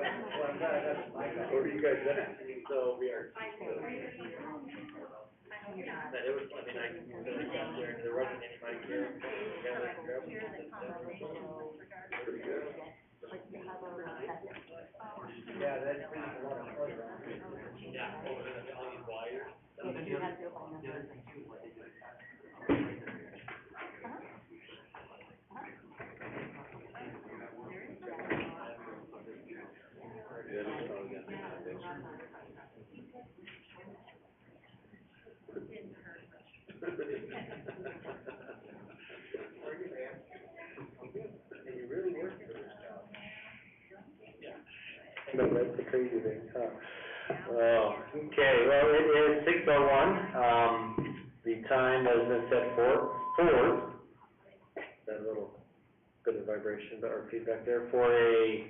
Where are you guys at? So we are. That it was, I mean, I really got there, there wasn't anybody here. Pretty good. Yeah, that's pretty a lot of fun. Yeah, all these wires. And then the other thing too, what they do is Yeah, that's probably gonna be my best. Are you, man? And you really work for this job. Yeah. No, that's the crazy thing, huh? Okay, well, it is 6:01, the time has been set for, that little bit of vibration or feedback there, for a,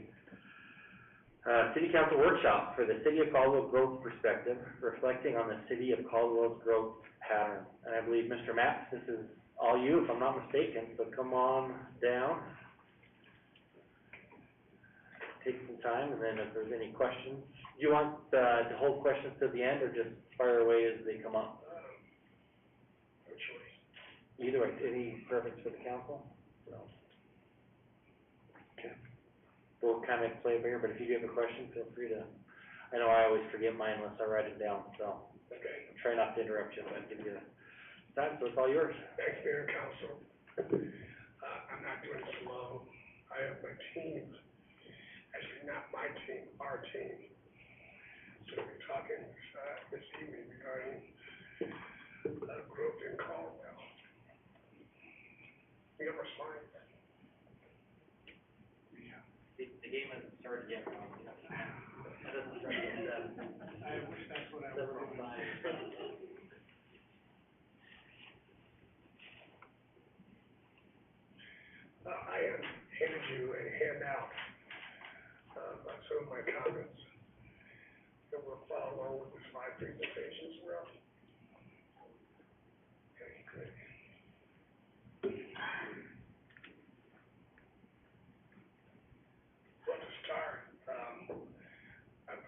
city council workshop for the city of Caldwell growth perspective, reflecting on the city of Caldwell's growth pattern. And I believe, Mr. Matt, this is all you, if I'm not mistaken, so come on down. Take some time, and then if there's any questions, do you want to hold questions to the end, or just fire away as they come up? No choice. Either way, any preference for the council? No. Okay. We'll kind of play it here, but if you do have a question, feel free to, I know I always forget mine unless I write it down, so. Okay. Try not to interrupt you, but I'll give you time, so it's all yours. Thanks, Mayor and Council. I'm not doing this alone. I have my team, actually not my team, our team. So we're talking this evening regarding growth in Caldwell. We have our slides. The game hasn't started yet. It doesn't start yet. I wish that's what I was doing. I have handed you a handout on some of my comments that will follow along with the slide presentations, Ralph. Okay, good. Well, to start, I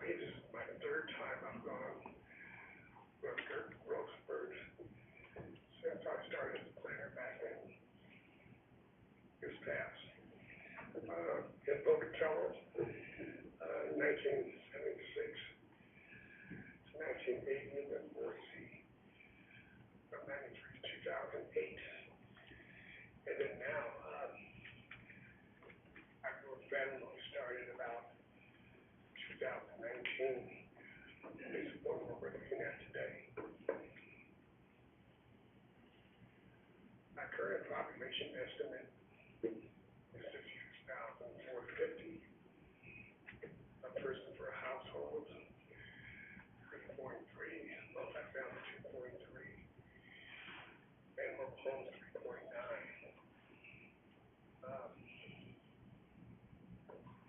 believe this is my third time I've gone growth spurt since I started as a planner back in years past. In Pocatello, 1976 to 1980, and then Boise from 93 to 2008. And then now, I grew family started about 2019. This is what we're looking at today. My current population estimate is 66,450. A person per household, 3.3, multifamily 2.3, and mobile homes 3.9.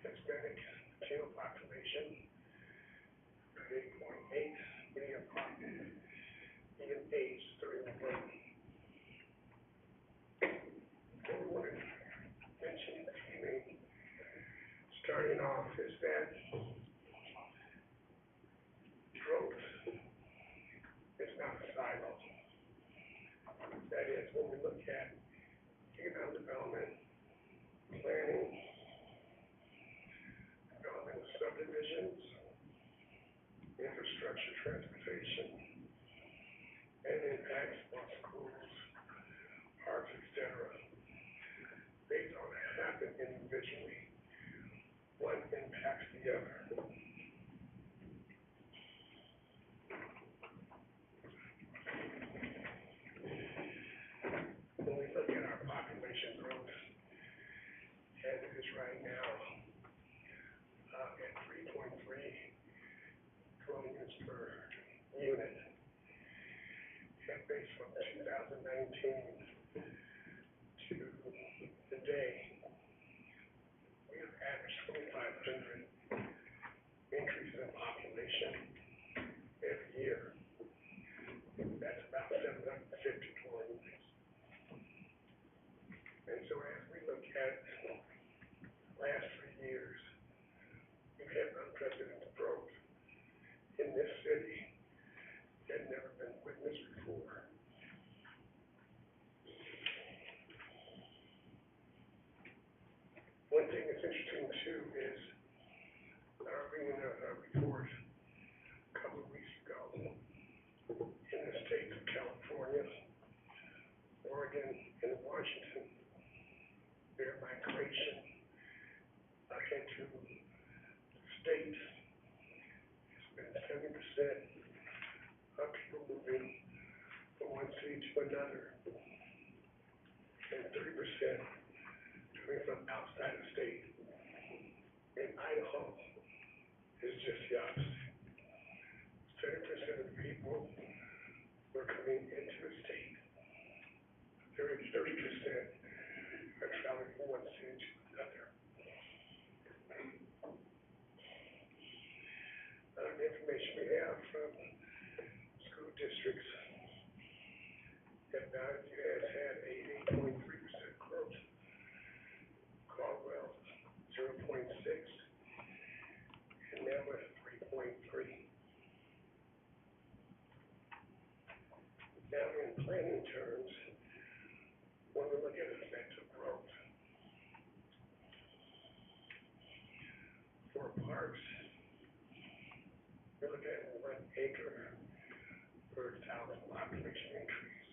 Hispanic Latino population, 38.8, median age 31. What we want to mention this evening, starting off, is that growth is not a silo. That is, when we look at economic development, planning, development of subdivisions, infrastructure, transportation, and impacts on schools, parks, etc. They don't happen individually. One impacts the other. When we look at our population growth, as it is right now, at 3.3 dwelling units per unit, and based from 2019 to today, we have averaged 2,500 increase in population every year. That's about 750 dwelling units. And so as we look at the last 3 years, we've had interesting too is, reading a report a couple of weeks ago in the states of California, Oregon, and Washington, their migration into the states has been 70% of people moving from one city to another, and 30% coming from outside the state. In Idaho, it's just the opposite. 30% of the people who are coming into the state, 30% are traveling from one city to another. The information we have from school districts, that Valley View has had a 8.3% growth, Caldwell 0.6, and Mammoth 3.3. Now, in planning terms, when we look at effective growth for parks, we look at 1 acre per 1,000 population increase.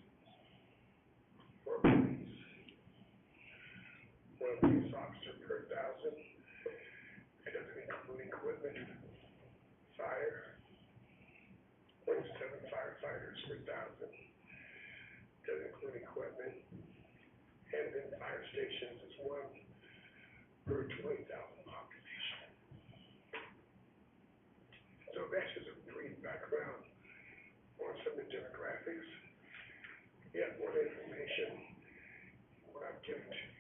For police, 1 police officer per 1,000. It doesn't include equipment. Fire, 0.7 firefighters per 1,000. Doesn't include equipment. And then fire stations is 1 per 20,000 population. So that's just a brief background on some of the demographics. If you have more information, what I'm giving to you.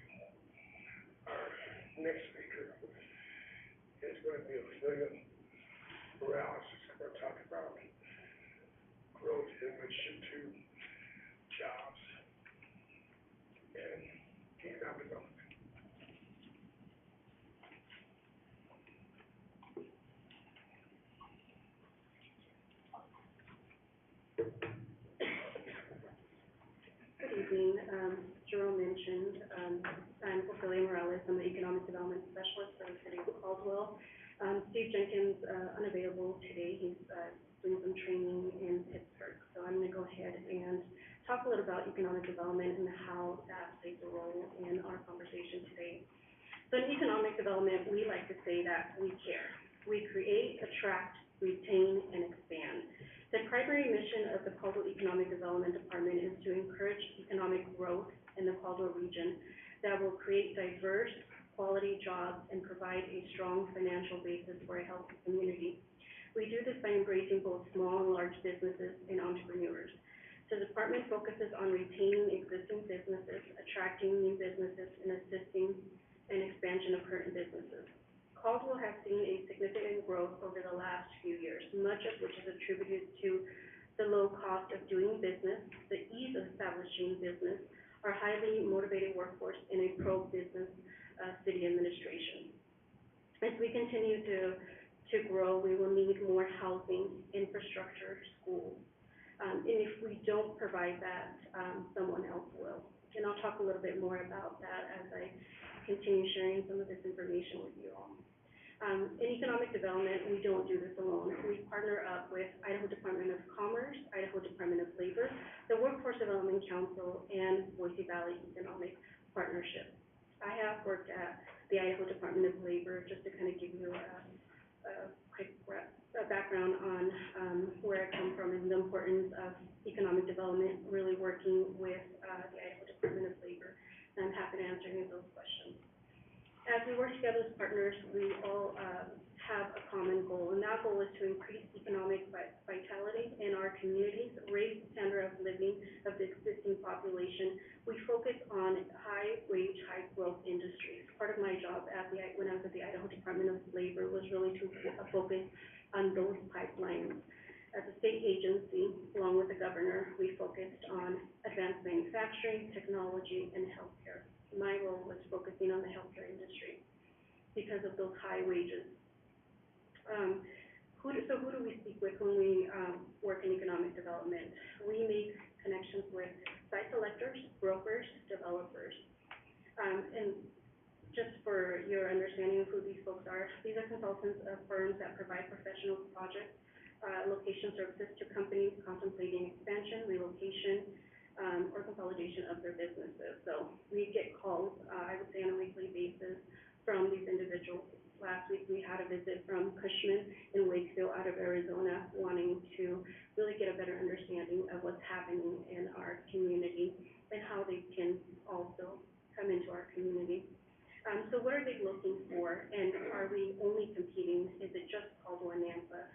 Our next speaker is going to be William Morales. He's going to talk about growth in relation to jobs and economic development. Good evening. Jerome mentioned, I'm Ophelia Morales. I'm the Economic Development Specialist for the City of Caldwell. Steve Jenkins, unavailable today. He's doing some training in Pittsburgh. So I'm going to go ahead and talk a little about economic development and how that plays a role in our conversation today. So in economic development, we like to say that we care. We create, attract, retain, and expand. The primary mission of the Caldwell Economic Development Department is to encourage economic growth in the Caldwell region that will create diverse, quality jobs and provide a strong financial basis for a healthy community. We do this by embracing both small and large businesses and entrepreneurs. The department focuses on retaining existing businesses, attracting new businesses, and assisting in expansion of current businesses. Caldwell has seen a significant growth over the last few years, much of which is attributed to the low cost of doing business, the ease of establishing business, our highly motivated workforce, and a pro-business city administration. As we continue to grow, we will need more housing, infrastructure, schools. And if we don't provide that, someone else will. And I'll talk a little bit more about that as I continue sharing some of this information with you all. In economic development, we don't do this alone. We partner up with Idaho Department of Commerce, Idaho Department of Labor, the Workforce Development Council, and Boise Valley Economic Partnership. I have worked at the Idaho Department of Labor, just to kind of give you a quick background on where I come from and the importance of economic development, really working with the Idaho Department of Labor. And I'm happy to answer any of those questions. As we work together as partners, we all have a common goal, and that goal is to increase economic vitality in our communities, raise the standard of living of the existing population. We focus on high-wage, high-growth industries. Part of my job when I was at the Idaho Department of Labor was really to focus on those pipelines. As a state agency, along with the governor, we focused on advanced manufacturing, technology, and healthcare. My role was focusing on the healthcare industry because of those high wages. So who do we speak with when we work in economic development? We make connections with site selectors, brokers, developers. And just for your understanding, consultants, firms that provide professional project, location services to companies contemplating expansion, relocation, or consolidation of their businesses. So we get calls, I would say on a weekly basis from these individuals. Last week, we had a visit from Cushman in Wakeville out of Arizona, wanting to really get a better understanding of what's happening in our community and how they can also come into our community. So what are they looking for, and are we only competing, is it just Caldwell and Nampa?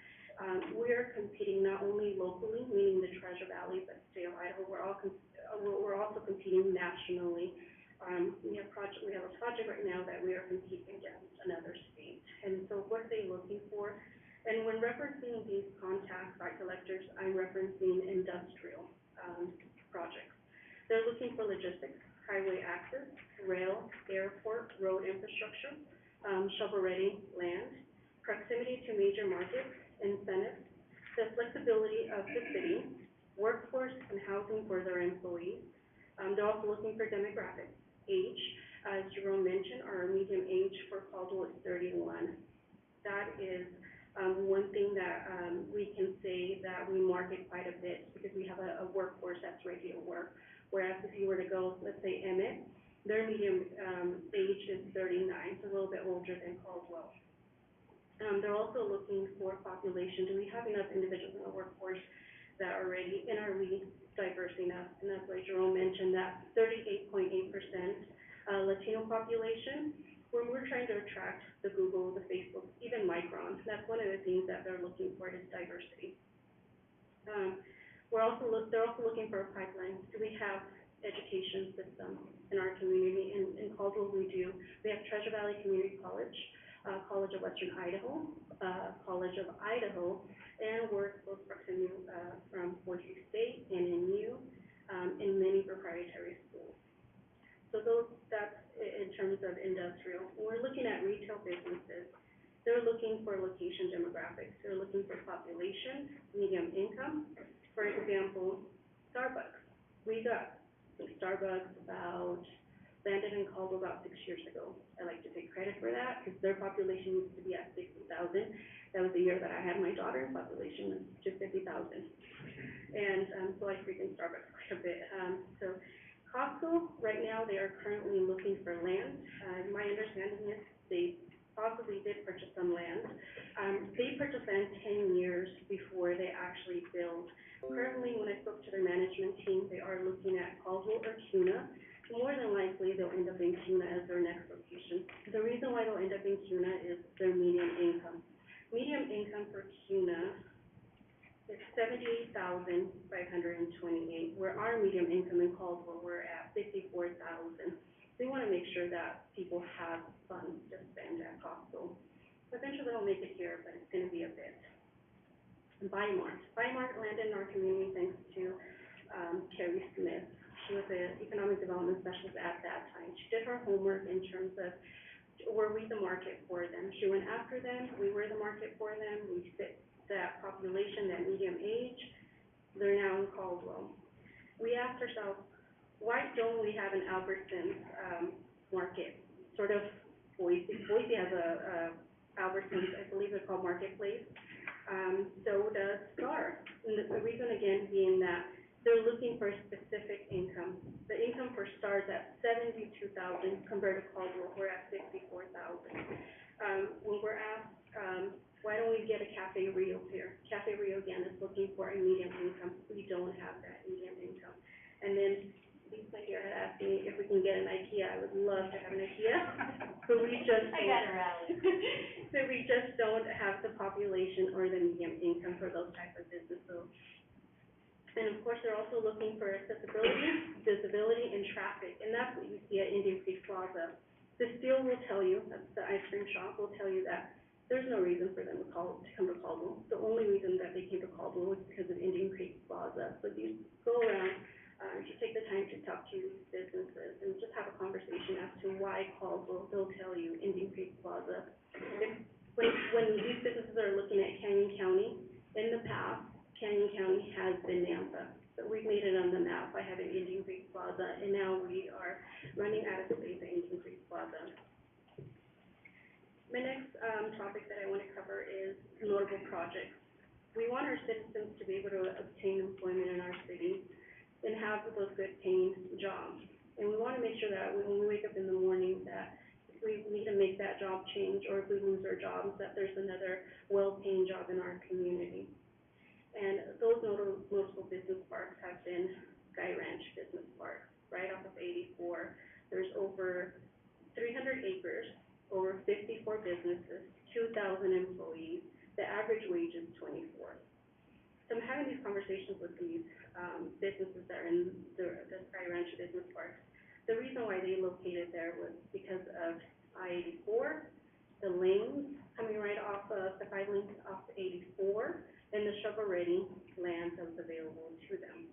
We're competing not only locally, meaning the Treasure Valley, but state of Idaho, we're also competing nationally. We have a project right now that we are competing against another state. And so what are they looking for? And when referencing these contacts by collectors, I'm referencing industrial, projects. They're looking for logistics, highway access, rail, airport, road infrastructure, shovel-ready land, proximity to major markets, incentives, the flexibility of the city, workforce and housing for their employees. They're also looking for demographics, age. As Jerome mentioned, our median age for Caldwell is 31. That is one thing that we can say that we market quite a bit because we have a workforce that's ready to work. Whereas if you were to go, let's say Emmett, their median age is 39, so a little bit older than Caldwell. They're also looking for population. Do we have enough individuals in the workforce that are ready, and are we diverse enough? And that's why Jerome mentioned that 38.8% Latino population. When we're trying to attract the Google, the Facebook, even Micron, that's one of the things that they're looking for is diversity. They're also looking for a pipeline. Do we have education system in our community? In Caldwell, we do. We have Treasure Valley Community College, College of Western Idaho, College of Idaho, and we're close proximity from Boise State, NNU, and many proprietary schools. So that's in terms of industrial. When we're looking at retail businesses, they're looking for location demographics. They're looking for population, medium income. For example, Starbucks. We got Starbucks landed in Caldwell about 6 years ago. I like to take credit for that because their population used to be at 60,000. That was the year that I had my daughter, and population was just 50,000. And so I frequent Starbucks quite a bit. So Costco, right now, they are currently looking for land. My understanding is they possibly did purchase some land. They purchased land 10 years before they actually built. Currently, when I spoke to their management team, they are looking at Caldwell or Kuna. More than likely, they'll end up in Kuna as their next location. The reason why they'll end up in Kuna is their median income. Median income for Kuna is $78,528, where our median income in Caldwell, we're at $54,000. We want to make sure that people have funds to spend at Costco. Eventually, they'll make it here, but it's going to be a bit. Bimart landed in our community thanks to Carrie Smith. She was the economic development specialist at that time. She did her homework in terms of, were we the market for them? She went after them, we were the market for them, we fit that population, that medium age. They're now in Caldwell. We asked ourselves, why don't we have an Albertsons market? Sort of Boise has a Albertsons, I believe they're called Marketplace. So does Star. And the reason again being that they're looking for a specific income. The income for Star is at $72,000 compared to Caldwell, we're at $64,000. When we're asked, why don't we get a Cafe Rio here? Cafe Rio again is looking for a medium income. We don't have that medium income. And then Lisa here had asked me if we can get an IKEA. I would love to have an IKEA, but we just I got a rally. so we just don't have the population or the medium income for those types of businesses. And of course, they're also looking for accessibility, visibility, and traffic, and that's what you see at Indian Creek Plaza. The Steel will tell you, that's the ice cream shop, will tell you that there's no reason for them to come to Caldwell. The only reason that they came to Caldwell was because of Indian Creek Plaza. So if you go around, just take the time to talk to these businesses and just have a conversation as to why Caldwell. They'll tell you Indian Creek Plaza. When these businesses are looking at Canyon County, in the past, Canyon County has been Nampa. So we've made it on the map by having Indian Creek Plaza, and now we are running out of space at Indian Creek Plaza. My next, topic that I wanna cover is notable projects. We want our citizens to be able to obtain employment in our city and have those good paying jobs. And we wanna make sure that when we wake up in the morning, that if we need to make that job change, or if we lose our jobs, that there's another well-paying job in our community. And those notable business parks have been Sky Ranch Business Park, right off of 84. There's over 300 acres, over 54 businesses, 2,000 employees. The average wage is 24. So I'm having these conversations with these, businesses that are in the Sky Ranch Business Park. The reason why they located there was because of I-84, the lanes coming right off of the 5 lanes off 84, and the shovel-ready land that was available to them.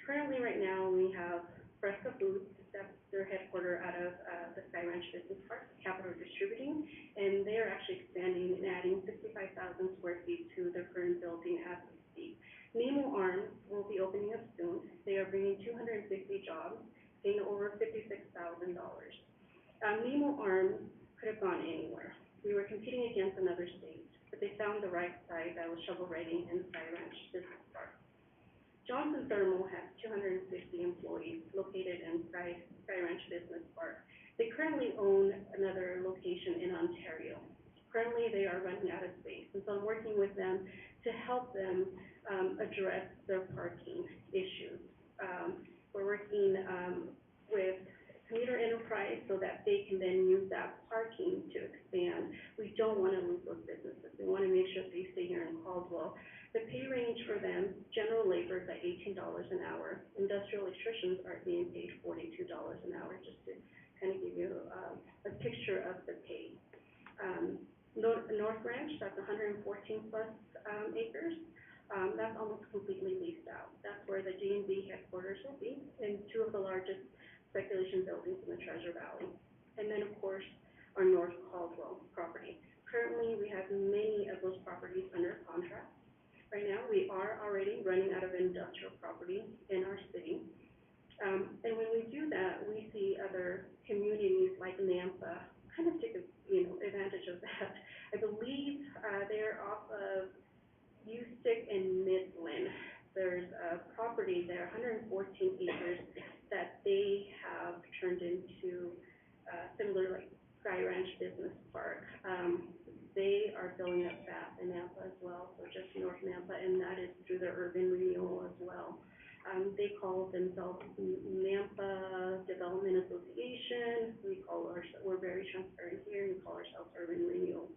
Currently, right now, we have Fresca Foods, that's their headquarters out of, the Sky Ranch Business Park, Capital Distributing, and they are actually expanding and adding 65,000 square feet to their current building as we speak. Nemo Arms will be opening up soon. They are bringing 250 jobs, paying over $56,000. Nemo Arms could have gone anywhere. We were competing against another state, but they found the right site that was shovel-ready in Sky Ranch Business Park. Johnson Thermal has 250 employees located in Sky Ranch Business Park. They currently own another location in Ontario. Currently, they are running out of space, and so I'm working with them to help them address their parking issues. We're working with Commuter Enterprise so that they can then use that parking to expand. We don't want to lose those businesses. We want to make sure they stay here in Caldwell. The pay range for them, general labor is at $18 an hour. Industrial electricians are being paid $42 an hour, just to kind of give you a picture of the pay. North Ranch, that's 114 plus acres. That's almost completely leased out. That's where the D&B headquarters will be, and 2 of the largest speculation buildings in the Treasure Valley. And then, of course, our North Caldwell property. Currently, we have many of those properties under contract. Right now, we are already running out of industrial property in our city. And when we do that, we see other communities like Nampa kind of take advantage of that. I believe they're off of Ustick and Midland. There's a property there, 114 acres, that they have turned into similar like Sky Ranch Business Park. They are building up that in Nampa as well, so just North Nampa, and that is through their urban renewal as well. They call themselves Nampa Development Association. We're very transparent here, we call ourselves Urban Renewal.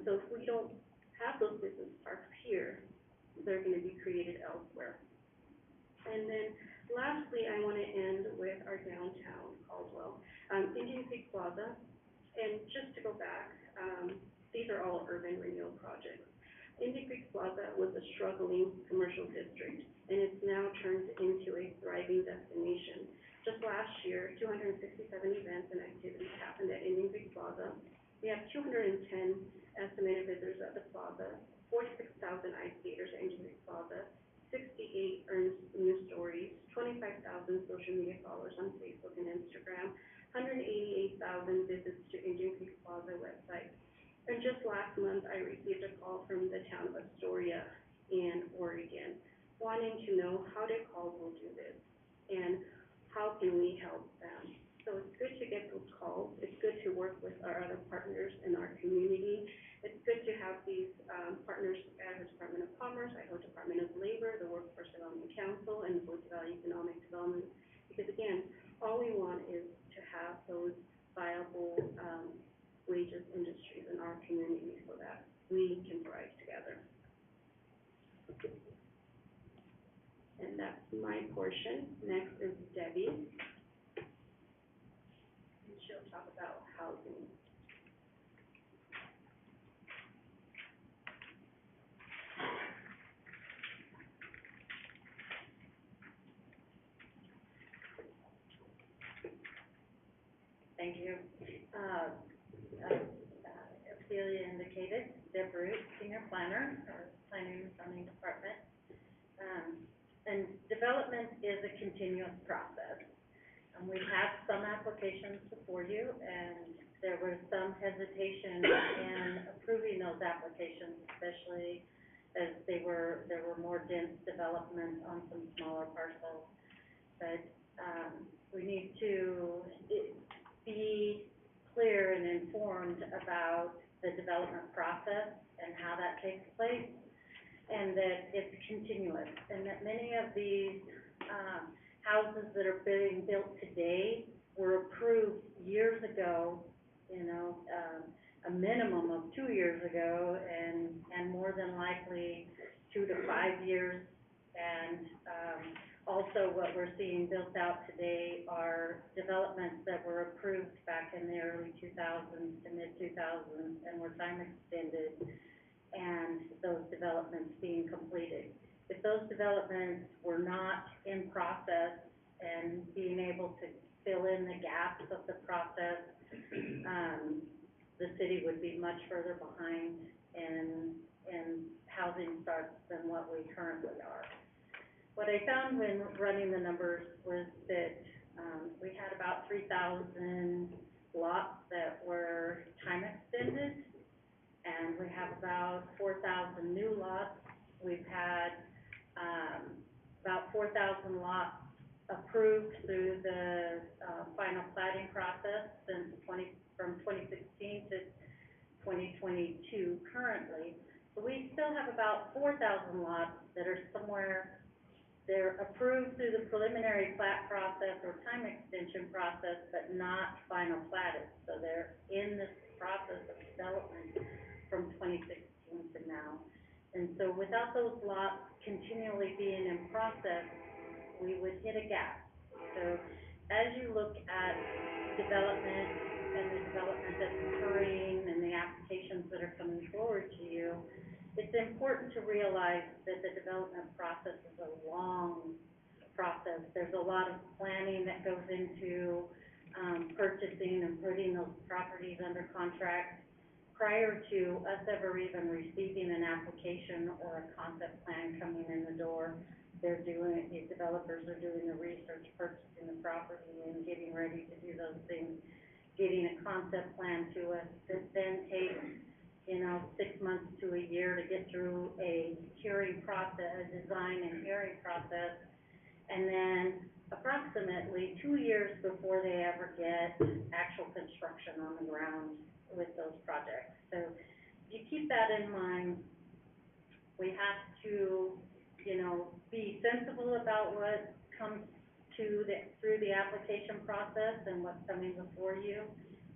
So if we don't have those business parks here, they're gonna be created elsewhere. And then lastly, I wanna end with our downtown Caldwell, Indian Creek Plaza. And just to go back, these are all urban renewal projects. Indian Creek Plaza was a struggling commercial district, and it's now turned into a thriving destination. Just last year, 267 events and activities happened at Indian Creek Plaza. We have 210 estimated visitors at the plaza, 46,000 ice skaters at Indian Creek Plaza, 68 earned news stories, 25,000 social media followers on Facebook and Instagram, 188,000 visits to Indian Creek Plaza website. And just last month, I received a call from the town of Astoria in Oregon, wanting to know how did Caldwell do this, and how can we help them? So it's good to get those calls. It's good to work with our other partners in our community. It's good to have these partners at the Department of Commerce, Idaho Department of Labor, the Workforce Development Council, and the Boise Valley Economic Development. Because again, all we want is to have those viable wages industries in our community so that we can thrive together. And that's my portion. Next is Debbie. And she'll talk about housing. Thank you. Celia indicated, Deb Root, Senior Planner, or Planning and Zoning Department. And development is a continuous process. We've had some applications before you, and there was some hesitation in approving those applications, especially as there were more dense development on some smaller parcels. But, we need to be clear and informed about the development process and how that takes place, and that it's continuous, and that many of these, houses that are being built today were approved years ago, you know, a minimum of 2 years ago, and more than likely 2 to 5 years. And, also what we're seeing built out today are developments that were approved back in the early 2000s to mid-2000s and were time extended, and those developments being completed. If those developments were not in process and being able to fill in the gaps of the process, the city would be much further behind in housing starts than what we currently are. What I found when running the numbers was that, we had about 3,000 lots that were time extended, and we have about 4,000 new lots. We've had, about 4,000 lots approved through the, final plating process since from 2016 to 2022 currently. So we still have about 4,000 lots that are somewhere. They're approved through the preliminary plat process or time extension process, but not final platted. So they're in this process of development from 2016 to now. And so without those lots continually being in process, we would hit a gap. So as you look at development and the development that's occurring and the applications that are coming forward to you, it's important to realize that the development process is a long process. There's a lot of planning that goes into, purchasing and putting those properties under contract. Prior to us ever even receiving an application or a concept plan coming in the door, these developers are doing the research, purchasing the property and getting ready to do those things, getting a concept plan to us that then takes, 6 months to a year to get through a hearing process, a design and hearing process, and then approximately 2 years before they ever get actual construction on the ground with those projects. So if you keep that in mind, we have to, be sensible about what comes through the application process and what's coming before you.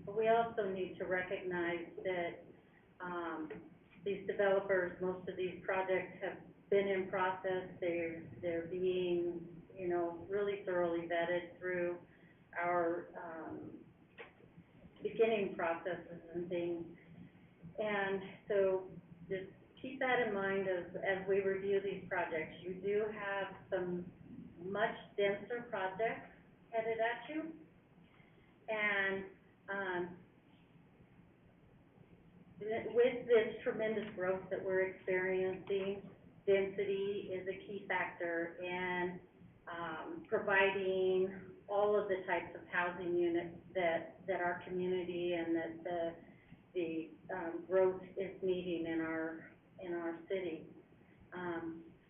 But we also need to recognize that these developers, most of these projects have been in process. They're being, really thoroughly vetted through our beginning processes and things. And so just keep that in mind as we review these projects. You do have some much denser projects headed at you. And with this tremendous growth that we're experiencing, density is a key factor in providing all of the types of housing units that our community and that the growth is needing in our city.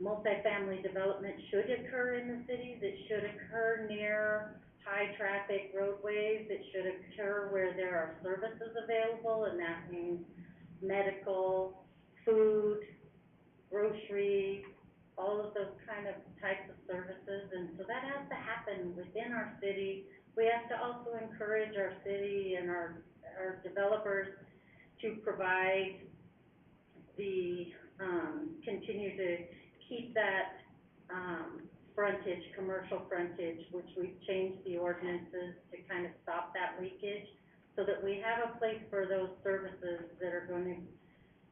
Multifamily development should occur in the cities. It should occur near high traffic roadways. It should occur where there are services available, and that means medical, food, grocery, all of those kind of types of services. And so that has to happen within our city. We have to also encourage our city and our developers to provide continue to keep that frontage, commercial frontage, which we've changed the ordinances to kind of stop that leakage, so that we have a place for those services that are going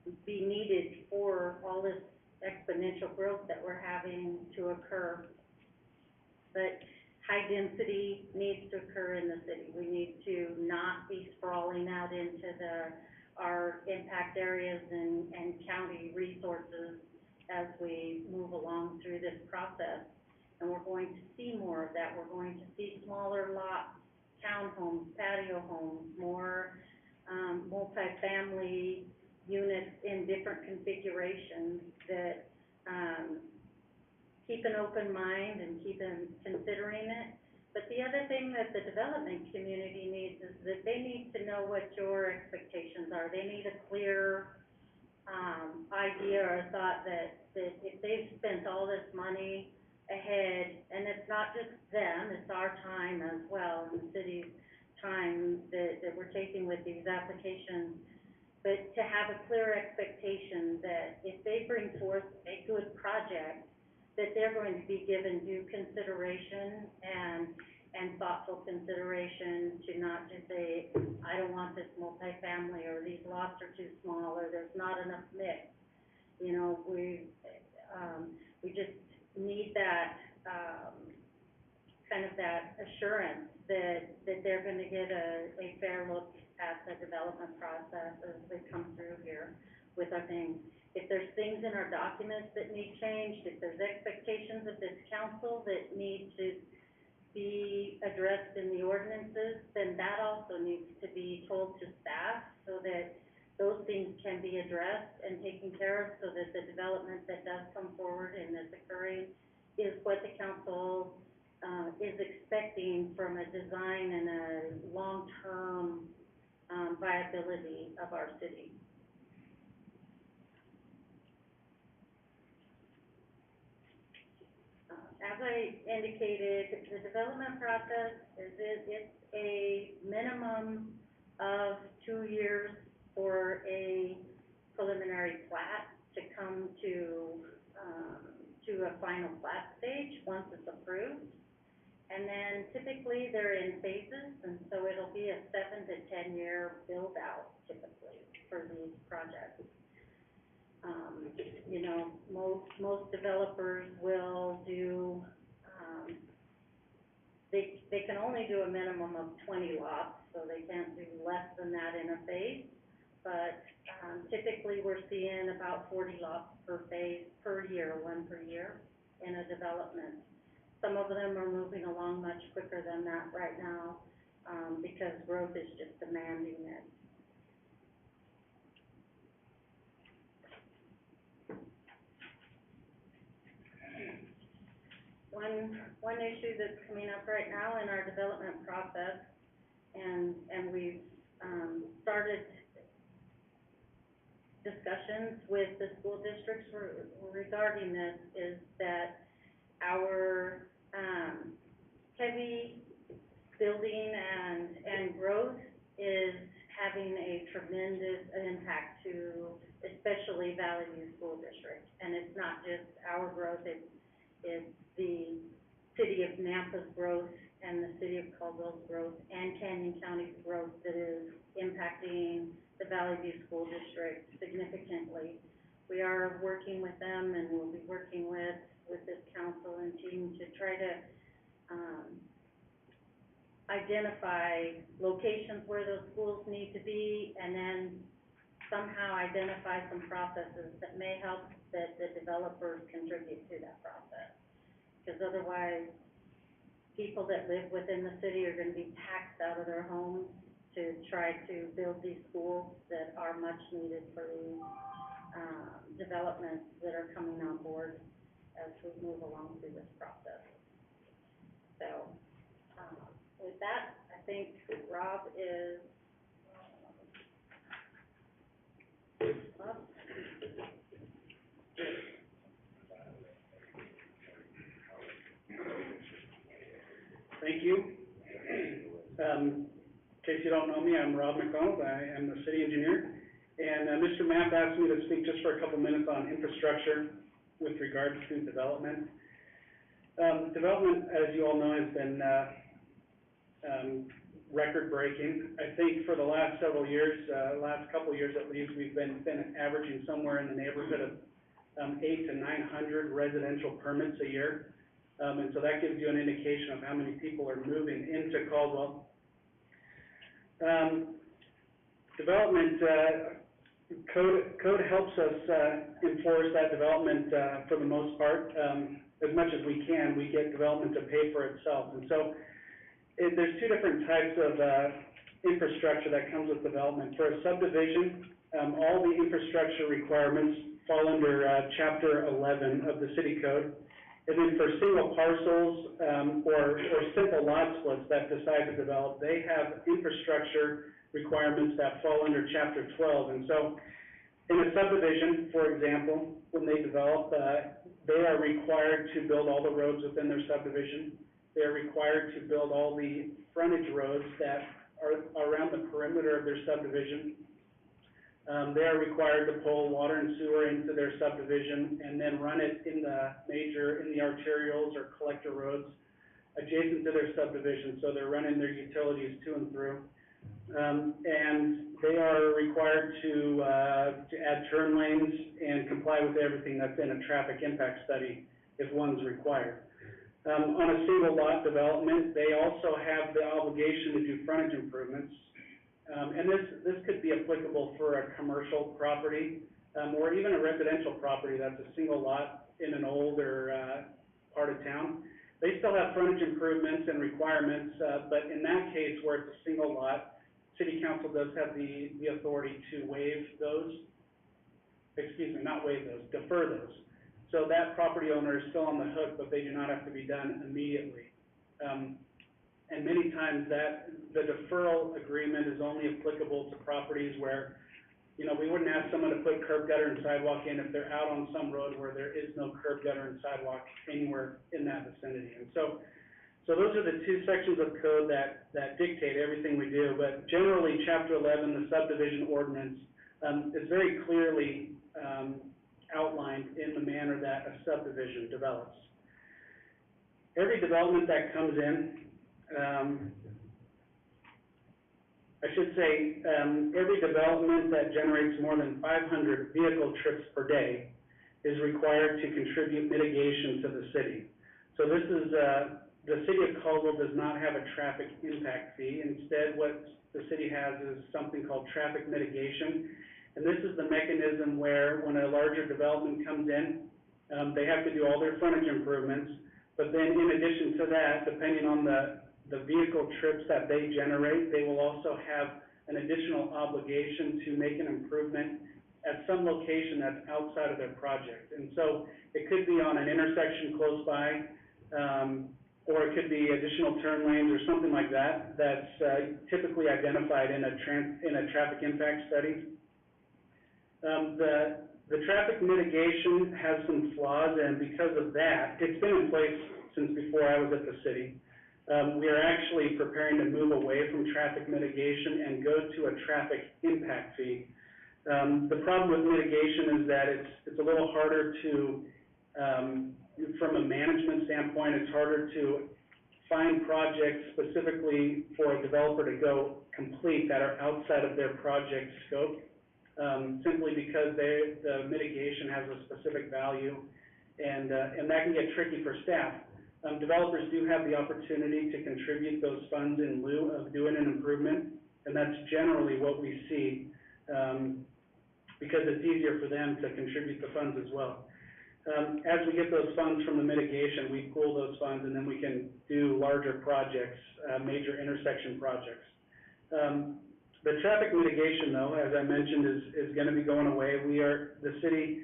to be needed for all this exponential growth that we're having to occur. But high density needs to occur in the city. We need to not be sprawling out into our impact areas and county resources as we move along through this process. And we're going to see more of that. We're going to see smaller lots, townhomes, patio homes, more multifamily units in different configurations that, keep an open mind and keep them considering it. But the other thing that the development community needs is that they need to know what your expectations are. They need a clear, idea or thought that if they've spent all this money ahead, and it's not just them, it's our time as well, and the city's time that we're taking with these applications, but to have a clear expectation that if they bring forth a good project, that they're going to be given due consideration and thoughtful consideration, to not just say, I don't want this multifamily, or these lots are too small, or there's not enough mix. You know, we just need that, kind of that assurance that they're gonna get a fair look at the development process as they come through here with our things. If there's things in our documents that need changed, if there's expectations of this council that need to be addressed in the ordinances, then that also needs to be told to staff so that those things can be addressed and taken care of, so that the development that does come forward and is occurring is what the council, is expecting from a design and a long-term, viability of our city. As I indicated, the development process it's a minimum of 2 years for a preliminary plat to come to a final plat stage once it's approved. And then typically they're in phases, and so it'll be a 7 to 10 year build out typically for these projects. You know, most developers will do, they can only do a minimum of 20 lots, so they can't do less than that in a phase. But, typically we're seeing about 40 lots per phase, per year, 1 per year in a development. Some of them are moving along much quicker than that right now, because growth is just demanding it. One issue that's coming up right now in our development process, and we've, started discussions with the school districts regarding this, is that our, heavy building and growth is having a tremendous impact to especially Valley View School District. And it's not just our growth, it's the city of Nampa's growth and the city of Caldwell's growth and Canyon County's growth that is impacting the Valley View School District significantly. We are working with them, and we'll be working with this council and team to try to, identify locations where those schools need to be, and then somehow identify some processes that may help that the developers contribute to that process. Because otherwise, people that live within the city are gonna be taxed out of their homes to try to build these schools that are much needed for the, developments that are coming on board as we move along through this process. So, with that, I think Rob is, up. Thank you. In case you don't know me, I'm Rob McDonald. I am the city engineer. And Mr. Mapp asked me to speak just for a couple minutes on infrastructure with regards to development. Development, as you all know, has been record-breaking. I think for the last several years, last couple years at least, we've been averaging somewhere in the neighborhood of 800 to 900 residential permits a year. And so that gives you an indication of how many people are moving into Caldwell. Development, code helps us enforce that development for the most part. As much as we can, we get development to pay for itself. And so there's two different types of infrastructure that comes with development. For a subdivision, all the infrastructure requirements fall under, chapter 11 of the city code. And then for single parcels, or simple lot splits that decide to develop, they have infrastructure requirements that fall under chapter 12. And so, in a subdivision, for example, when they develop, they are required to build all the roads within their subdivision. They're required to build all the frontage roads that are around the perimeter of their subdivision. They are required to pull water and sewer into their subdivision and then run it in the arterials or collector roads adjacent to their subdivision, so they're running their utilities to and through. And they are required to add turn lanes and comply with everything that's in a traffic impact study if one's required. On a single lot development, they also have the obligation to do frontage improvements. And this could be applicable for a commercial property, or even a residential property that's a single lot in an older, part of town. They still have frontage improvements and requirements, but in that case where it's a single lot, city council does have the authority to waive those, defer those. So that property owner is still on the hook, but they do not have to be done immediately. And many times that, the deferral agreement is only applicable to properties where, you know, we wouldn't ask someone to put curb, gutter, and sidewalk in if they're out on some road where there is no curb, gutter, and sidewalk anywhere in that vicinity. And so those are the two sections of code that dictate everything we do, but generally, Chapter 11, the subdivision ordinance, is very clearly outlined in the manner that a subdivision develops. Every development that comes in, every development that generates more than 500 vehicle trips per day is required to contribute mitigation to the city. So this is, the city of Caldwell does not have a traffic impact fee. Instead, what the city has is something called traffic mitigation. And this is the mechanism where when a larger development comes in, they have to do all their frontage improvements. But then in addition to that, depending on the vehicle trips that they generate, they will also have an additional obligation to make an improvement at some location that's outside of their project. And so it could be on an intersection close by, or it could be additional turn lanes or something like that, that's typically identified in a traffic impact study. The traffic mitigation has some flaws, and because of that, it's been in place since before I was at the city. We are actually preparing to move away from traffic mitigation and go to a traffic impact fee. The problem with mitigation is that it's a little harder to, from a management standpoint, it's harder to find projects specifically for a developer to go complete that are outside of their project scope, simply because the mitigation has a specific value, and that can get tricky for staff. Developers do have the opportunity to contribute those funds in lieu of doing an improvement, and that's generally what we see, because it's easier for them to contribute the funds as well. As we get those funds from the mitigation, we pool those funds, and then we can do larger projects, major intersection projects. The traffic mitigation, though, as I mentioned, is going to be going away. The city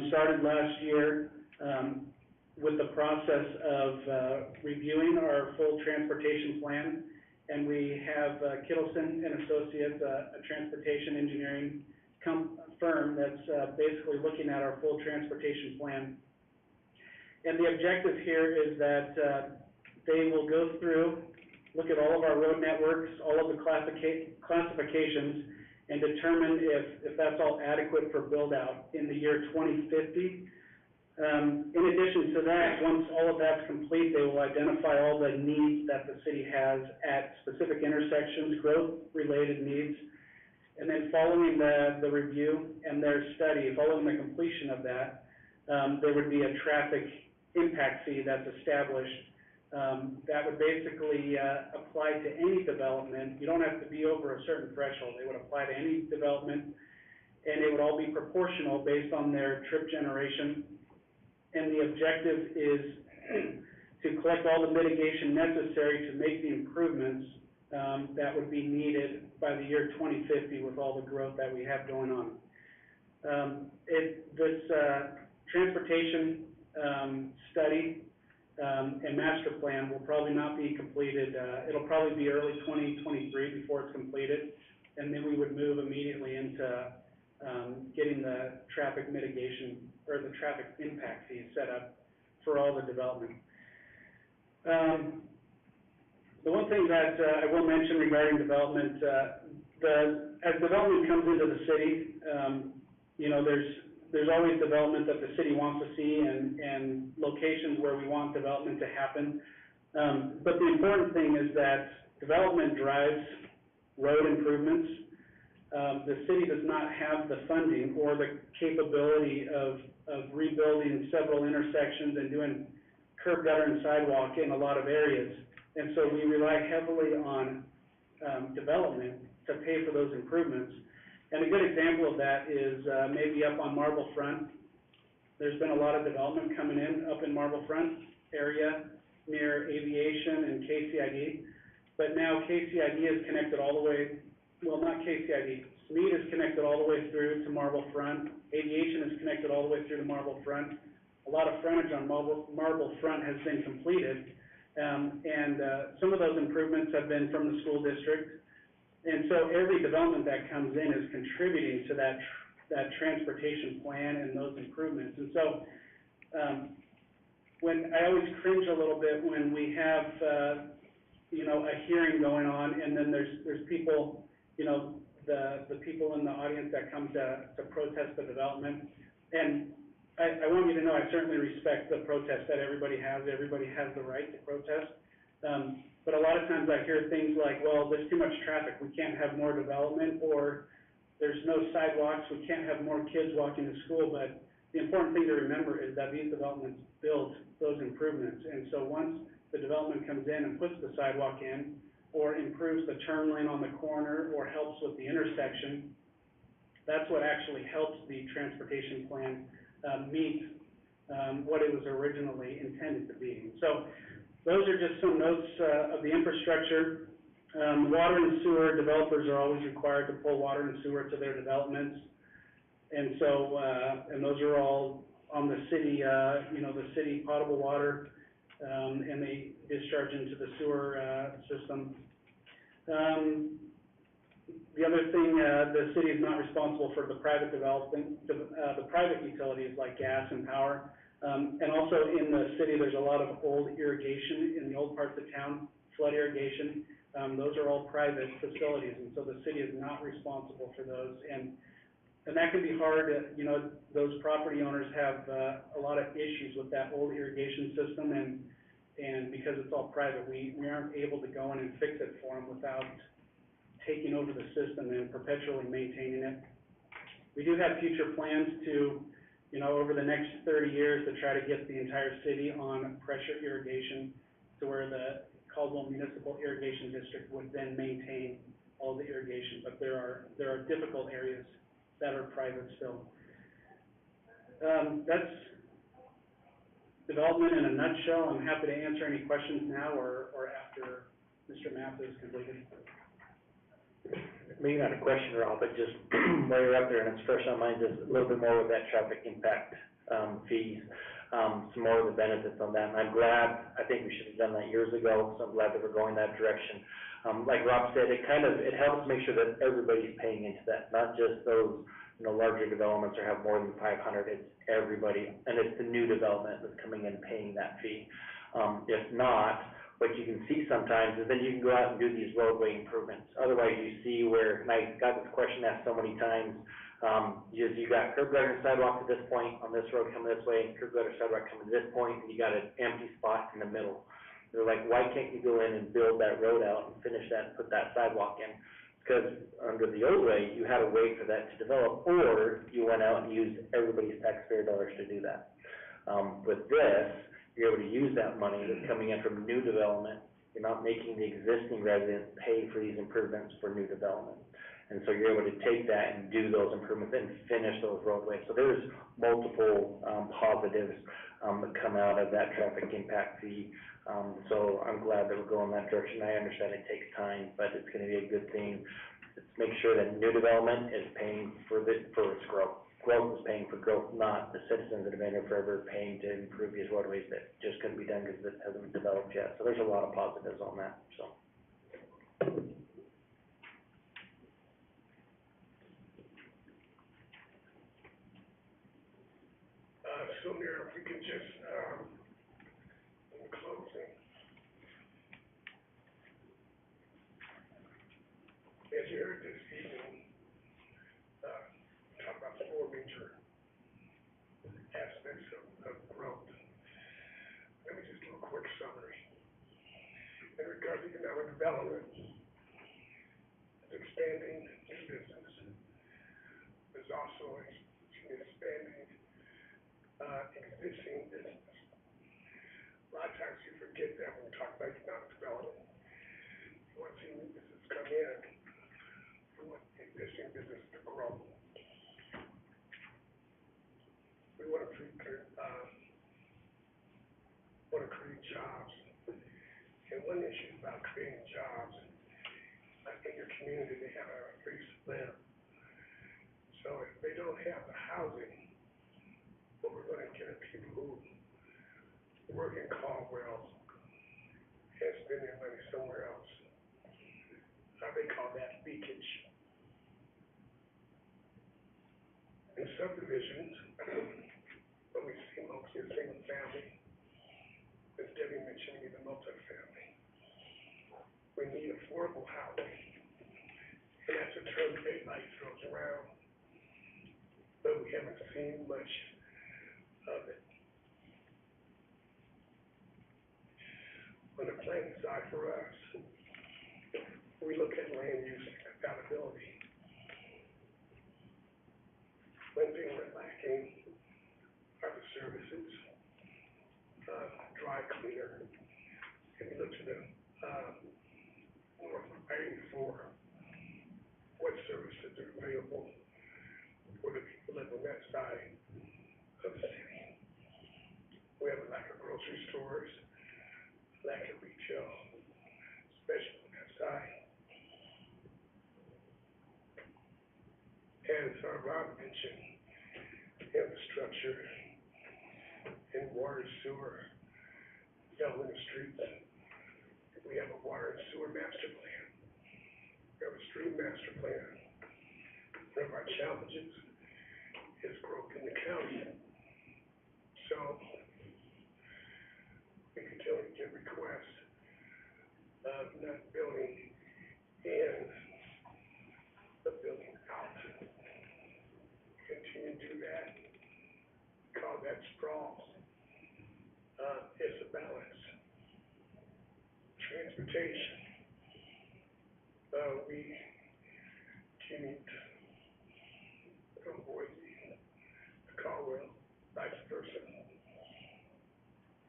started last year with the process of reviewing our full transportation plan, and we have Kittleson and Associates, a transportation engineering firm that's basically looking at our full transportation plan. And the objective here is that they will go through, look at all of our road networks, all of the classifications, and determine if that's all adequate for build-out in the year 2050. In addition to that, once all of that's complete, they will identify all the needs that the city has at specific intersections, growth-related needs. And then following the review and their study, following the completion of that, there would be a traffic impact fee that's established that would basically apply to any development. You don't have to be over a certain threshold. They would apply to any development, and it would all be proportional based on their trip generation. And the objective is to collect all the mitigation necessary to make the improvements that would be needed by the year 2050 with all the growth that we have going on. This transportation, study, and master plan will probably not be completed, it'll probably be early 2023 before it's completed, and then we would move immediately into, getting the traffic mitigation, or the traffic impact fees set up for all the development. The one thing that, I will mention regarding development, as development comes into the city, you know, there's always development that the city wants to see and locations where we want development to happen. But the important thing is that development drives road improvements. The city does not have the funding or the capability of rebuilding several intersections and doing curb, gutter, and sidewalk in a lot of areas. And so we rely heavily on development to pay for those improvements. And a good example of that is maybe up on Marble Front. There's been a lot of development coming in up in Marble Front area near Aviation and KCID. But now KCID is connected all the way, well, not KCID, Smead is connected all the way through to Marble Front. Aviation is connected all the way through to Marble Front. A lot of frontage on Marble Front has been completed. Some of those improvements have been from the school district. And so every development that comes in is contributing to that transportation plan and those improvements. And so, when I always cringe a little bit when we have, you know, a hearing going on, and then there's people, you know, the people in the audience that come to protest the development. And I want you to know I certainly respect the protest that everybody has. Everybody has the right to protest. But a lot of times I hear things like, well, there's too much traffic, we can't have more development, or there's no sidewalks, we can't have more kids walking to school. But the important thing to remember is that these developments build those improvements. And so once the development comes in and puts the sidewalk in, or improves the turn lane on the corner, or helps with the intersection, that's what actually helps the transportation plan meet what it was originally intended to be. So those are just some notes of the infrastructure. Water and sewer developers are always required to pull water and sewer to their developments. And so, and those are all on the city, you know, the city potable water, and they discharge into the sewer system. The other thing, the city is not responsible for the private development, the private utilities like gas and power. And also in the city, there's a lot of old irrigation in the old parts of town, flood irrigation. Those are all private facilities, and so the city is not responsible for those. And that can be hard, you know, those property owners have a lot of issues with that old irrigation system, and because it's all private, we aren't able to go in and fix it for them without taking over the system and perpetually maintaining it. We do have future plans to, you know, over the next 30 years to try to get the entire city on pressure irrigation to where the Caldwell Municipal Irrigation District would then maintain all the irrigation. But there are difficult areas that are private still. That's development in a nutshell. I'm happy to answer any questions now or after Mr. Mapp is completed. Maybe not a question, Rob, but just while you're up there and it's fresh on mind, just a little bit more with that traffic impact fees, some more of the benefits on that. And I'm glad, I think we should have done that years ago, so I'm glad that we're going that direction. Like Rob said, it helps make sure that everybody's paying into that, not just those, you know, larger developments or have more than 500, it's everybody, and it's the new development that's coming in paying that fee. If not, what you can see sometimes is then you can go out and do these roadway improvements. Otherwise, you see where, and I got this question asked so many times, you got curb, gutter, and sidewalk at this point on this road coming this way, and curb, gutter, sidewalk coming to this point, and you got an empty spot in the middle. They're like, why can't you go in and build that road out and finish that and put that sidewalk in? Because under the old way, you had to wait for that to develop, or you went out and used everybody's taxpayer dollars to do that. With this, you're able to use that money that's coming in from new development. You're not making the existing residents pay for these improvements for new development. And so you're able to take that and do those improvements and finish those roadways. So there's multiple positives that come out of that traffic impact fee So I'm glad that we're going that direction. I understand it takes time, but it's gonna be a good thing. Let's make sure that new development is paying for its growth. Growth is paying for growth, not the citizens that have been here forever paying to improve these roadways that just couldn't be done because it hasn't been developed yet. So there's a lot of positives on that, so. So Mayor, if we could just, in closing, as you heard this evening, talk about the four major aspects of growth. Let me just do a quick summary. In regards to economic development, it's expanding new business. There's also expanding existing business. A lot of times you forget that when we talk about economic development. You want to see new business come in. We want existing business to grow. We want to create jobs. And one issue about creating jobs, like in your community, they have a place to live. So if they don't have the housing, what we're going to get are people who work in Caldwell and spend their money somewhere else. They call that leakage. In subdivisions, what we see mostly is single family. As Debbie mentioned, we need a multifamily. We need affordable housing. And that's a term everybody throws around, but we haven't seen much of it. On the planning side for us, we look at land use compatibility. One thing we're lacking are the services, dry cleaner. If you look to the north of I-84, what services are available for the people that live on that side of the city? We have a lack of grocery stores, lack of retail, especially on that side. As Rob mentioned, infrastructure and water, sewer, development of streets. We have a water and sewer master plan. We have a street master plan. One of our challenges is growth in the county. So we continue to get requests of not building in, but building out. Continue to do that. We call that sprawl. It's a balance. Transportation. We commute from Boise to Caldwell, vice versa.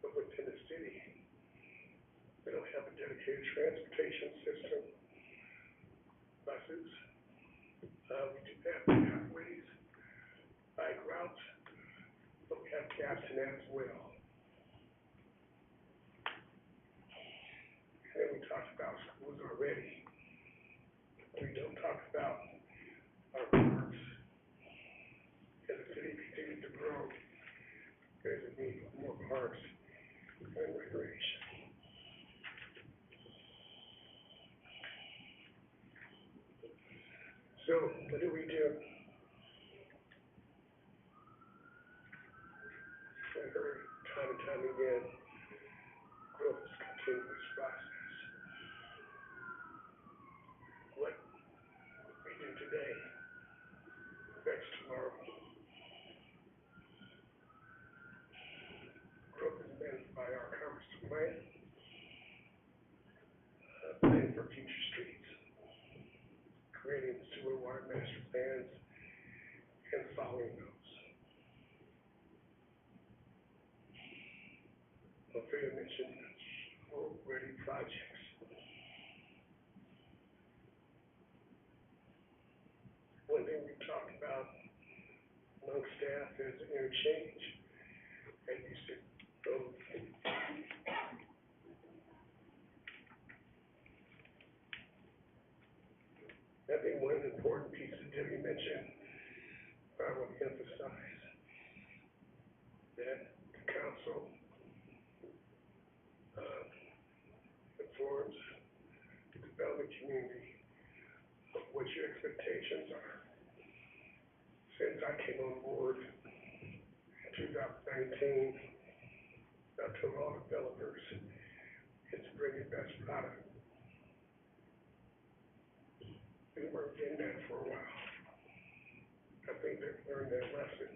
But within the city, we don't have a dedicated transportation system. Buses. We do have pathways, bike routes, but we have gaps in that as well. And then we talked about schools already. We don't talk about our parks. As the city continues to grow, there's a need for more parks and recreation. So, what do we do? I heard time and time again, growth is a continuous process. What we do today affects tomorrow. Growth is managed by our comprehensive plan, planning for future streets, creating sewer water master plans, and following those. Alfredo mentioned road-ready projects. One thing we've talked about among staff is interchange. And you said road I think one important piece that Jimmy mentioned, I want to emphasize, that the council, informs the development community of what your expectations are. Since I came on board in 2019, I've told all developers, it's to bring your best product. We weren't getting that for a while. I think they've learned that lesson.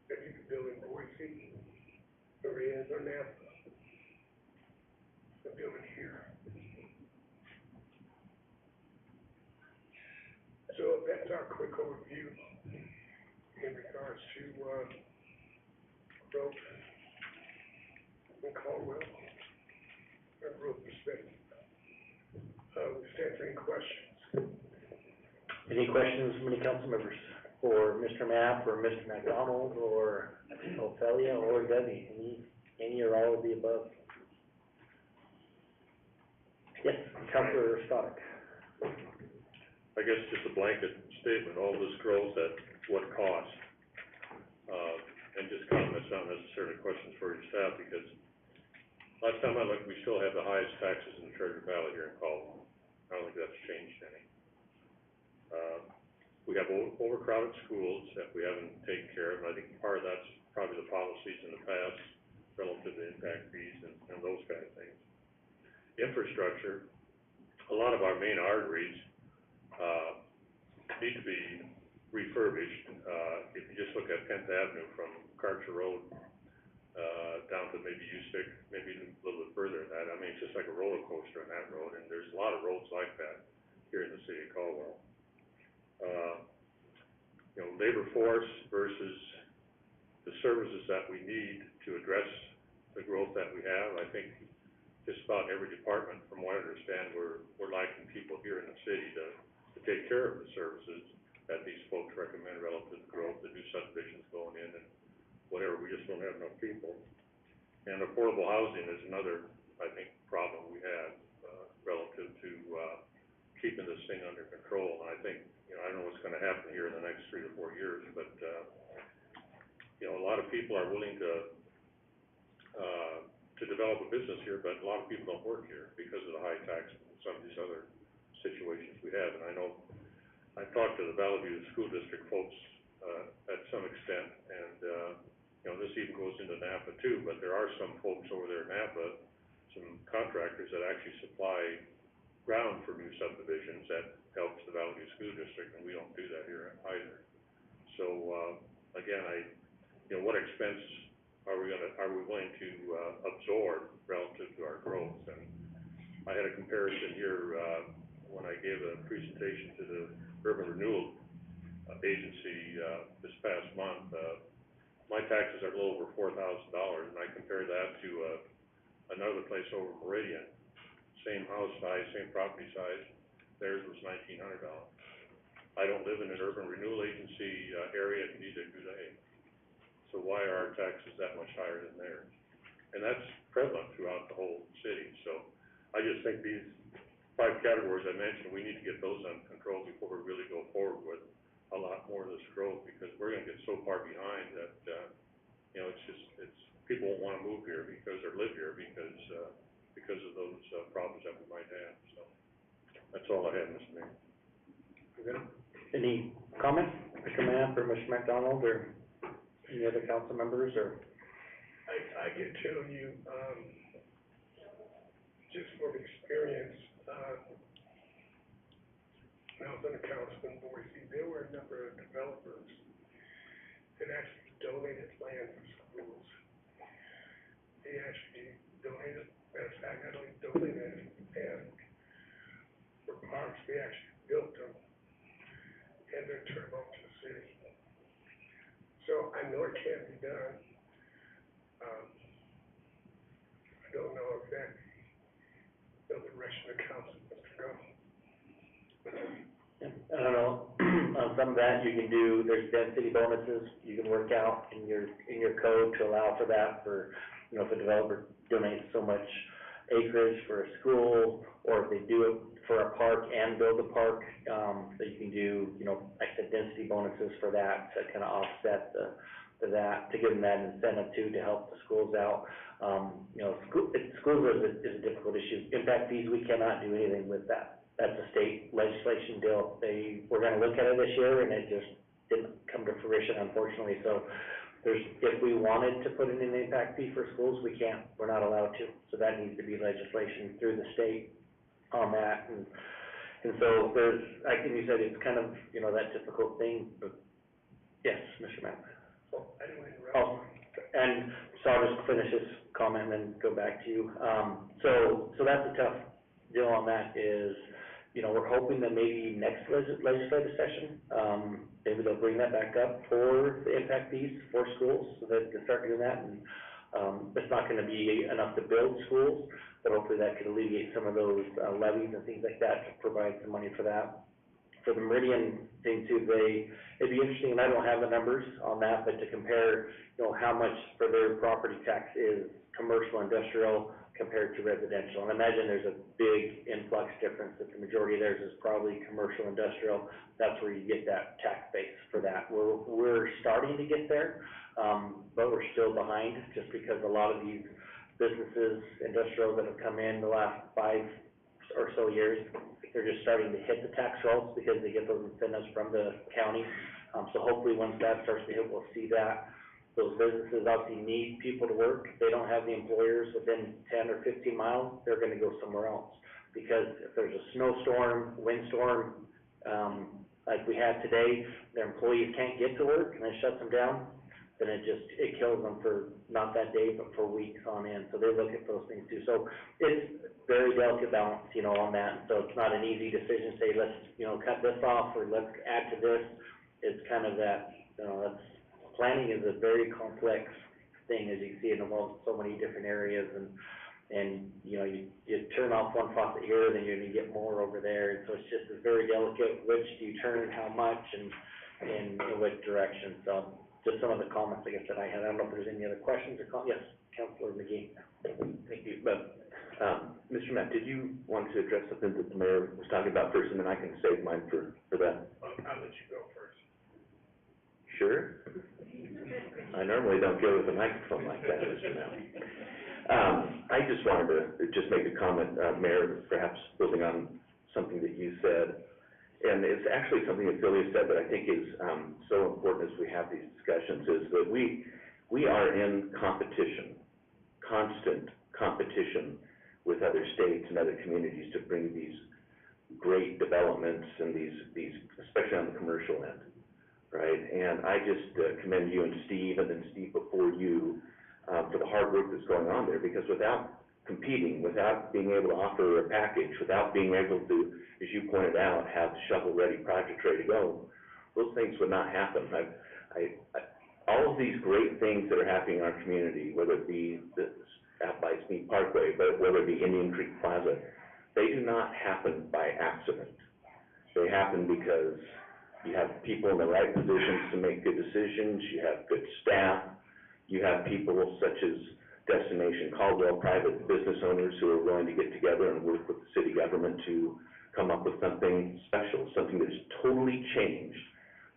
That you can build in Boise, Maria, or Napa, but build it here. So that's our quick overview in regards to, growth in Caldwell, our growth perspective. We stand for any questions. Any questions from any council members for Mr. Mapp or Mr. McDonald or Ophelia or Debbie? Any or all of the above? Yes, Councilor Stoddard. I guess just a blanket statement, all this growth at what cost? And just comments, not necessarily questions for your staff, because last time I looked, we still have the highest taxes in the Treasure Valley here in Caldwell. I don't think that's changed any. We have overcrowded schools that we haven't taken care of, and I think part of that's probably the policies in the past relative to impact fees and those kind of things. Infrastructure, a lot of our main arteries, need to be refurbished. If you just look at 10th Avenue from Karcher Road, down to maybe Ustick, maybe a little bit further than that. I mean, it's just like a roller coaster on that road, and there's a lot of roads like that here in the city of Caldwell. Labor force versus the services that we need to address the growth that we have. I think just about every department, from what I understand, we're lacking people here in the city to take care of the services that these folks recommend relative to growth, the new subdivisions going in and whatever. We just don't have enough people. And affordable housing is another, I think, problem we have, relative to, keeping this thing under control. And I think, I don't know what's gonna happen here in the next 3 to 4 years, but, a lot of people are willing to develop a business here, but a lot of people don't work here because of the high taxes and some of these other situations we have. And I know, I talked to the Valley View School District folks, at some extent, and, this even goes into Napa too, but there are some folks over there in Napa, some contractors that actually supply ground for new subdivisions that helps the Valley View School District, and we don't do that here either. So, again, what expense are we willing to, absorb relative to our growth? And I had a comparison here, when I gave a presentation to the Urban Renewal Agency, this past month. My taxes are a little over $4,000, and I compare that to, another place over Meridian. Same house size, same property size, theirs was $1,900. I don't live in an Urban Renewal Agency, area, and neither do they. So why are our taxes that much higher than theirs? And that's prevalent throughout the whole city. So I just think these 5 categories I mentioned, we need to get those under control before we really go forward with a lot more of this growth, because we're gonna get so far behind that, people won't wanna move here or live here because of those, problems that we might have. So that's all I have, Mr. Mayor. Any comments, Mr. Mapp or Mr. McDonald, or any other council members, or? I can tell you, just from experience, when I was on the council in Boise, there were a number of developers that actually donated land for schools. They actually donated, matter of fact, not only donated land for parks, they actually built them and then turned them over to the city. So I know it can be done. I don't know exactly the direction the council wants to go. I don't know, on some of that you can do, there's density bonuses you can work out in your code to allow for that, for, if a developer donates so much acreage for a school, or if they do it for a park and build a park, so you can do, you know, like I said, density bonuses for that, to kind of offset to give them that incentive too, to help the schools out. You know, schools is a difficult issue. Impact fees, we cannot do anything with that. That's a state legislation deal. They were gonna look at it this year, and it just didn't come to fruition, unfortunately. So if we wanted to put in an impact fee for schools, we can't. We're not allowed to. So that needs to be legislation through the state on that. And so like you said, it's kind of, you know, that difficult thing, but, yes, Mr. Matt. I didn't interrupt. Oh, and so I'll just finish this comment and then go back to you. So that's a tough deal on that is, you know, we're hoping that maybe next legislative session, maybe they'll bring that back up for the impact fees for schools, so they can start doing that. And, it's not gonna be enough to build schools, but hopefully that could alleviate some of those, levies and things like that, to provide some money for that. For the Meridian thing too, it'd be interesting, and I don't have the numbers on that, but to compare, you know, how much for their property tax is commercial, industrial, compared to residential. And I imagine there's a big influx difference, that the majority of theirs is probably commercial, industrial. That's where you get that tax base for that. We're starting to get there, but we're still behind, just because a lot of these businesses, industrial that have come in the last 5 or so years, they're just starting to hit the tax rolls because they get those incentives from the county. So hopefully once that starts to hit, we'll see that. Those businesses obviously need people to work. If they don't have the employers within 10 or 15 miles, they're gonna go somewhere else. Because if there's a snowstorm, windstorm, like we had today, their employees can't get to work and it shuts them down, then it kills them for not that day, but for weeks on end. So they look at those things too. So it's very delicate balance, you know, on that. So it's not an easy decision, say, let's, you know, cut this off or let's add to this. It's kind of that, you know, planning is a very complex thing, as you see, it involves so many different areas, and you know, you turn off one faucet here, then you're gonna get more over there, and so it's just very delicate, which do you turn, how much, and in which direction. So just some of the comments, I guess, that I had. I don't know if there's any other questions or comments. Yes, Councilor McGee. Thank you, but, Mr. Matt, did you want to address something that the mayor was talking about first, and then I can save mine for that? I'll let you go first. Sure? I normally don't go with a microphone like that, Mr. Matt. I just wanted to just make a comment, Mayor, perhaps building on something that you said, and it's actually something that Philly said that I think is so important as we have these discussions, is that we are in competition, constant competition with other states and other communities to bring these great developments and these especially on the commercial end. Right, and I just commend you and Steve, and then Steve before you, for the hard work that's going on there, because without competing, without being able to offer a package, without being able to, as you pointed out, have shovel-ready projects ready to go, those things would not happen. All of these great things that are happening in our community, whether it be the by Sneak Parkway, but whether it be Indian Creek Plaza, they do not happen by accident. They happen because you have people in the right positions to make good decisions, you have good staff, you have people such as Destination Caldwell, private business owners who are willing to get together and work with the city government to come up with something special, something that's totally changed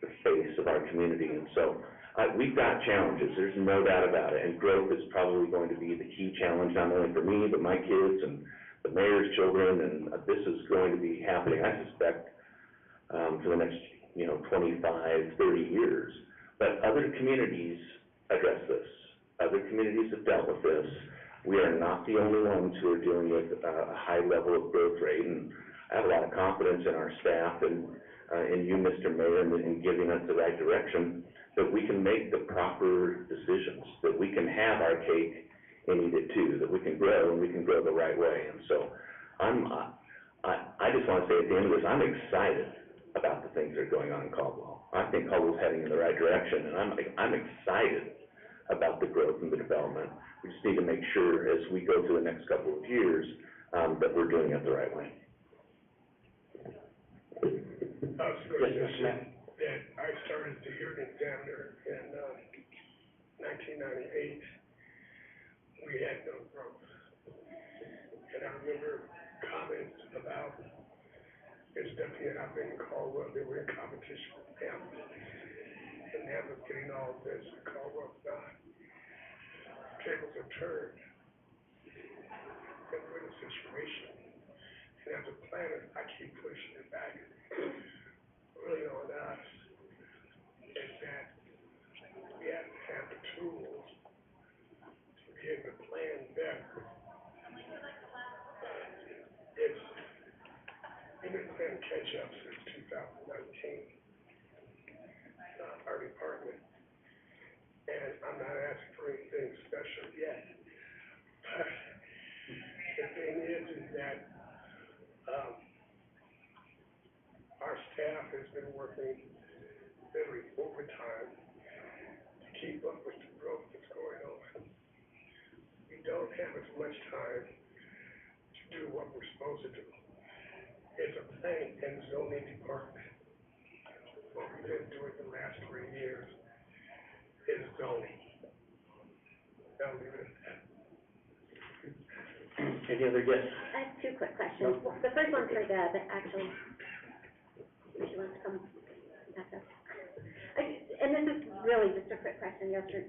the face of our community. And so we've got challenges, there's no doubt about it, and growth is probably going to be the key challenge, not only for me, but my kids and the mayor's children, and this is going to be happening, I suspect, for the next 25, 30 years. But other communities address this. Other communities have dealt with this. We are not the only ones who are dealing with a high level of growth rate, and I have a lot of confidence in our staff and in you, Mr. Mayor, in giving us the right direction, that we can make the proper decisions, that we can have our cake and eat it too, that we can grow, and we can grow the right way. And so I just want to say at the end of this, I'm excited about the things that are going on in Caldwell. I think Caldwell's heading in the right direction, and I'm excited about the growth and the development. We just need to make sure as we go through the next couple of years that we're doing it the right way. I was going to say that I started the Hearing Examiner in 1998. We had no growth. And I remember comments about It's definitely up in Caldwell, they were in competition with them. And them was getting all this, and Caldwell's not. Tables are turned. And we're in a situation. And as a planner, I keep pushing it back, really on us, is that we have to have the tools to be able to plan better. It's, we've been playing catch up since 2019, our department. And I'm not asking for anything special yet. But the thing is that, our staff has been working literally overtime to keep up with the growth that's going on. We don't have as much time to do what we're supposed to do. It's a planning and zoning department. What we've been doing the last 3 years is zoning. I'll leave it at that. Any other guests? I have two quick questions. The first one's for Deb, actually. If she wants to come back up. And this is really just a quick question, yes or,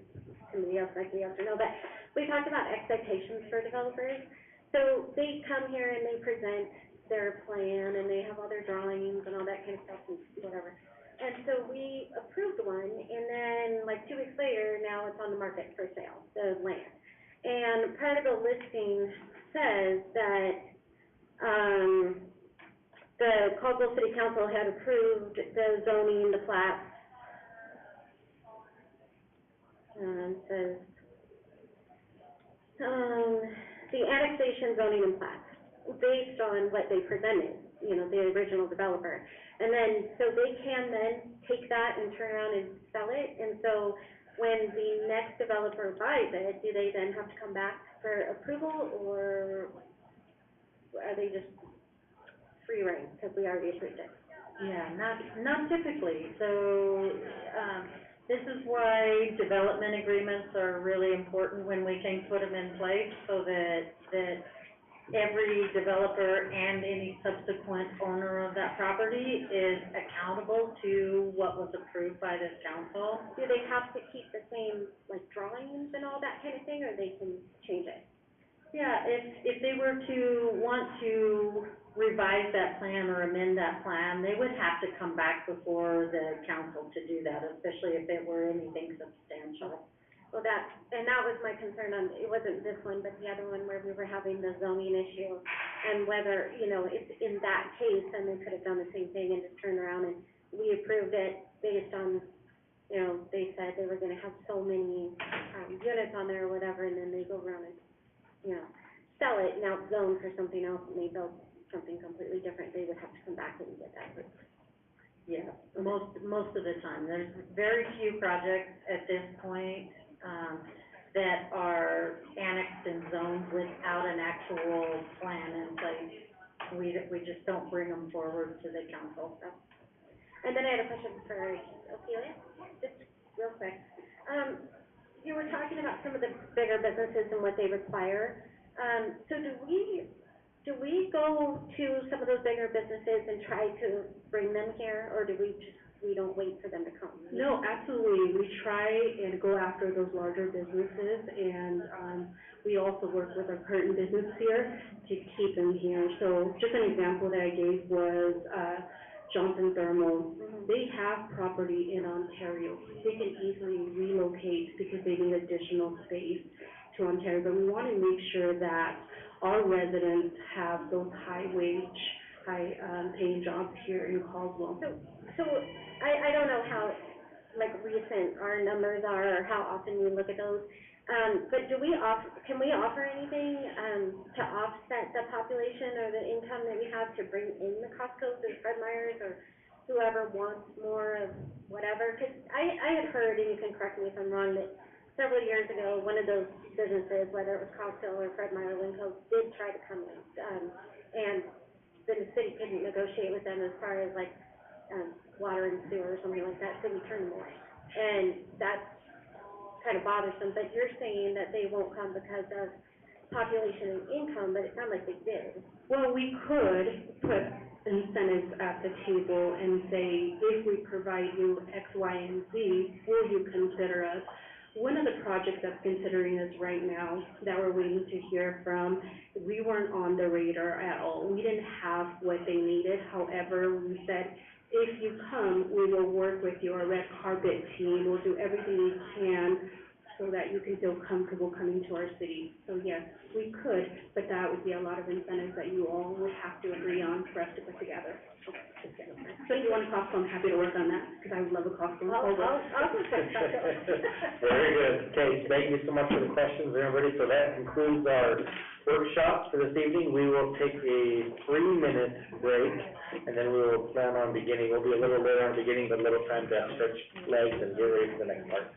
somebody else might be yes or no, but we talked about expectations for developers. So they come here and they present their plan and they have all their drawings and all that kind of stuff and whatever. And so we approved one and then like 2 weeks later, now it's on the market for sale, the land. And part of the listing says that, the Caldwell City Council had approved the zoning, the plat, it says, the annexation, zoning, and plats, based on what they presented, you know, the original developer. And then, so they can then take that and turn around and sell it, and so when the next developer buys it, do they then have to come back for approval, or are they just free reign, because we already approved it? Yeah, not typically. So, this is why development agreements are really important when we can put them in place, so that every developer and any subsequent owner of that property is accountable to what was approved by this council. Do they have to keep the same, like, drawings and all that kind of thing, or they can change it? Yeah, if they were to want to revise that plan or amend that plan, they would have to come back before the council to do that, especially if it were anything substantial. Well, that was my concern on, it wasn't this one, but the other one where we were having the zoning issue, and whether, you know, if in that case, then they could have done the same thing and just turned around and we approved it based on, you know, they said they were gonna have so many, units on there or whatever, and then they go around and, you know, sell it, now it's zoned for something else, and they build something completely different, they would have to come back and get that. Yeah, most of the time. There's very few projects at this point, that are annexed and zoned without an actual plan in place. We just don't bring them forward to the council. So. And then I had a question for Ophelia, just real quick. You were talking about some of the bigger businesses and what they require. So do we go to some of those bigger businesses and try to bring them here, or do we don't wait for them to come? No, absolutely. We try and go after those larger businesses, and we also work with our current business here to keep them here. So just an example that I gave was Johnson Thermal. Mm-hmm. They have property in Ontario. They can easily relocate because they need additional space to Ontario, but we want to make sure that our residents have those high-wage, high-paying jobs here in Caldwell. So I don't know how, like, recent our numbers are, or how often we look at those, but can we offer anything, to offset the population or the income that we have to bring in the Costco's or Fred Meyer's or whoever wants more of whatever? Because I had heard, and you can correct me if I'm wrong, that several years ago, one of those businesses, whether it was Costco or Fred Meyer, Winco, did try to come in, and then the city couldn't negotiate with them as far as like, water and sewer or something like that, so we turned them away. And that's kind of bothersome, but you're saying that they won't come because of population and income, but it sounded like they did. Well, we could put incentives at the table and say, if we provide you X, Y, and Z, will you consider us? One of the projects that's considering us right now, that we're waiting to hear from, we weren't on the radar at all. We didn't have what they needed. However, we said, if you come, we will work with you, our red carpet team, we'll do everything we can so that you can feel comfortable coming to our city. So yes, we could, but that would be a lot of incentives that you all would have to agree on for us to put together. So if you want a Costco, I'm happy to work on that, because I would love a Costco. I'll go check Costco. Very good. Okay, thank you so much for the questions, everybody. So that concludes our workshop for this evening. We will take a 3-minute break, and then we will plan on beginning. We'll be a little later on beginning, but a little time to stretch legs and get ready for the next part.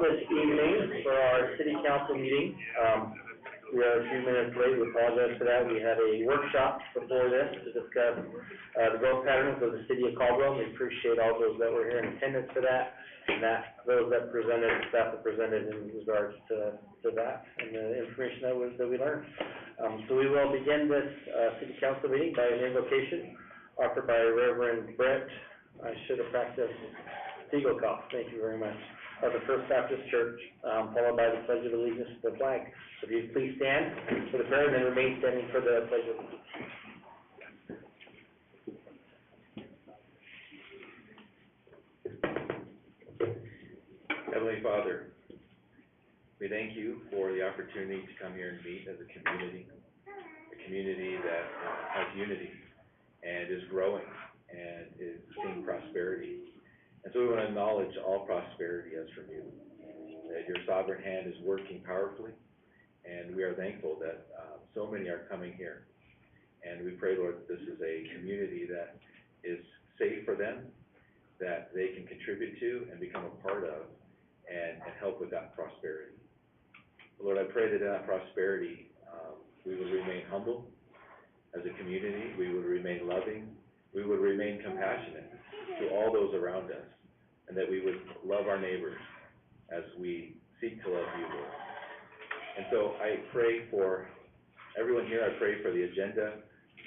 out this evening for our city council meeting. We are a few minutes late, we apologize for that. We had a workshop before this to discuss, the growth patterns of the city of Caldwell. We appreciate all those that were here in attendance for that, and those that presented, staff that presented in regards to that, and the information that we learned. So we will begin this, city council meeting by an invocation offered by Reverend Brett, I should have practiced, Siegelkopf, thank you very much, of the First Baptist Church, followed by the Pledge of Allegiance to the flag. So if you please stand for the prayer and then remain standing for the Pledge of Allegiance. Heavenly Father, we thank you for the opportunity to come here and meet as a community that has unity and is growing and is seeing prosperity. And so we want to acknowledge all prosperity as from you, that your sovereign hand is working powerfully, and we are thankful that so many are coming here. And we pray, Lord, that this is a community that is safe for them, that they can contribute to and become a part of, and help with that prosperity. Lord, I pray that in that prosperity, we would remain humble as a community, we would remain loving, we would remain compassionate to all those around us, and that we would love our neighbors as we seek to love you, Lord. And so I pray for everyone here, I pray for the agenda,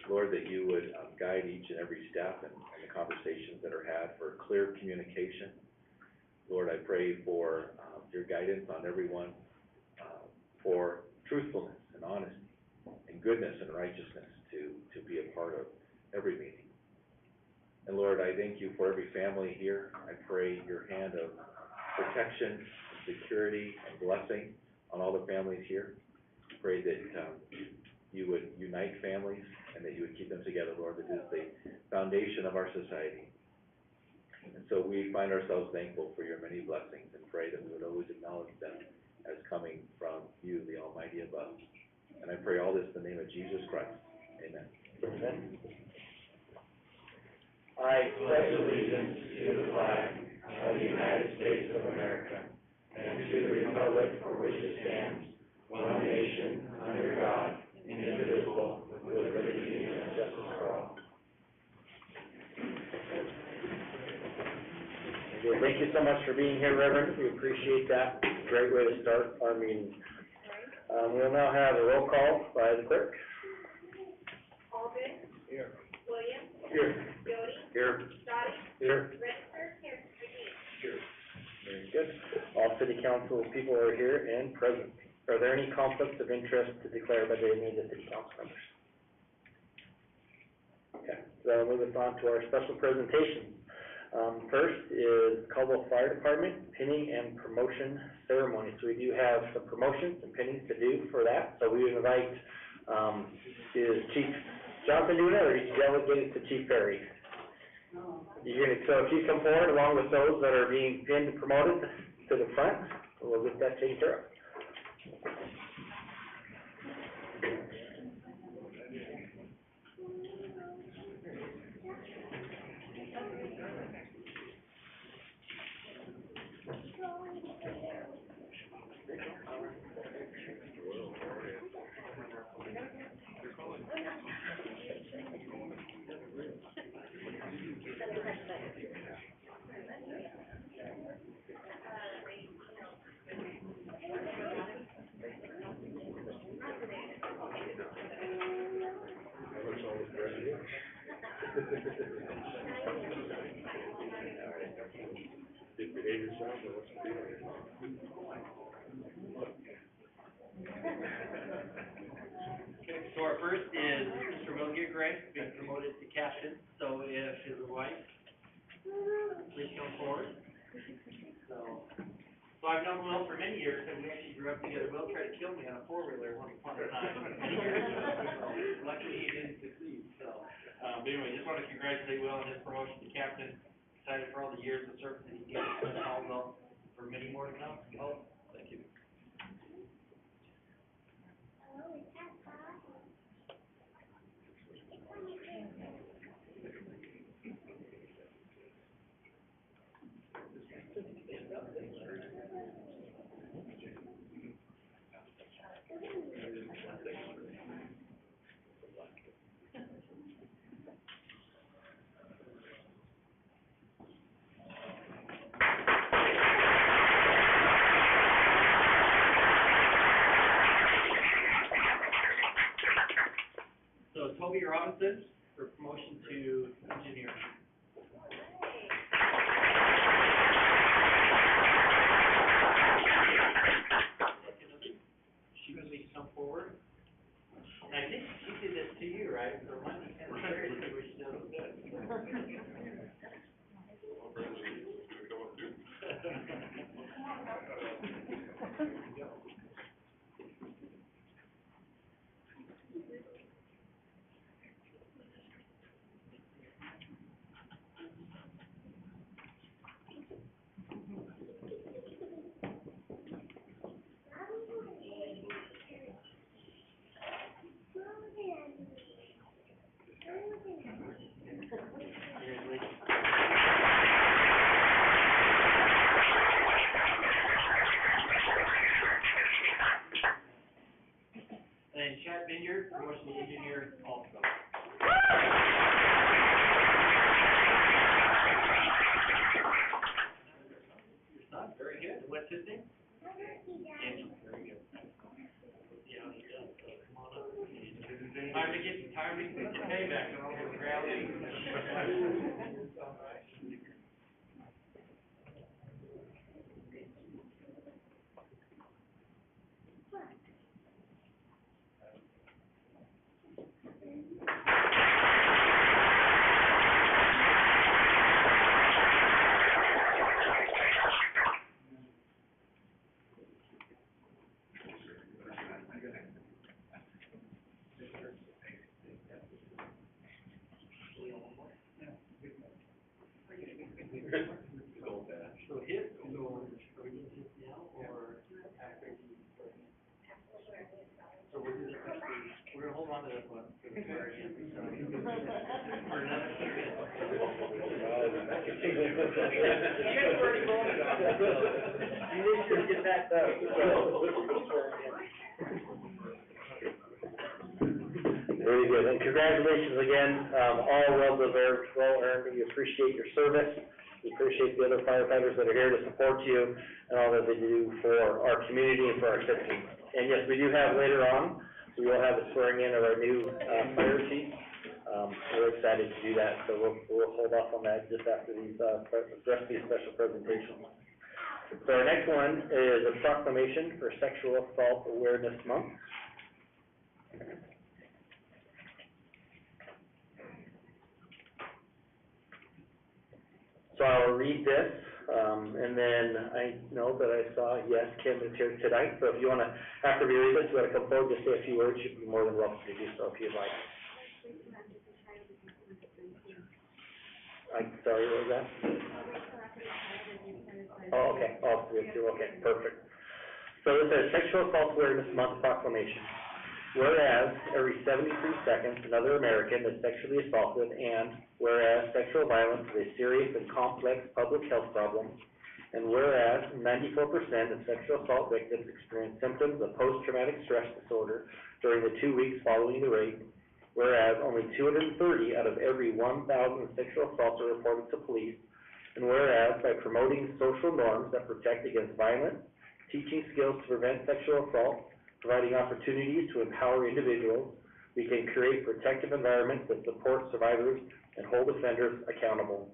Lord, that you would guide each and every step and the conversations that are had for clear communication. Lord, I pray for your guidance on everyone, for truthfulness and honesty and goodness and righteousness to be a part of every meeting. And Lord, I thank you for every family here. I pray your hand of protection, security, and blessing on all the families here. I pray that you would unite families and that you would keep them together, Lord. This is the foundation of our society. And so we find ourselves thankful for your many blessings and pray that we would always acknowledge them as coming from you, the Almighty above. And I pray all this in the name of Jesus Christ. Amen. Amen. I pledge allegiance to the flag of the United States of America and to the republic for which it stands, one nation, under God, indivisible, with liberty and justice for all. Okay, thank you so much for being here, Reverend. We appreciate that. Great way to start our meeting. We'll now have a roll call by the clerk. Alden. Here. Williams. Here. Jody. Here. Dottie. Here. Register. Here. Here. Very good. All city council people are here and present. Are there any conflicts of interest to declare by any of the city council members? Okay, so we'll move on to our special presentation. First is Caldwell Fire Department pinning and promotion ceremony. So we do have some promotions and pinnings to do for that. So we invite, is Chief Johnson doing it, or did you delegate it to Chief Perry? So if you come forward along with those that are being pinned and promoted to the front, we'll get that taken care of. Okay, so our first is Mr. William Gray, being promoted to captain, so if his wife, please come forward. So I've known Will for many years, and we actually grew up together. Will tried to kill me on a four-wheeler once upon a time, many years ago, so luckily he didn't succeed, so. But anyway, just want to congratulate Will on his promotion to captain, excited for all the years of service that he gave us, and also for many more to come. Oh, thank you. Toby Robinson for promotion to engineer. She would please come forward. And I think she did this to you, right? So why don't you kind of show her what she does? And then Chad Vineyard, promotion to engineer also. Your son, very good. What's his name? Daniel, very good. Yeah, he does, so come on up. Time to get the payback on all the rallies. So hit, are we doing hit now, or after you start? So we'll do this next week. We're gonna hold on to this one for the very end, so. For another 2 minutes. You guys already voted on it, so. You need to get that done, Very good, and congratulations again, all well deserved, well earned, we appreciate your service. We appreciate the other firefighters that are here to support you and all that they do for our community and for our citizens. And yes, we do have later on, we will have a swearing in of our new, fire chief. We're excited to do that, so we'll hold off on that just after these, rest of these special presentations. So our next one is a proclamation for Sexual Assault Awareness Month. So I'll read this, and then I know that I saw, yes, Kim is here tonight, so if you wanna, after we read this, you wanna come forward, just say a few words, you'd be more than welcome to do so if you'd like. Sorry, what was that? Oh, okay, all three of you, okay, perfect. So this is Sexual Assault Awareness Month proclamation. Whereas every 73 seconds, another American is sexually assaulted, and whereas sexual violence is a serious and complex public health problem, and whereas 94% of sexual assault victims experience symptoms of post-traumatic stress disorder during the 2 weeks following the rape, whereas only 230 out of every 1,000 sexual assaults are reported to police, and whereas by promoting social norms that protect against violence, teaching skills to prevent sexual assault, providing opportunities to empower individuals, we can create protective environments that support survivors and hold offenders accountable.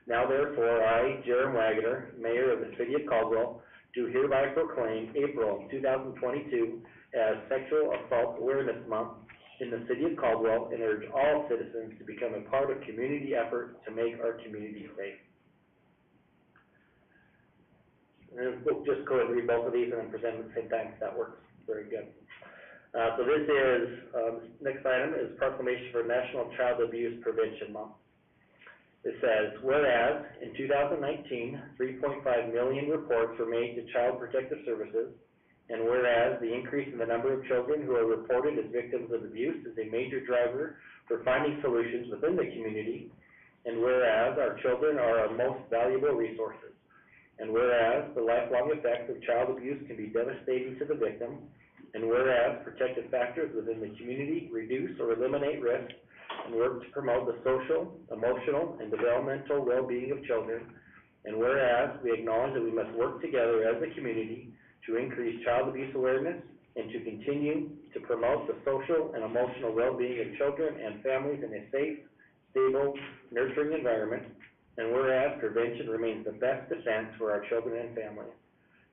Now therefore, I, Jerem Wagner, Mayor of the City of Caldwell, do hereby proclaim April 2022 as Sexual Assault Awareness Month in the City of Caldwell and urge all citizens to become a part of community efforts to make our community safe. And we'll just go and read both of these and then present them at the same time, if that works. Very good. So this is, next item is proclamation for National Child Abuse Prevention Month. It says, whereas in 2019, 3.5 million reports were made to Child Protective Services, and whereas the increase in the number of children who are reported as victims of abuse is a major driver for finding solutions within the community, and whereas our children are our most valuable resources, and whereas the lifelong effects of child abuse can be devastating to the victim, and whereas protective factors within the community reduce or eliminate risk and work to promote the social, emotional, and developmental well-being of children, and whereas we acknowledge that we must work together as a community to increase child abuse awareness, and to continue to promote the social and emotional well-being of children and families in a safe, stable, nurturing environment. And whereas prevention remains the best defense for our children and families.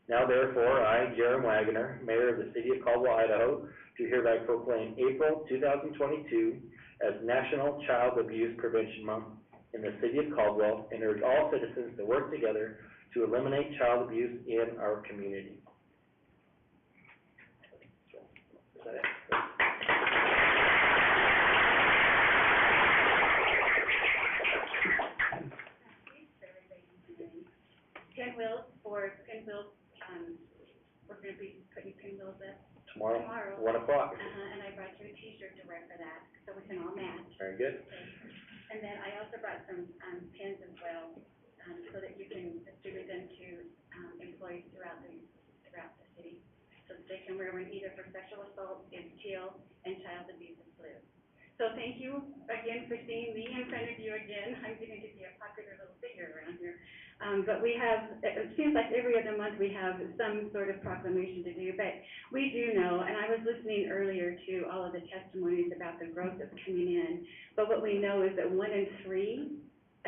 Now therefore, I, Jerem Wagner, Mayor of the City of Caldwell, Idaho, do hereby proclaim April 2022 as National Child Abuse Prevention Month in the City of Caldwell, and urge all citizens to work together to eliminate child abuse in our community. Is that it? Pinwheels for pinwheels, we're gonna be putting pinwheels up Tomorrow, tomorrow. 1 o'clock. And I brought you a T-shirt to wear for that, so we can all match. Very good. And then I also brought some, pins as well, so that you can distribute them to, employees throughout the city. So that they can wear one either for sexual assault is teal and child abuse is blue. So thank you again for seeing me in front of you again. I'm getting to be a popular little figure around here. But we have, it seems like every other month we have some sort of proclamation to do, but we do know, and I was listening earlier to all of the testimonies about the growth that's coming in, but what we know is that 1 in 3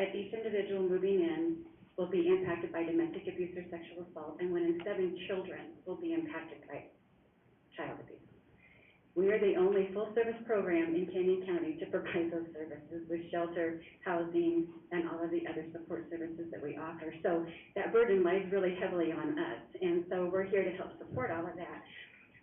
of each individual moving in will be impacted by domestic abuse or sexual assault, and 1 in 7 children will be impacted by child abuse. We are the only full-service program in Canyon County to provide those services with shelter, housing, and all of the other support services that we offer. So that burden lies really heavily on us, and so we're here to help support all of that.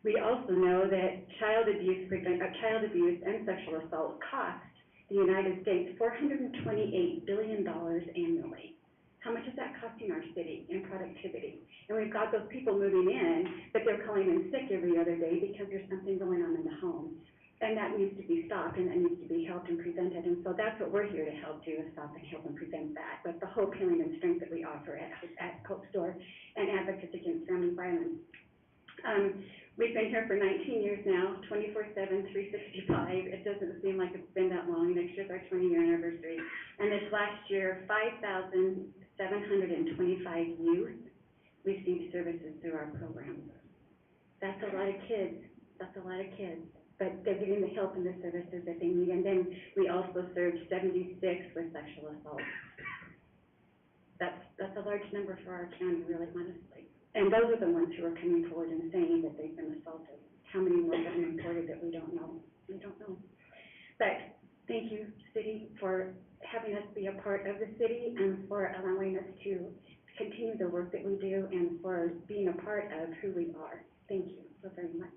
We also know that child abuse and sexual assault cost the United States $428 billion annually. How much is that costing our city in productivity? And we've got those people moving in, but they're calling in sick every other day because there's something going on in the home. And that needs to be stopped, and that needs to be helped and prevented. And so that's what we're here to help do, is stop and help and prevent that. With the hope, healing, and strength that we offer at Hope Store and Advocates Against Family Violence. We've been here for 19 years now, 24/7, 365. It doesn't seem like it's been that long. Next year's our 20-year anniversary. And this last year, 5,725 youth received services through our program. That's a lot of kids. That's a lot of kids. But they're getting the help and the services that they need. And then we also served 76 with sexual assault. That's a large number for our county, really, honestly. And those are the ones who are coming forward and saying that they've been assaulted. How many more have been reported that we don't know? We don't know. But thank you, city, for having us be a part of the city and for allowing us to continue the work that we do and for being a part of who we are. Thank you so very much.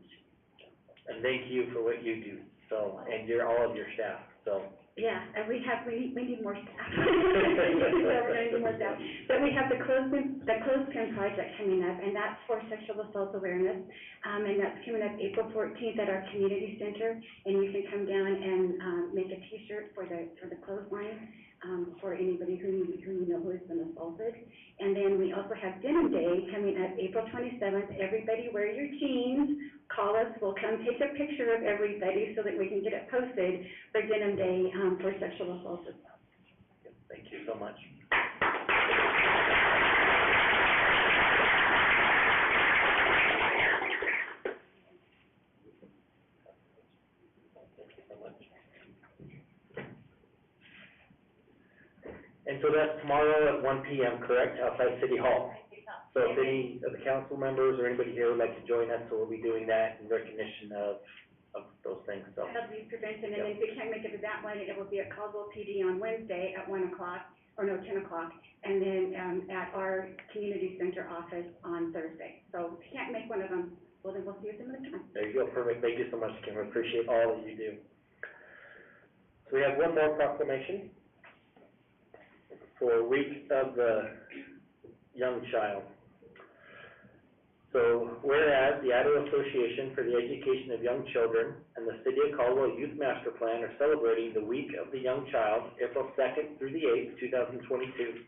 And thank you for what you do, so, and all of your staff, so. Yeah, and we need more staff. We're gonna need more staff. But we have the Clothespin project coming up, and that's for sexual assault awareness. And that's coming up April 14th at our community center, and you can come down and, make a T-shirt for the clothesline, for anybody who you know who has been assaulted. And then we also have Denim Day coming up April 27th. Everybody wear your jeans, call us, we'll come take a picture of everybody so that we can get it posted for Denim Day, for sexual assault as well. Thank you so much. Thank you so much. And so that's tomorrow at 1 p.m., correct, outside City Hall? So if any of the council members or anybody here would like to join us, so we'll be doing that in recognition of those things, so. Abuse prevention, and then if you can't make it to that one, it will be at Caldwell PD on Wednesday at 10 o'clock, and then, at our community center office on Thursday. So if you can't make one of them, well, then we'll see you some other time. There you go, perfect, thank you so much, Kim, we appreciate all that you do. So we have one more proclamation for Week of the Young Child. So, whereas the Idaho Association for the Education of Young Children and the City of Caldwell Youth Master Plan are celebrating the Week of the Young Child, April 2nd through the 8th, 2022.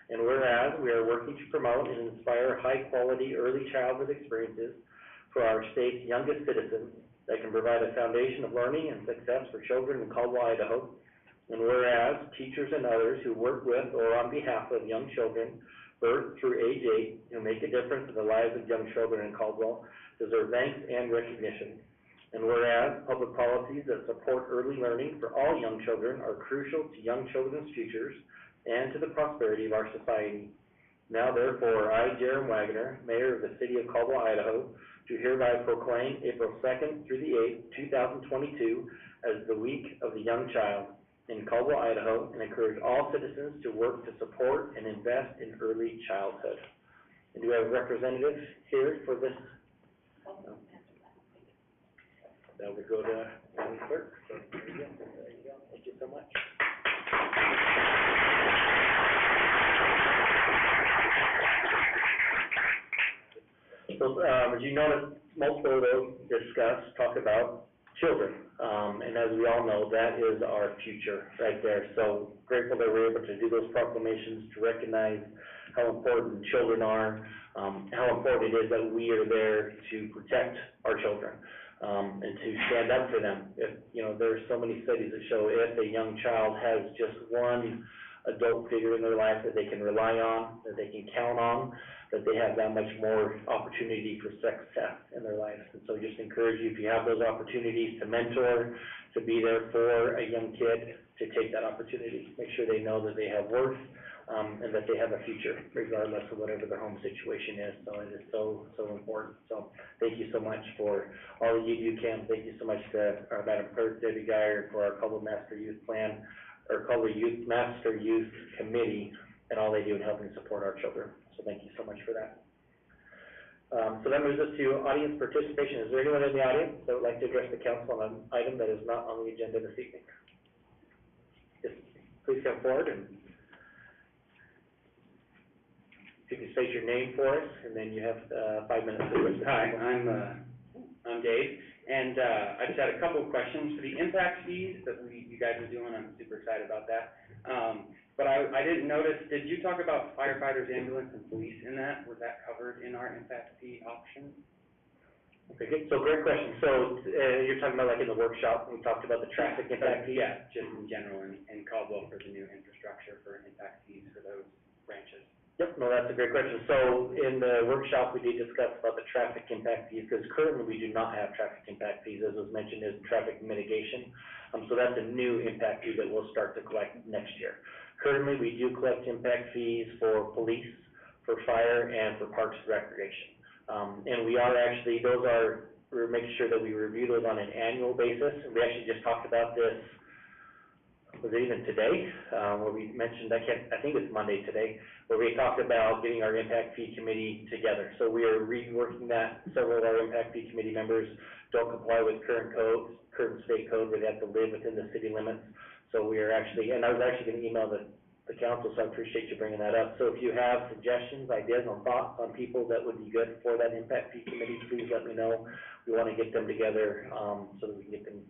And whereas we are working to promote and inspire high-quality early childhood experiences for our state's youngest citizens that can provide a foundation of learning and success for children in Caldwell, Idaho. And whereas teachers and others who work with or on behalf of young children birth through age 8, who make a difference in the lives of young children in Caldwell, deserve thanks and recognition. And whereas public policies that support early learning for all young children are crucial to young children's futures and to the prosperity of our society. Now therefore, I, Jerem Wagner, Mayor of the City of Caldwell, Idaho, do hereby proclaim April 2nd through the 8th, 2022 as the Week of the Young Child in Caldwell, Idaho, and encourage all citizens to work to support and invest in early childhood. And do we have a representative here for this? No. That would go to County Clerk. So there you go. There you go. Thank you so much. So, as you notice, multiple of those talk about children. And as we all know, that is our future right there. So grateful that we're able to do those proclamations to recognize how important children are, how important it is that we are there to protect our children, and to stand up for them. If, you know, there are so many studies that show if a young child has just one adult figure in their life that they can rely on, that they can count on, that they have that much more opportunity for success in their lives. And so just encourage you, if you have those opportunities to mentor, to be there for a young kid, to take that opportunity. Make sure they know that they have worth, and that they have a future, regardless of whatever their home situation is. So it is so, so important. So thank you so much for all that you do, Kim. Thank you so much to our Madam Clerk, Debbie Geyer, for our Caldwell Master Youth Plan, or Caldwell Master Youth Committee, and all they do in helping support our children. So thank you so much for that. So that moves us to audience participation. Is there anyone in the audience that would like to address the council on an item that is not on the agenda this evening? Yes, please come forward, and if you can state your name for us, and then you have 5 minutes. Hi, I'm Dave, and I just had a couple of questions for the impact fees that you guys are doing. I'm super excited about that. But I didn't notice, did you talk about firefighters, ambulance, and police in that? Was that covered in our impact fee option? Okay, good. So great question. So, you're talking about like in the workshop, we talked about the traffic impact fees? Yeah, just in general, in Caldwell for the new infrastructure for impact fees for those branches. Yep, no, that's a great question. So in the workshop, we did discuss about the traffic impact fees, because currently we do not have traffic impact fees, as was mentioned, is traffic mitigation. So that's a new impact fee that we'll start to collect next year. Currently, we do collect impact fees for police, for fire, and for parks and recreation. And we are actually, we're making sure that we review those on an annual basis. And we actually just talked about this, was it even today, where we mentioned, I think it's Monday today, where we talked about getting our impact fee committee together. So we are reworking that. Several of our impact fee committee members don't comply with current state code, where they have to live within the city limits. So we are actually, and I was actually gonna email the council, so I appreciate you bringing that up. So if you have suggestions, ideas, on thoughts on people that would be good for that impact fee committee, please let me know. We wanna get them together, so that we can get them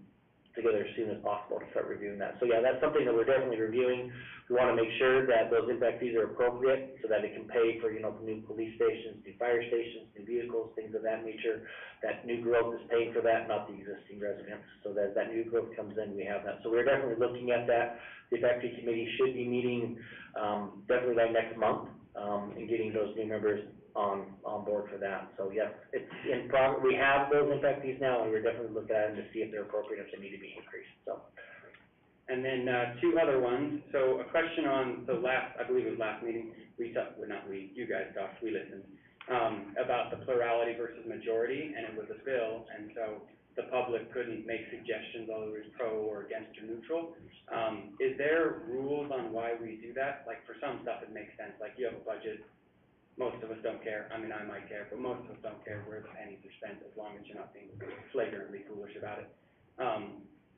together as soon as possible to start reviewing that. So yeah, that's something that we're definitely reviewing. We want to make sure that those impact fees are appropriate so that it can pay for, you know, new police stations, new fire stations, new vehicles, things of that nature. That new growth is paying for that, not the existing residents. So that new growth comes in, we have that. So we're definitely looking at that. The impact fee committee should be meeting, definitely by next month, and getting those new members on board for that. So yes, it's in progress. We have those impact fees now, and we're definitely looking at them to see if they're appropriate, if they need to be increased, so. And then, two other ones. So a question on the I believe it was last meeting, we talked, well, not we, you guys talked, we listened, about the plurality versus majority, and it was a bill, and so the public couldn't make suggestions, whether it was pro or against or neutral. Is there rules on why we do that? Like, for some stuff, it makes sense, like you have a budget, most of us don't care. I mean, I might care, but most of us don't care where the pennies are spent, as long as you're not being flagrantly foolish about it.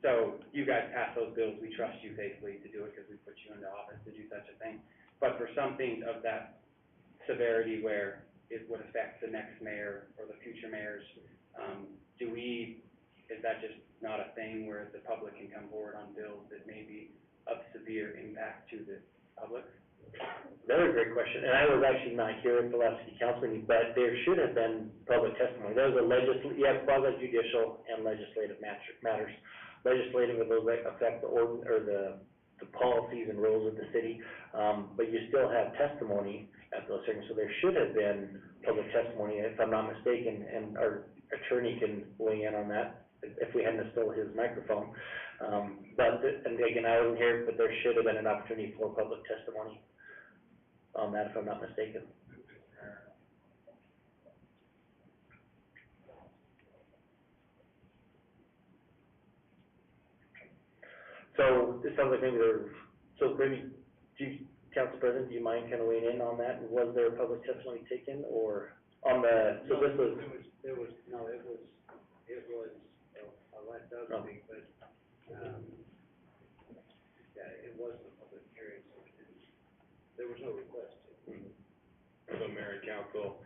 So you guys pass those bills, we trust you faithfully to do it because we put you into office to do such a thing. But for some things of that severity where it would affect the next mayor or the future mayors, is that just not a thing where the public can come forward on bills that may be of severe impact to the public? Another great question, and I was actually not here at the last city council meeting, but there should have been public testimony. There was a quasi-judicial and legislative matters. Legislative are those that affect the policies and rules of the city, but you still have testimony at those hearings, so there should have been public testimony, if I'm not mistaken, and our attorney can weigh in on that, if we hadn't stolen his microphone. And again, I wasn't here, but there should have been an opportunity for public testimony on that, if I'm not mistaken. So, it sounds like maybe Council President, do you mind kind of weighing in on that? Was there public testimony taken, or on the, so this was? It was, I'll let Doug speak, but, yeah, it wasn't a public hearing, so there was no request. So Mayor and Council,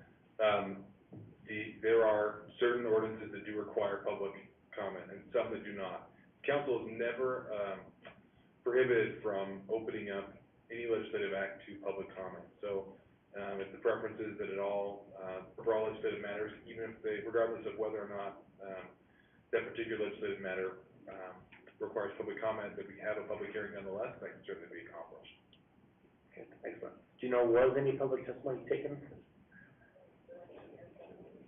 there are certain ordinances that do require public comment and some that do not. Council is never, prohibited from opening up any legislative act to public comment. So, if the preference is that for all legislative matters, even if regardless of whether or not, that particular legislative matter, requires public comment, that we have a public hearing nonetheless, that can certainly be accomplished. Okay, excellent. Do you know, was any public testimony taken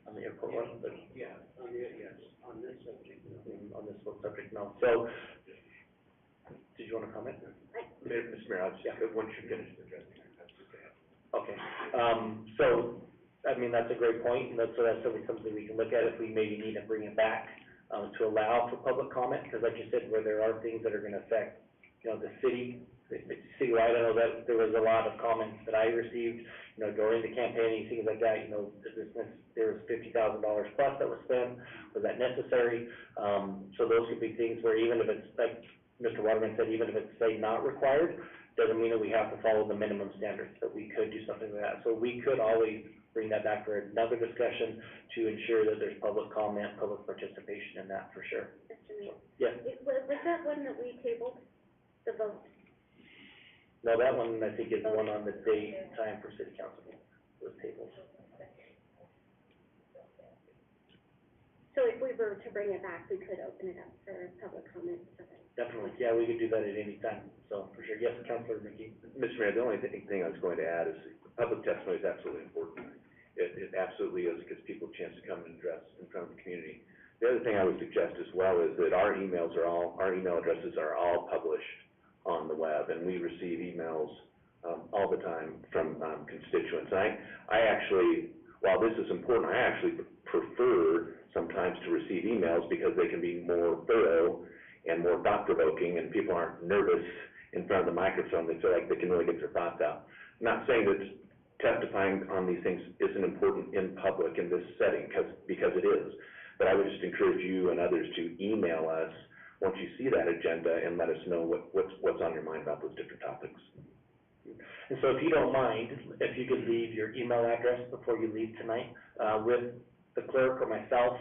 on the airport one? Yeah, yes, on this subject, no. On this one subject, no. So, did you want to comment? Mr. Mayor, I'll just, once you finish addressing it, that's okay. Okay, so, I mean, that's a great point, and that's certainly something we can look at if we maybe need to bring it back, to allow for public comment, because like you said, where there are things that are gonna affect, the city, citywide, I know that there was a lot of comments that I received, during the campaigning, things like that, there was $50,000 plus that was spent, was that necessary? So those could be things where even if it's, like Mr. Waterman said, even if it's, say, not required, doesn't mean that we have to follow the minimum standards, that we could do something like that. So we could always bring that back for another discussion to ensure that there's public comment, public participation in that, for sure. Mr. Mayor, Yes, was that one that we tabled, the vote? no, that one, I think, is the one on the date and time for city council, was tabled. So if we were to bring it back, we could open it up for public comment, so that. Definitely, yeah, we could do that at any time, so, for sure. Yes, Councilor McKee? Mr. Mayor, the only thing I was going to add is public testimony is absolutely important. It absolutely is, it gives people a chance to come and address in front of the community. The other thing I would suggest as well is that our email addresses are all published on the web, and we receive emails, all the time from, constituents. I actually, while this is important, I actually prefer sometimes to receive emails because they can be more thorough and more thought-provoking, and people aren't nervous in front of the microphone. They feel like they can really get their thoughts out. I'm not saying that testifying on these things isn't important in public in this setting, because it is. But I would just encourage you and others to email us once you see that agenda and let us know what's on your mind about those different topics. And so if you don't mind, if you could leave your email address before you leave tonight, with the clerk or myself,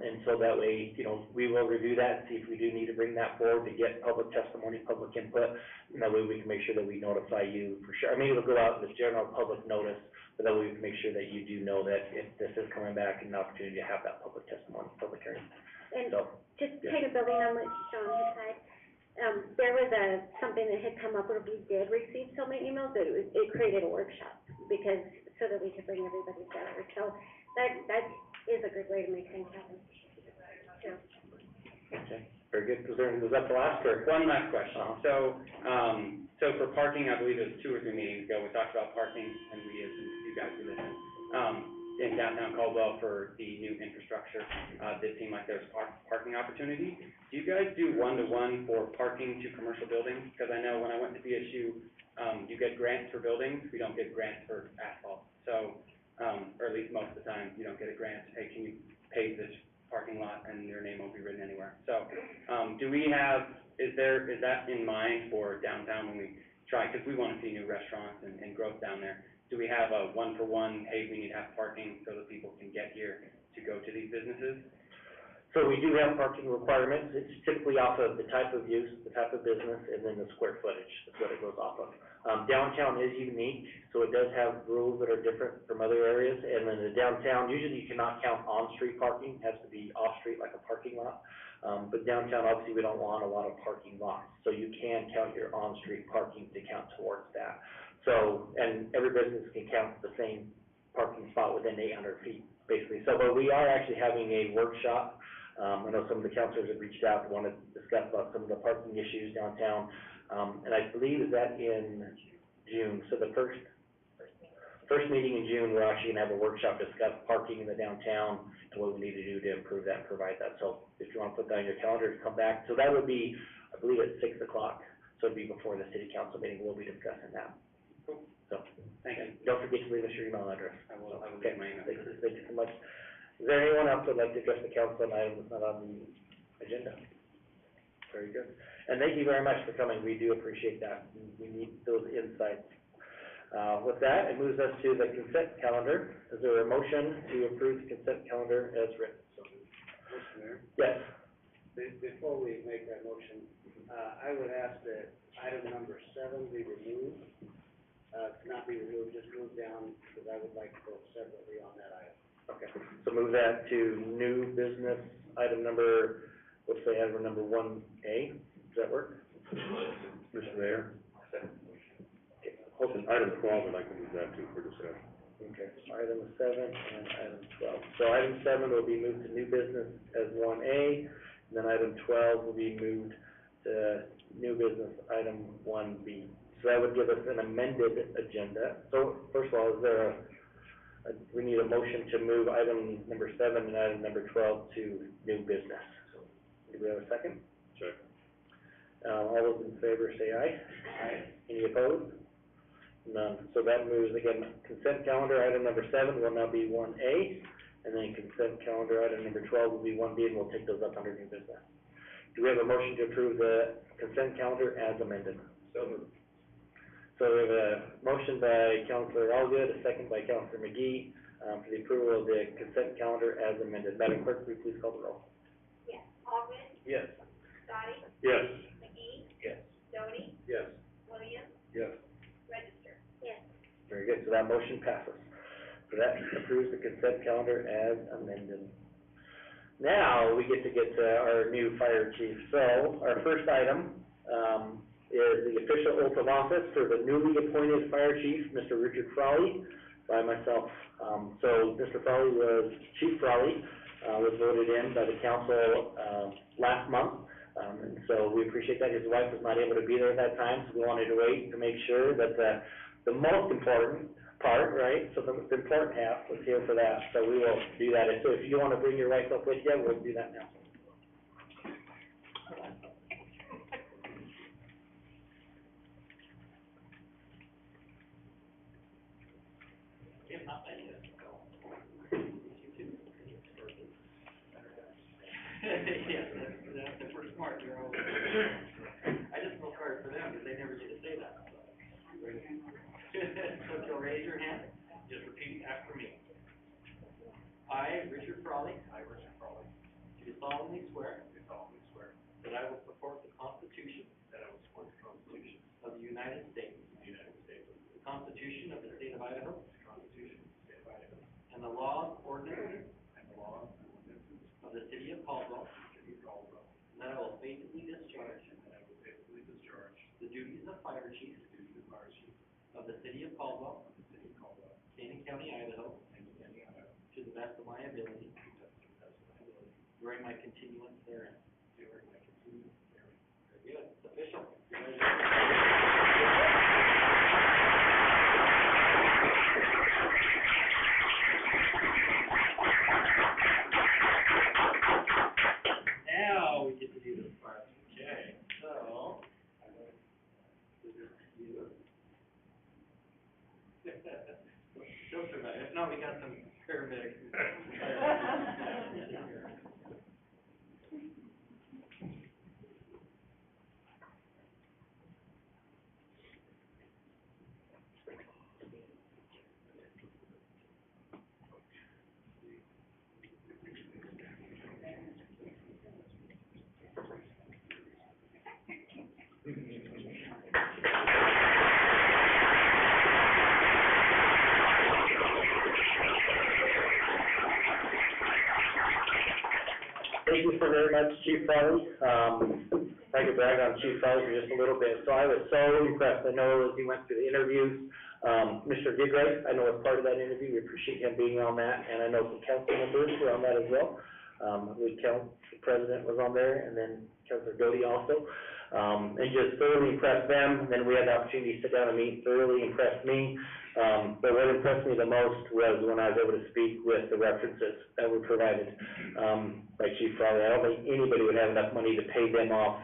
and so that way, we will review that and see if we do need to bring that forward to get public testimony, public input, and that way we can make sure that we notify you for sure. I mean, it'll go out in this general public notice, but that way we can make sure that you do know that if this is coming back, an opportunity to have that public testimony, public hearing. And So, just yeah. kind of building on what Sean had said, there was something that had come up where we did receive so many emails that it created a workshop, because, so that we could bring everybody together. So that is a good way to make things happen. So. Okay, very good. Was that the last, or? One last question. Uh-huh. So for parking, I believe it was 2 or 3 meetings ago, we talked about parking, and you guys were listening, in downtown Caldwell for the new infrastructure. Did seem like there's parking opportunity. Do you guys do one-to-one for parking to commercial buildings? Because I know when I went to BSU, you get grants for buildings, we don't get grants for asphalt. So, or at least most of the time, you don't get a grant, hey, can you pave this parking lot, and your name won't be written anywhere. So, is that in mind for downtown when we try, because we want to see new restaurants and growth down there? Do we have a one-for-one, hey, we need to have parking so that people can get here to go to these businesses? So we do have parking requirements. It's typically off of the type of use, the type of business, and then the square footage is what it goes off of. Downtown is unique, so it does have rules that are different from other areas. And then the downtown, usually you cannot count on-street parking, it has to be off-street like a parking lot. But downtown, obviously, we don't want a lot of parking lots, so you can count your on-street parking to count towards that. So, and every business can count the same parking spot within 800 feet, basically. So, but we are actually having a workshop. I know some of the councilors have reached out, want to discuss about some of the parking issues downtown. And I believe is that in June, so the first meeting in June, we're actually gonna have a workshop, discuss parking in the downtown and what we need to do to improve that and provide that. So if you wanna put that on your calendar to come back, so that would be, I believe at 6 o'clock, so it'd be before the city council meeting, we'll be discussing that. So, Thank you. don't forget to leave us your email address. I will Okay, get my email. thank you so much. Is there anyone else who'd like to address the council on item that's not on the agenda? Very good. And thank you very much for coming, we do appreciate that, we need those insights. With that, it moves us to the consent calendar. Is there a motion to approve the consent calendar as written? Mr. Mayor, Yes. before we make that motion, I would ask that item number 7 be removed. Not be removed, just move down, because I would like to vote separately on that item. Okay, so move that to new business, item number, let's say item number 1A, does that work? Mr. Mayor, Okay, item 12, I'd like to move that to for discussion. Okay, item 7 and item 12. So item 7 will be moved to new business as 1A, and then item 12 will be moved to new business, item 1B. So that would give us an amended agenda. So first of all, is there we need a motion to move item number 7 and item number 12 to new business. Do we have a second? Check. All those in favor say aye. Aye. Any opposed? None. So that moves, again, consent calendar, item number 7 will now be 1A, and then consent calendar, item number 12 will be 1B, and we'll take those up under new business. Do we have a motion to approve the consent calendar as amended? So moved. So we have a motion by Councilor Allgood, a second by Councilor McGee, for the approval of the consent calendar as amended. Madam Clerk, will you please call the roll? Yes. Allgood, Yes. Scotty, Yes. McGee, Yes. Doty, Yes. Williams, Yes. Register. Yes. Very good, so that motion passes. So that approves the consent calendar as amended. Now, we get to our new fire chief. So, our first item, is the official oath of office for the newly appointed fire chief, Mr. Richard Frawley, by myself. So, Mr. Frawley Chief Frawley, was voted in by the council, last month. And so we appreciate that. His wife was not able to be there at that time, so we wanted to wait to make sure that the most important part, right, so the important half was here for that, so we will do that. And so if you want to bring your wife up with you, we'll do that now. Yes, that's, we're smart, you're always, I just feel sorry for them, because they never get to say that, so. So if you'll raise your hand, just repeat after me. I, Richard Frawley. Do solemnly swear. That I will support the Constitution. Of the United States. The Constitution of the State of Idaho. And the laws, ordinances. Of the City of Caldwell. And that I will faithfully discharge. The duties of fire chief. Of the City of Caldwell. Canyon County, Idaho. To the best of my ability. During my continuance therein. Very good, it's official. Now we get to do this part. Okay, so. Just a minute, if not, we got some paramedics. thank you very much, Chief Fowler. If I could brag on Chief Fowler for just a little bit. So I was so impressed. I know as he went through the interviews, Mr. Gigray, I know as part of that interview, we appreciate him being on that, and I know some council members were on that as well. The president was on there, and then Councilor Doty also. And just thoroughly impressed them. And then we had the opportunity to sit down and meet, thoroughly impressed me. But what impressed me the most was when I was able to speak with the references that were provided, by Chief Frawley. I don't think anybody would have enough money to pay them off,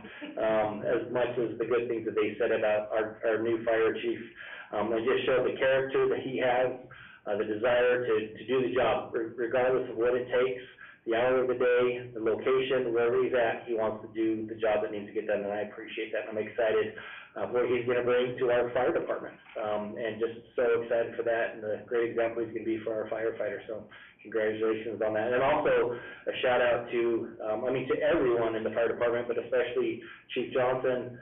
as much as the good things that they said about our new fire chief. It just showed the character that he has, the desire to do the job, regardless of what it takes, the hour of the day, the location, wherever he's at, he wants to do the job that needs to get done, and I appreciate that. I'm excited what he's gonna bring to our fire department, and just so excited for that, and the great example he's gonna be for our firefighters, so congratulations on that. And also, a shout out to, to everyone in the fire department, but especially Chief Johnson,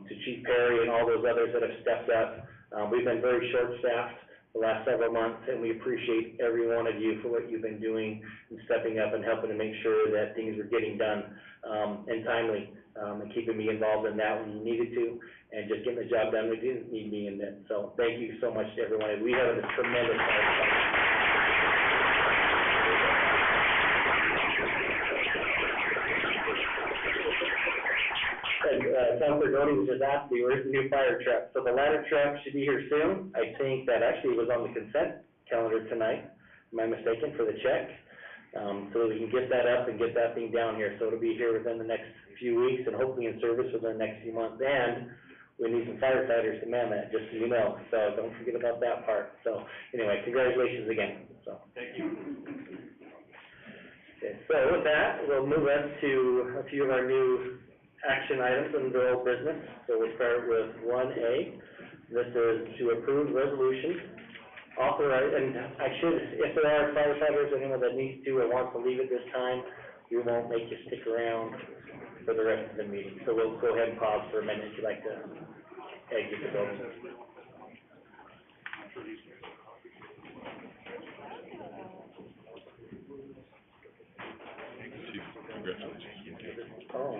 to Chief Perry and all those others that have stepped up. We've been very short-staffed the last several months, and we appreciate every one of you for what you've been doing and stepping up and helping to make sure that things were getting done, and timely, and keeping me involved in that when you needed to, and just getting the job done when you didn't need me in it. So thank you so much to everyone. We have a tremendous Councilor Doty was just asking me, where's the new fire truck? So the ladder truck should be here soon. I think that actually was on the consent calendar tonight, am I mistaken, for the check? So that we can get that up and get that thing down here. So it'll be here within the next few weeks and hopefully in service within the next few months. And we need some firefighters to man that, just so you know. So don't forget about that part. So anyway, congratulations again, so. Thank you. Okay, so with that, we'll move us to a few of our new action items under old business. So we'll start with 1A. This is to approve resolution, authorize, and I should, if there are firefighters, anyone that needs to or wants to leave at this time, we won't make you stick around for the rest of the meeting. So we'll go ahead and pause for a minute if you'd like to exit the building. Oh,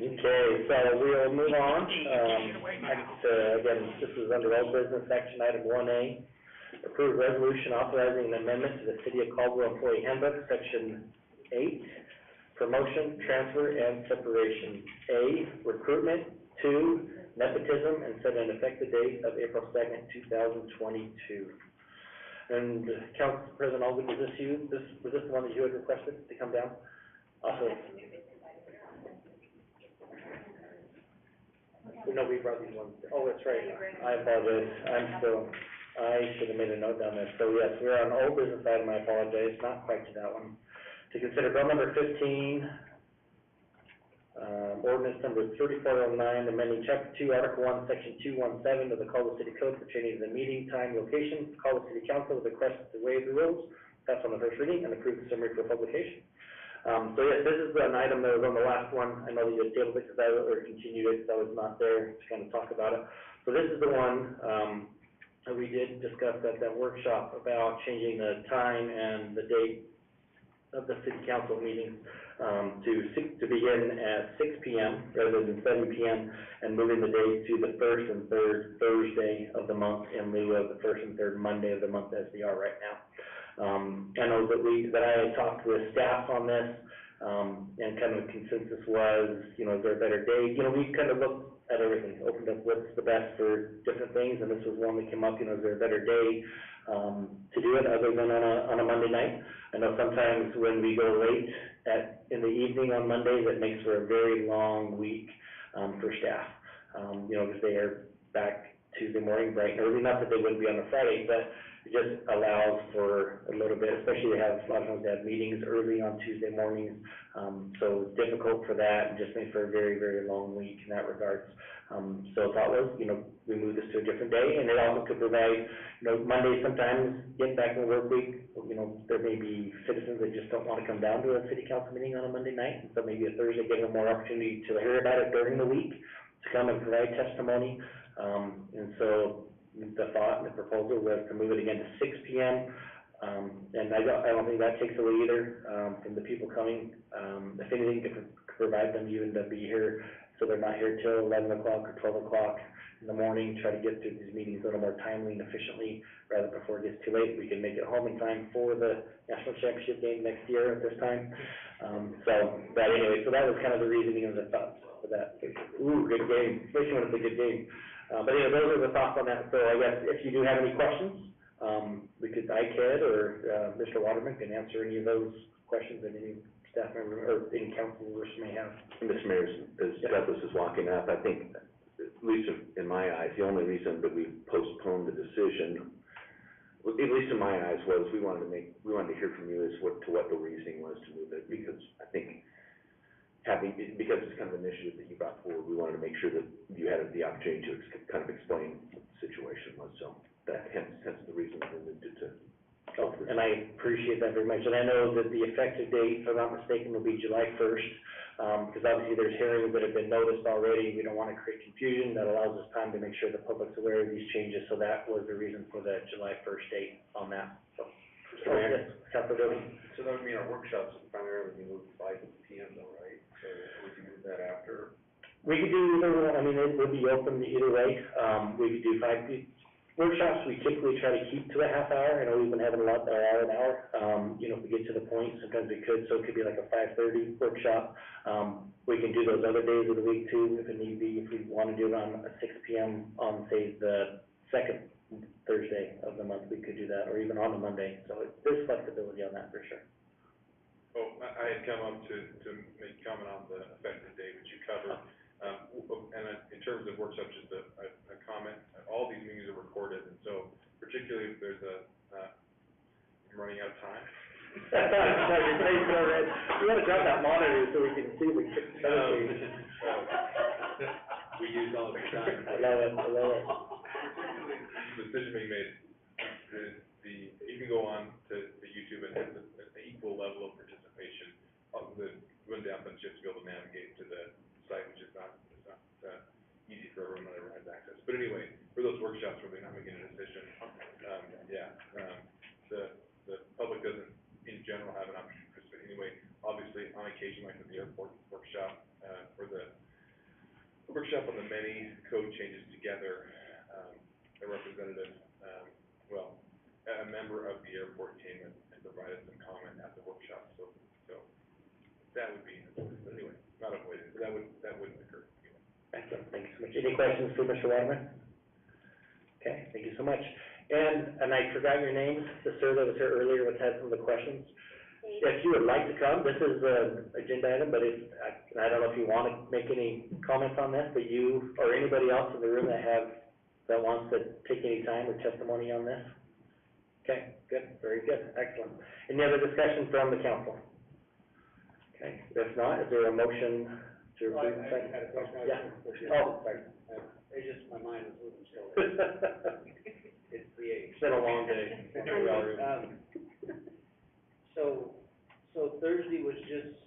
Okay, so we'll move on. Again, this is under old business, action item 1A. Approve resolution authorizing an amendment to the City of Caldwell Employee Handbook, Section 8, promotion, transfer, and separation. A, recruitment. 2, nepotism, and set an effective date of April 2nd, 2022. And Council President Alden, was this the one that you had requested to come down? Also. No, we brought these ones, oh, that's right, I apologize, I should have made a note down there. So yes, we're on old business item, I apologize, not quite to that one. To consider bill number 15, ordinance number 3409, amending chapter 2, article 1, section 217 of the Caldwell City Code pertaining to the meeting time, location. Caldwell City Council with a request to waive the rules, that's on the first reading, and approve the summary for publication. So yes, this is an item that was on the last one. I know that you had tabled it because or continued it because I was not there to kind of talk about it. So this is the one, that we did discuss at that workshop about changing the time and the date of the city council meetings, to begin at 6 p.m. rather than 7 p.m. and moving the date to the first and third Thursday of the month in lieu of the first and third Monday of the month as we are right now. I know that I had talked with staff on this, and kind of the consensus was, is there a better date? We kind of looked at everything, opened up what's the best for different things, and this was one that came up, is there a better day, to do it other than on a Monday night? I know sometimes when we go late in the evening on Mondays, it makes for a very long week, for staff. Because they are back Tuesday morning bright and early, not that they wouldn't be on a Friday, but it just allows for a little bit, especially a lot of times they have meetings early on Tuesday mornings, so it's difficult for that, and just makes for a very, very long week in that regards. So the thought was, we move this to a different day, and it also could provide, Monday sometimes, getting back in the work week, there may be citizens that just don't want to come down to a city council meeting on a Monday night, and so maybe a Thursday, give them more opportunity to hear about it during the week, to come and provide testimony. And so the thought and the proposal was to move it again to 6 p.m. And I don't think that takes away either, from the people coming. If anything, could provide them even to be here, so they're not here till 11 o'clock or 12 o'clock in the morning, try to get through these meetings a little more timely and efficiently, rather before it gets too late. We can make it home in time for the national championship game next year at this time. But anyway, so that was kind of the reasoning of the thoughts for that. Ooh, good game, especially when it's a good game. But anyway, those are the thoughts on that. So I guess if you do have any questions, I could, or Mr. Waterman can answer any of those questions that any staff member or any council members may have. Mr. Mayor, as Douglas is walking up, I think, at least in my eyes, the only reason that we postponed the decision, at least in my eyes, was we wanted to hear from you as to what the reasoning was to move it, because I think because it's kind of an initiative that you brought forward, we wanted to make sure that you had the opportunity to kind of explain what the situation was, so that hence the reason we moved it to. And I appreciate that very much, and I know that the effective date, if I'm not mistaken, will be July 1st, because obviously there's hearings that have been noticed already, we don't want to create confusion, that allows us time to make sure the public's aware of these changes, so that was the reason for the July 1st date on that, so. Yes, Councilor Billy. So that would mean our workshops would primarily be moved to 5 p.m. though, right? So we can move that after? We could do either, it would be open either way, we could do 5 workshops, we typically try to keep to a half hour. I know we've been having a lot that are an hour. If we get to the point, sometimes we could, so it could be like a 5:30 workshop. We can do those other days of the week too, if it need be, if we want to do it on a 6 p.m. on, say, the second Thursday of the month, we could do that, or even on a Monday. So there's flexibility on that for sure. Oh, I had come up to make comment on the effective date, which you covered. And in terms of workshops, just a comment, all these meetings are recorded, and so particularly if there's I'm running out of time. Your face is red. We want to drop that monitor so we can see the We use all the time. I love it. Particularly, decision being made, you can go on to YouTube and have the equal level of participation. The one downside is you have to be able to navigate to the site, which is not easy for everyone that ever has access. But anyway, for those workshops where they're not making a decision, the public doesn't, in general, have an opportunity to participate. Anyway, obviously, on occasion, like with the airport workshop, for the workshop on the many code changes together, a representative, a member of the airport came and provided some comment at the workshop, so that would be avoided. But anyway, not avoided, but that wouldn't occur. Excellent, thank you so much. Any questions for Mr. Waterman? Okay, thank you so much. And I forgot your name, the sir that was here earlier was had some of the questions. If you would like to come, this is an agenda item, but I don't know if you want to make any comments on this, but you or anybody else in the room that wants to take any time or testimony on this? Okay, good, very good, excellent. Any other discussion from the council? Okay, if not, is there a motion to approve? I had a question. Yeah. Oh, sorry. It's just, my mind was moving slowly. It's the age. It's been a long day. So Thursday was just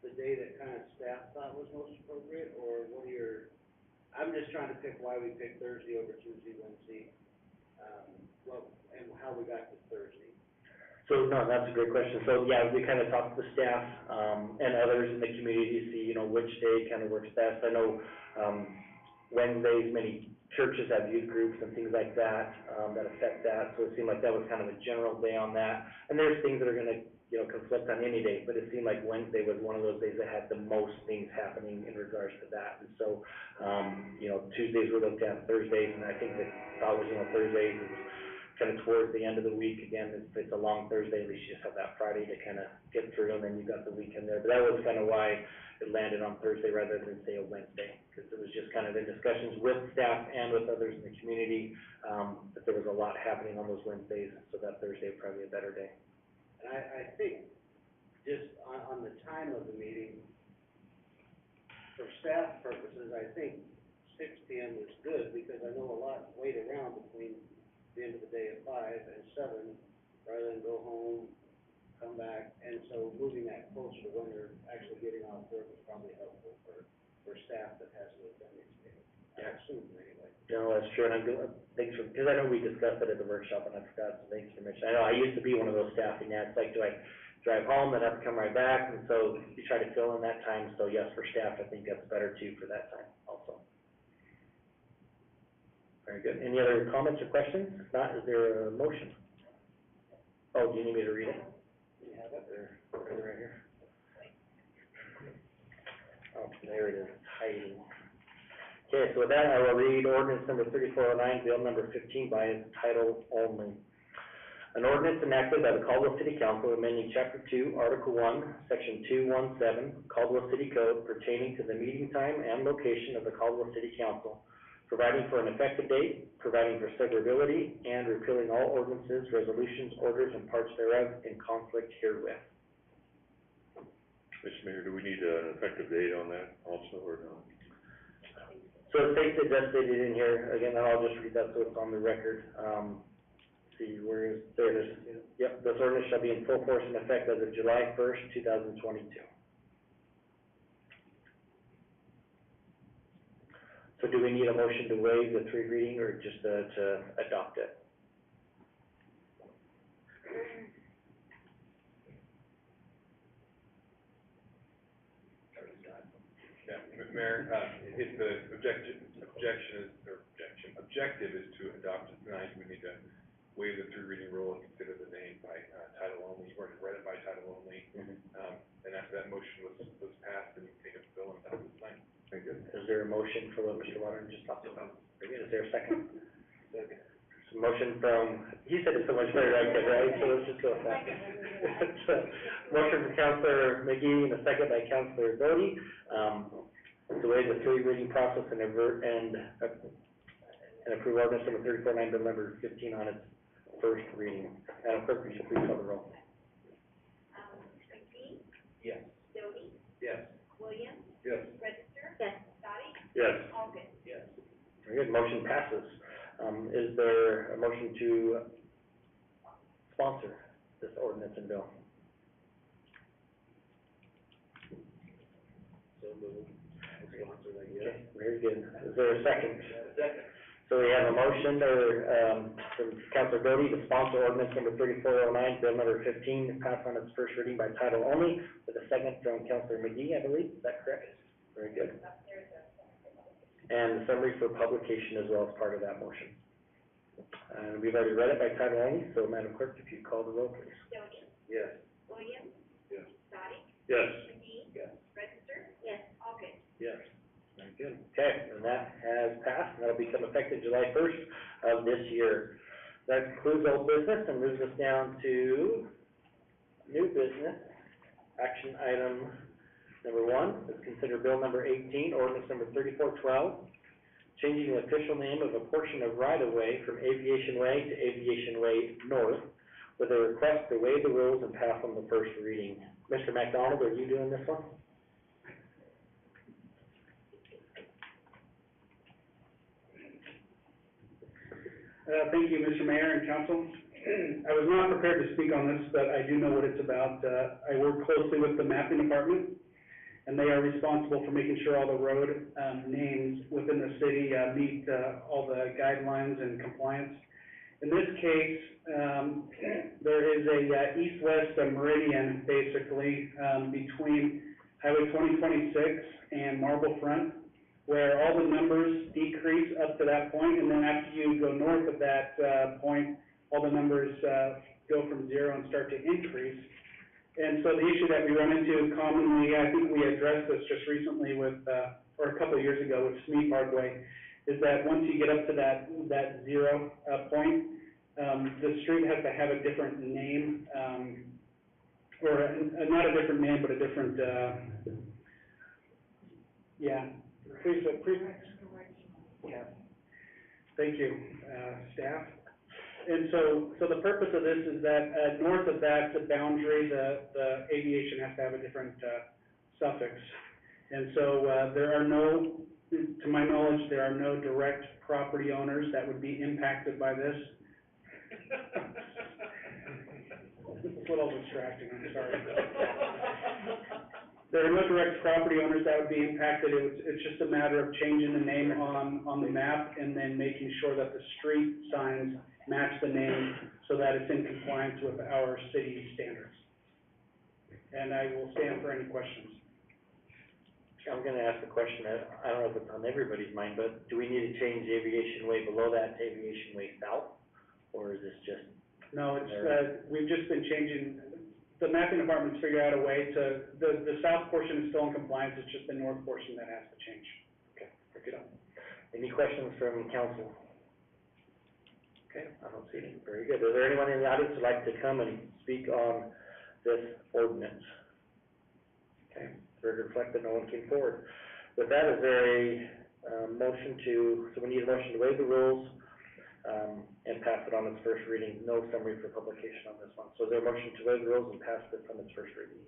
the day that kind of staff thought was most appropriate, or what are your, I'm just trying to pick why we picked Thursday over Tuesday, Wednesday, and how we got to Thursday. So, no, that's a great question. So, yeah, we kind of talked to the staff, and others in the community to see, which day kind of works best. I know, Wednesdays, many churches have youth groups and things like that, that affect that, so it seemed like that was kind of a general day on that. And there's things that are gonna, you know, conflict on any day, but it seemed like Wednesday was one of those days that had the most things happening in regards to that. And so, you know, Tuesdays were looked at, Thursdays, and I think that thought was, you know, Thursdays is kind of towards the end of the week. Again, if it's a long Thursday, at least you just have that Friday to kind of get through, and then you got the weekend there. But that was kind of why it landed on Thursday rather than, say, a Wednesday, because it was just kind of in discussions with staff and with others in the community, that there was a lot happening on those Wednesdays, so that Thursday would probably be a better day. And I think, just on the time of the meeting, for staff purposes, I think 6 PM is good, because I know a lot wait around between the end of the day at 5 and 7, rather than go home, come back, and so moving that closer to when they're actually getting off work is probably helpful for staff that has to attend these meetings. I assume, anyway. No, that's true, and I'm good, thanks for, because I know we discussed it at the workshop, and I forgot, so thanks for mentioning. I know I used to be one of those staffing, yeah, it's like, do I drive home, then have to come right back, and so you try to fill in that time, so yes, for staff, I think that's better too for that time also. Very good, any other comments or questions? If not, is there a motion? Oh, do you need me to read it? You have it, or is it right here? Oh, there it is, it's hiding. Okay, so with that, I will read ordinance number 3409, bill number 15 by its title only. An ordinance enacted by the Caldwell City Council amending Chapter 2, Article 1, Section 217, Caldwell City Code pertaining to the meeting time and location of the Caldwell City Council, providing for an effective date, providing for severability, and repealing all ordinances, resolutions, orders, and parts thereof in conflict herewith. Mr. Mayor, do we need an effective date on that also, or no? So it states it, does state it in here, again, and I'll just read that so it's on the record. See, where is, there it is. Yep, this ordinance shall be in full force and effect as of July 1st, 2022. So do we need a motion to waive the 3 reading, or just to adopt it? Yeah, Mayor, if the objective is to adopt it tonight, we need to waive the 3 reading rule and consider the name by, title only. You've already read it by title only. And after that motion was passed, then you can take up the bill and adopt it tonight. Very good. Is there a motion for what Mr. Water just talked about? Very good. Is there a second? Second. So motion from, he said it so much better than I could, right? So let's just go with that. So, motion from Councilor McGee and a second by Councilor Doty, to waive the 3 reading process and approve ordinance number 3409, bill number 15 on its first reading. Madam Clerk, would you please call the roll? McKee? Yes. Doty? Yes. Williams? Yes. Register? Yes. Dottie? Yes. Alden? Yes. Very good, motion passes. Is there a motion to sponsor this ordinance and bill? So moved. Sponsor, I guess. Okay, very good. Is there a second? Second. So we have a motion from Councilor Doty to sponsor ordinance number 3409, bill number 15, passed on its first reading by title only, with a second from Councilor McGee, I believe. Is that correct? Very good. And the summary for publication as well as part of that motion. And we've already read it by title only, so Madam Clerk, if you'd call the roll, please. Doty? Yes. Williams? Yes. Dottie? Yes. McKee? Yes. Register? Yes. Alden? Yes. Very good. Okay, and that has passed, and that'll become effective July 1st of this year. That concludes old business and moves us down to new business. Action item number 1 is consider bill number 18, ordinance number 3412, changing the official name of a portion of right-of-way from Aviation Way to Aviation Way North, with a request to waive the rules and pass on the first reading. Mr. McDonald, are you doing this one? Thank you, Mr. Mayor and Council. I was not prepared to speak on this, but I do know what it's about. I work closely with the mapping department, and they are responsible for making sure all the road, names within the city, meet, all the guidelines and compliance. In this case, there is a east-west meridian, basically, between Highway 2026 and Marble Front. where all the numbers decrease up to that point, and then after you go north of that, point, all the numbers, go from zero and start to increase. And so the issue that we run into commonly, I think we addressed this just recently with, or a couple of years ago with Smee Parkway, is that once you get up to that zero, point, the street has to have a different name, or not a different name, but a different, yeah. Please, yeah. Thank you, staff. And so the purpose of this is that, north of that, the boundary, the aviation has to have a different, suffix. And so, there are no, to my knowledge, there are no direct property owners that would be impacted by this. It's a little distracting, I'm sorry. There are no direct property owners that would be impacted. It's just a matter of changing the name on the map and then making sure that the street signs match the name so that it's in compliance with our city standards. And I will stand for any questions. I'm gonna ask a question, I don't know if it's on everybody's mind, but do we need to change the Aviation Way below that to Aviation Way South? Or is this just? No, it's, we've just been changing, the mapping department's figured out a way to, the south portion is still in compliance, it's just the north portion that has to change. Okay, pick it up. Any questions from council? Okay, I don't see any, very good. Is there anyone in the audience who'd like to come and speak on this ordinance? Okay, very reflect that no one came forward. With that, is there a motion so we need a motion to waive the rules, and pass it on its first reading, no summary for publication on this one. So is there a motion to waive the rules and pass this on its first reading?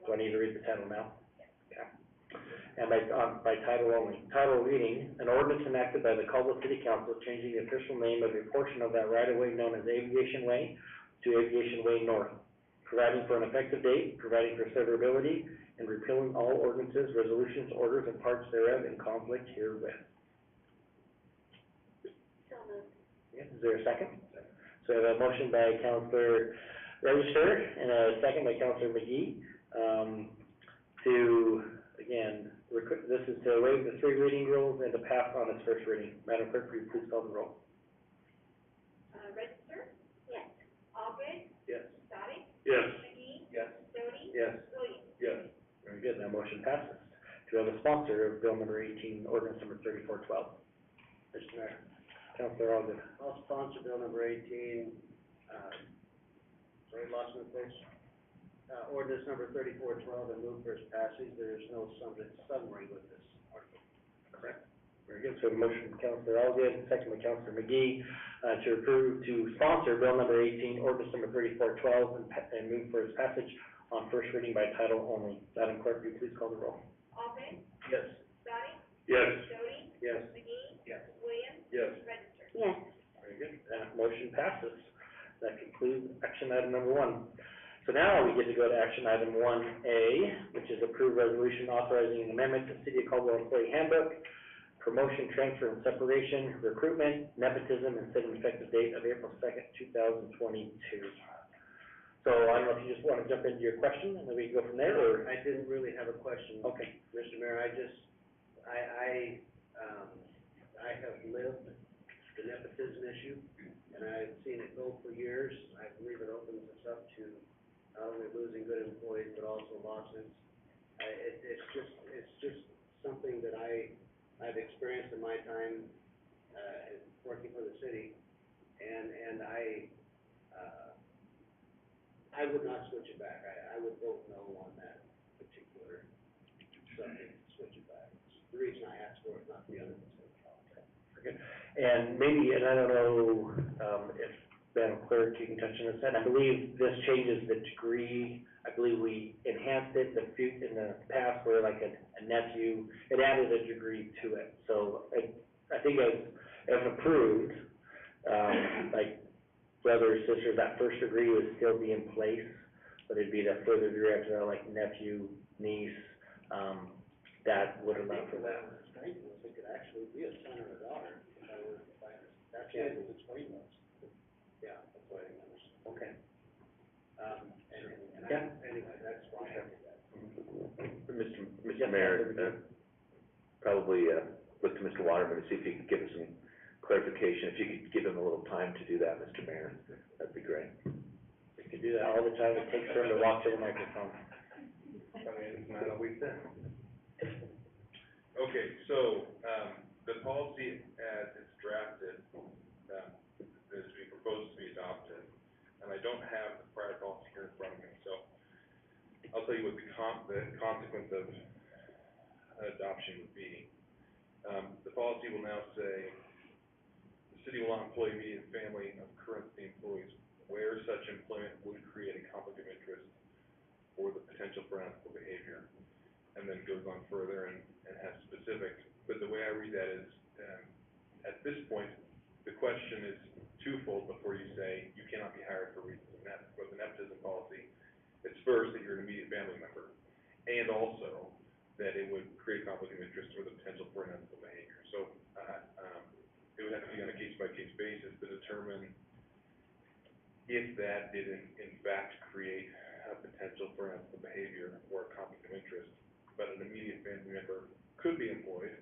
Do I need to read the title now? Okay. And by title only. Title reading, an ordinance enacted by the Caldwell City Council changing the official name of a portion of that right-of-way known as Aviation Way to Aviation Way North, providing for an effective date, providing for severability, and repealing all ordinances, resolutions, orders, and parts thereof in conflict herewith. Is there a second? So we have a motion by Councilor Register and a second by Councilor McGee, to, again, this is to waive the three reading rules and to pass on its first reading. Madam Clerk, will you please call the roll? Register? Yes. Albright? Yes. Dottie? Yes. McGee? Yes. Jody? Yes. Williams? Yes. Very good, that motion passes. Do we have a sponsor of bill number 18, ordinance number 3412? Mr. Mayor, Councilor Alden. I'll sponsor bill number 18, lost my place. Ordinance number 3412 and move for its passage. There is no summary with this article. Correct. Very good, so a motion from Councilor Alden, second by Councilor McGee, to approve, to sponsor bill number 18, ordinance number 3412, and move for its passage on first reading by title only. Madam Clerk, will you please call the roll? Albright? Yes. Dottie? Yes. Jody? Yes. McGee? Yes. Williams? Yes. Register? Yes. Very good, that motion passes. That concludes action item number 1. So now we get to go to action item 1A, which is approved resolution authorizing an amendment to City of Caldwell Employee Handbook, promotion, transfer, and separation, recruitment, nepotism, and setting effective date of April 2nd, 2022. So I don't know if you just want to jump into your question, and then we can go from there, or? I didn't really have a question. Okay. Mr. Mayor, I have lived the nepotism issue, and I've seen it go for years. I believe it opens us up to not only losing good employees, but also lawsuits. It's just something that I've experienced in my time, working for the city, and I would not switch it back. I would vote no on that particular subject, switch it back. The reason I asked for it, not the other ones. And maybe, and I don't know, if Madam Clerk, you can touch on this, and I believe this changes the degree. I believe we enhanced it in the past where like a nephew, it added a degree to it. So I think as approved, like brothers, sisters, that first degree would still be in place, but it'd be that further degree after that, like nephew, niece, that would allow for that. It could actually be a son or a daughter, that's what it was explained to us. Yeah, that's what I understand. Okay. Anyway, that's why I did that. Mr. Mayor, probably, look to Mr. Waterman to see if he could give us some clarification. If you could give him a little time to do that, Mr. Mayor, that'd be great. We can do that all the time, it takes for him to walk to the microphone. I mean, it's not always done. Okay, so, the policy as it's drafted, is being proposed to be adopted, and I don't have the prior policy here in front of me, so I'll tell you what the consequence of adoption would be. The policy will now say, the city will not employ immediate family of current city employees where such employment would create a conflict of interest or the potential for unethical behavior. And then goes on further and has specifics, but the way I read that is, at this point, the question is twofold before you say you cannot be hired for reasons of the nepotism policy. It's first that you're an immediate family member, and also that it would create conflict of interest or the potential for unethical behavior. So, it would have to be on a case-by-case basis to determine if that did in fact create a potential for unethical behavior or a conflict of interest. But an immediate family member could be employed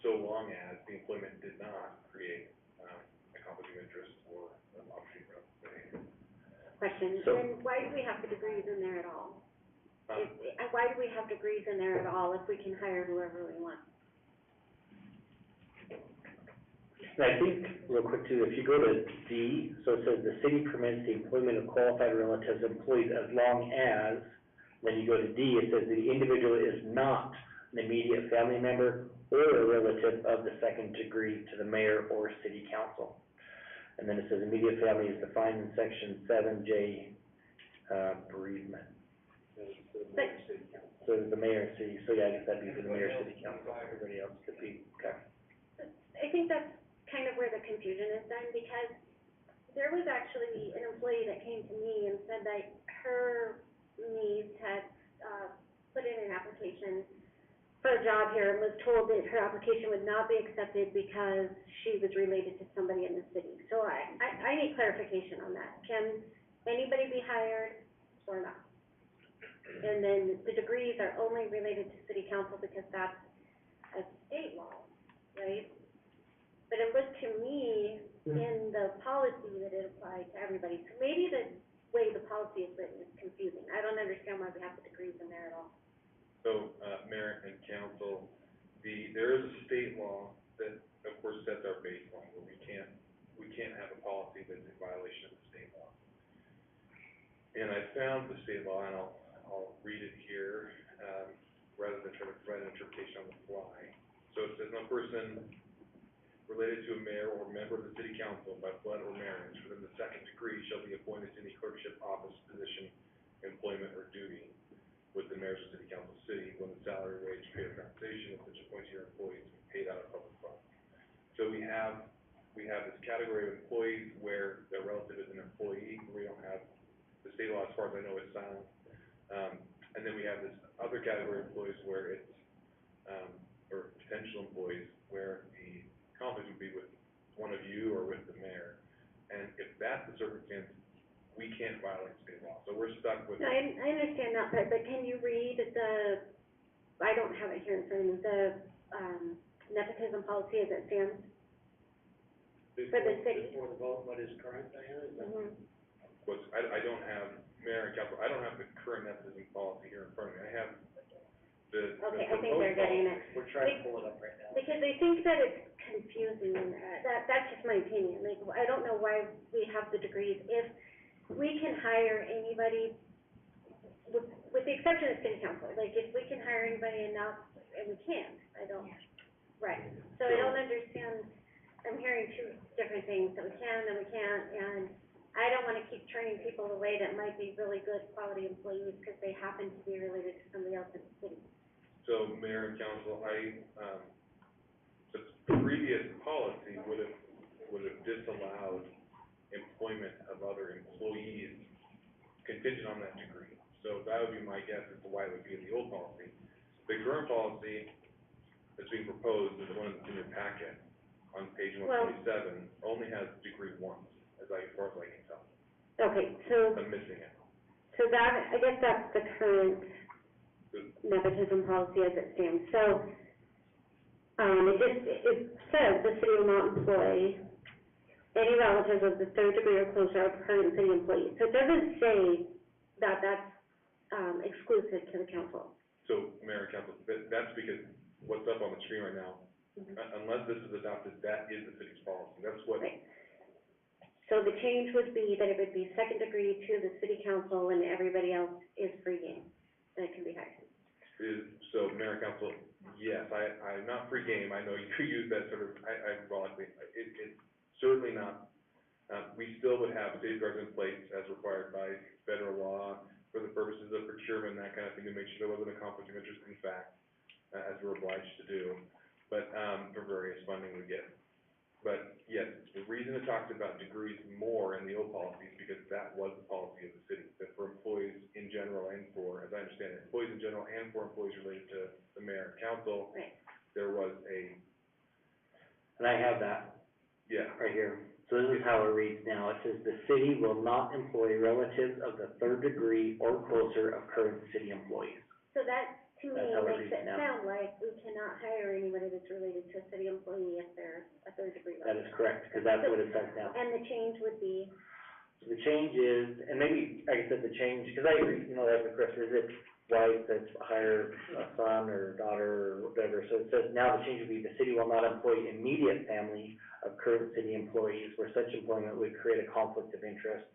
so long as the employment did not create a conflict of interest or an opportunity for unethical behavior. Question, So- then why do we have the degrees in there at all? Um, Why do we have degrees in there at all if we can hire whoever we want? And I think, real quick too, if you go to D, so it says the city permits the employment of qualified relatives, employees as long as, then you go to D, it says the individual is not an immediate family member or a relative of the second degree to the mayor or city council. And then it says immediate family is defined in section 7J, bereavement. But, So the mayor and city, so yeah, I guess that'd be for the mayor, city council, everybody else could be, okay. I think that's kind of where the confusion is done, because there was actually an employee that came to me and said that her niece had, put in an application for a job here and was told that her application would not be accepted because she was related to somebody in the city. So I need clarification on that. Can anybody be hired or not? And then the degrees are only related to city council because that's a state law, right? But it looked to me in the policy that it applied to everybody. So maybe the way the policy is written is confusing. I don't understand why we have the degrees in there at all. So, Mayor and Council, there is a state law that, of course, sets our baseline, where we can't have a policy that's in violation of the state law. And I found the state law, and I'll read it here, rather than try to provide an interpretation on the fly. So it says, no person related to a mayor or member of the city council by blood or marriage within the second degree shall be appointed to any clerkship, office, position, employment, or duty with the mayors of city council city when the salary, wage, pay, or compensation of such appointee or employee is paid out of public funds. So we have this category of employees where their relative is an employee, we don't have, the state law, as far as I know, is silent. And then we have this other category of employees where it's, or potential employees, where the conflict would be with one of you or with the mayor. And if that's the circumstance, we can't violate state law, so we're stuck with. No, I understand that, but can you read the, I don't have it here in front of me, the, nepotism policy as it stands? For the city. Before the vote, what is current, Diana, is that? Mhm. I don't have, Mayor and Council, I don't have the current nepotism policy here in front of me, I have the Okay, I think proposed they're getting policy. it. We're trying to pull it up right now. Because I think that it's confusing, that's just my opinion, like, I don't know why we have the degrees. If we can hire anybody, with the exception of city council, like, if we can hire anybody and we can't, I don't, right. So I don't understand, I'm hearing two different things, that we can and we can't, and I don't wanna keep turning people away that might be really good quality employees, because they happen to be related to somebody else in the city. So, Mayor and Council, the previous policy would have disallowed employment of other employees contingent on that degree. So that would be my guess as to why it would be in the old policy. The current policy that's being proposed is the one that's in your packet on page 127, only has degree 1, as far as I can tell. Okay, so, I'm missing it. so that, I guess that's the current nepotism policy as it stands. So, it says the city will not employ any relatives of the third degree or closer of current city employees. So it doesn't say that that's, exclusive to the council. So, Mayor and Council, that's because what's up on the screen right now, unless this is adopted, that is the city's policy, that's what. Right. So the change would be that it would be second degree to the city council and everybody else is free game, that can be hired. So, Mayor and Council, yes, I'm not free game, I know you use that sort of, ironically, it's certainly not. We still would have safeguards in place as required by federal law for the purposes of procurement, that kind of thing, to make sure there wasn't a conflict of interest in fact, as we're obliged to do, but, for various funding we get. But, yes, the reason it talks about degrees more in the old policy is because that was the policy of the city, that for employees in general and for, as I understand it, employees in general and for employees related to the mayor and council, Right. there was a, And I have that yeah, right here. So this is how it reads now. It says, "The city will not employ relatives of the third degree or closer of current city employees." So that, to me, That's how it makes reads it now. sound like we cannot hire anybody that's related to a city employee if they're a third degree That relative. is correct, because that's what it says now. And the change would be, So the change is, and maybe, like I said, the change, because I agree, you know, that's the correct, is it wife that's hire a son or daughter or whatever, so it says now the change would be, the city will not employ immediate family of current city employees where such employment would create a conflict of interest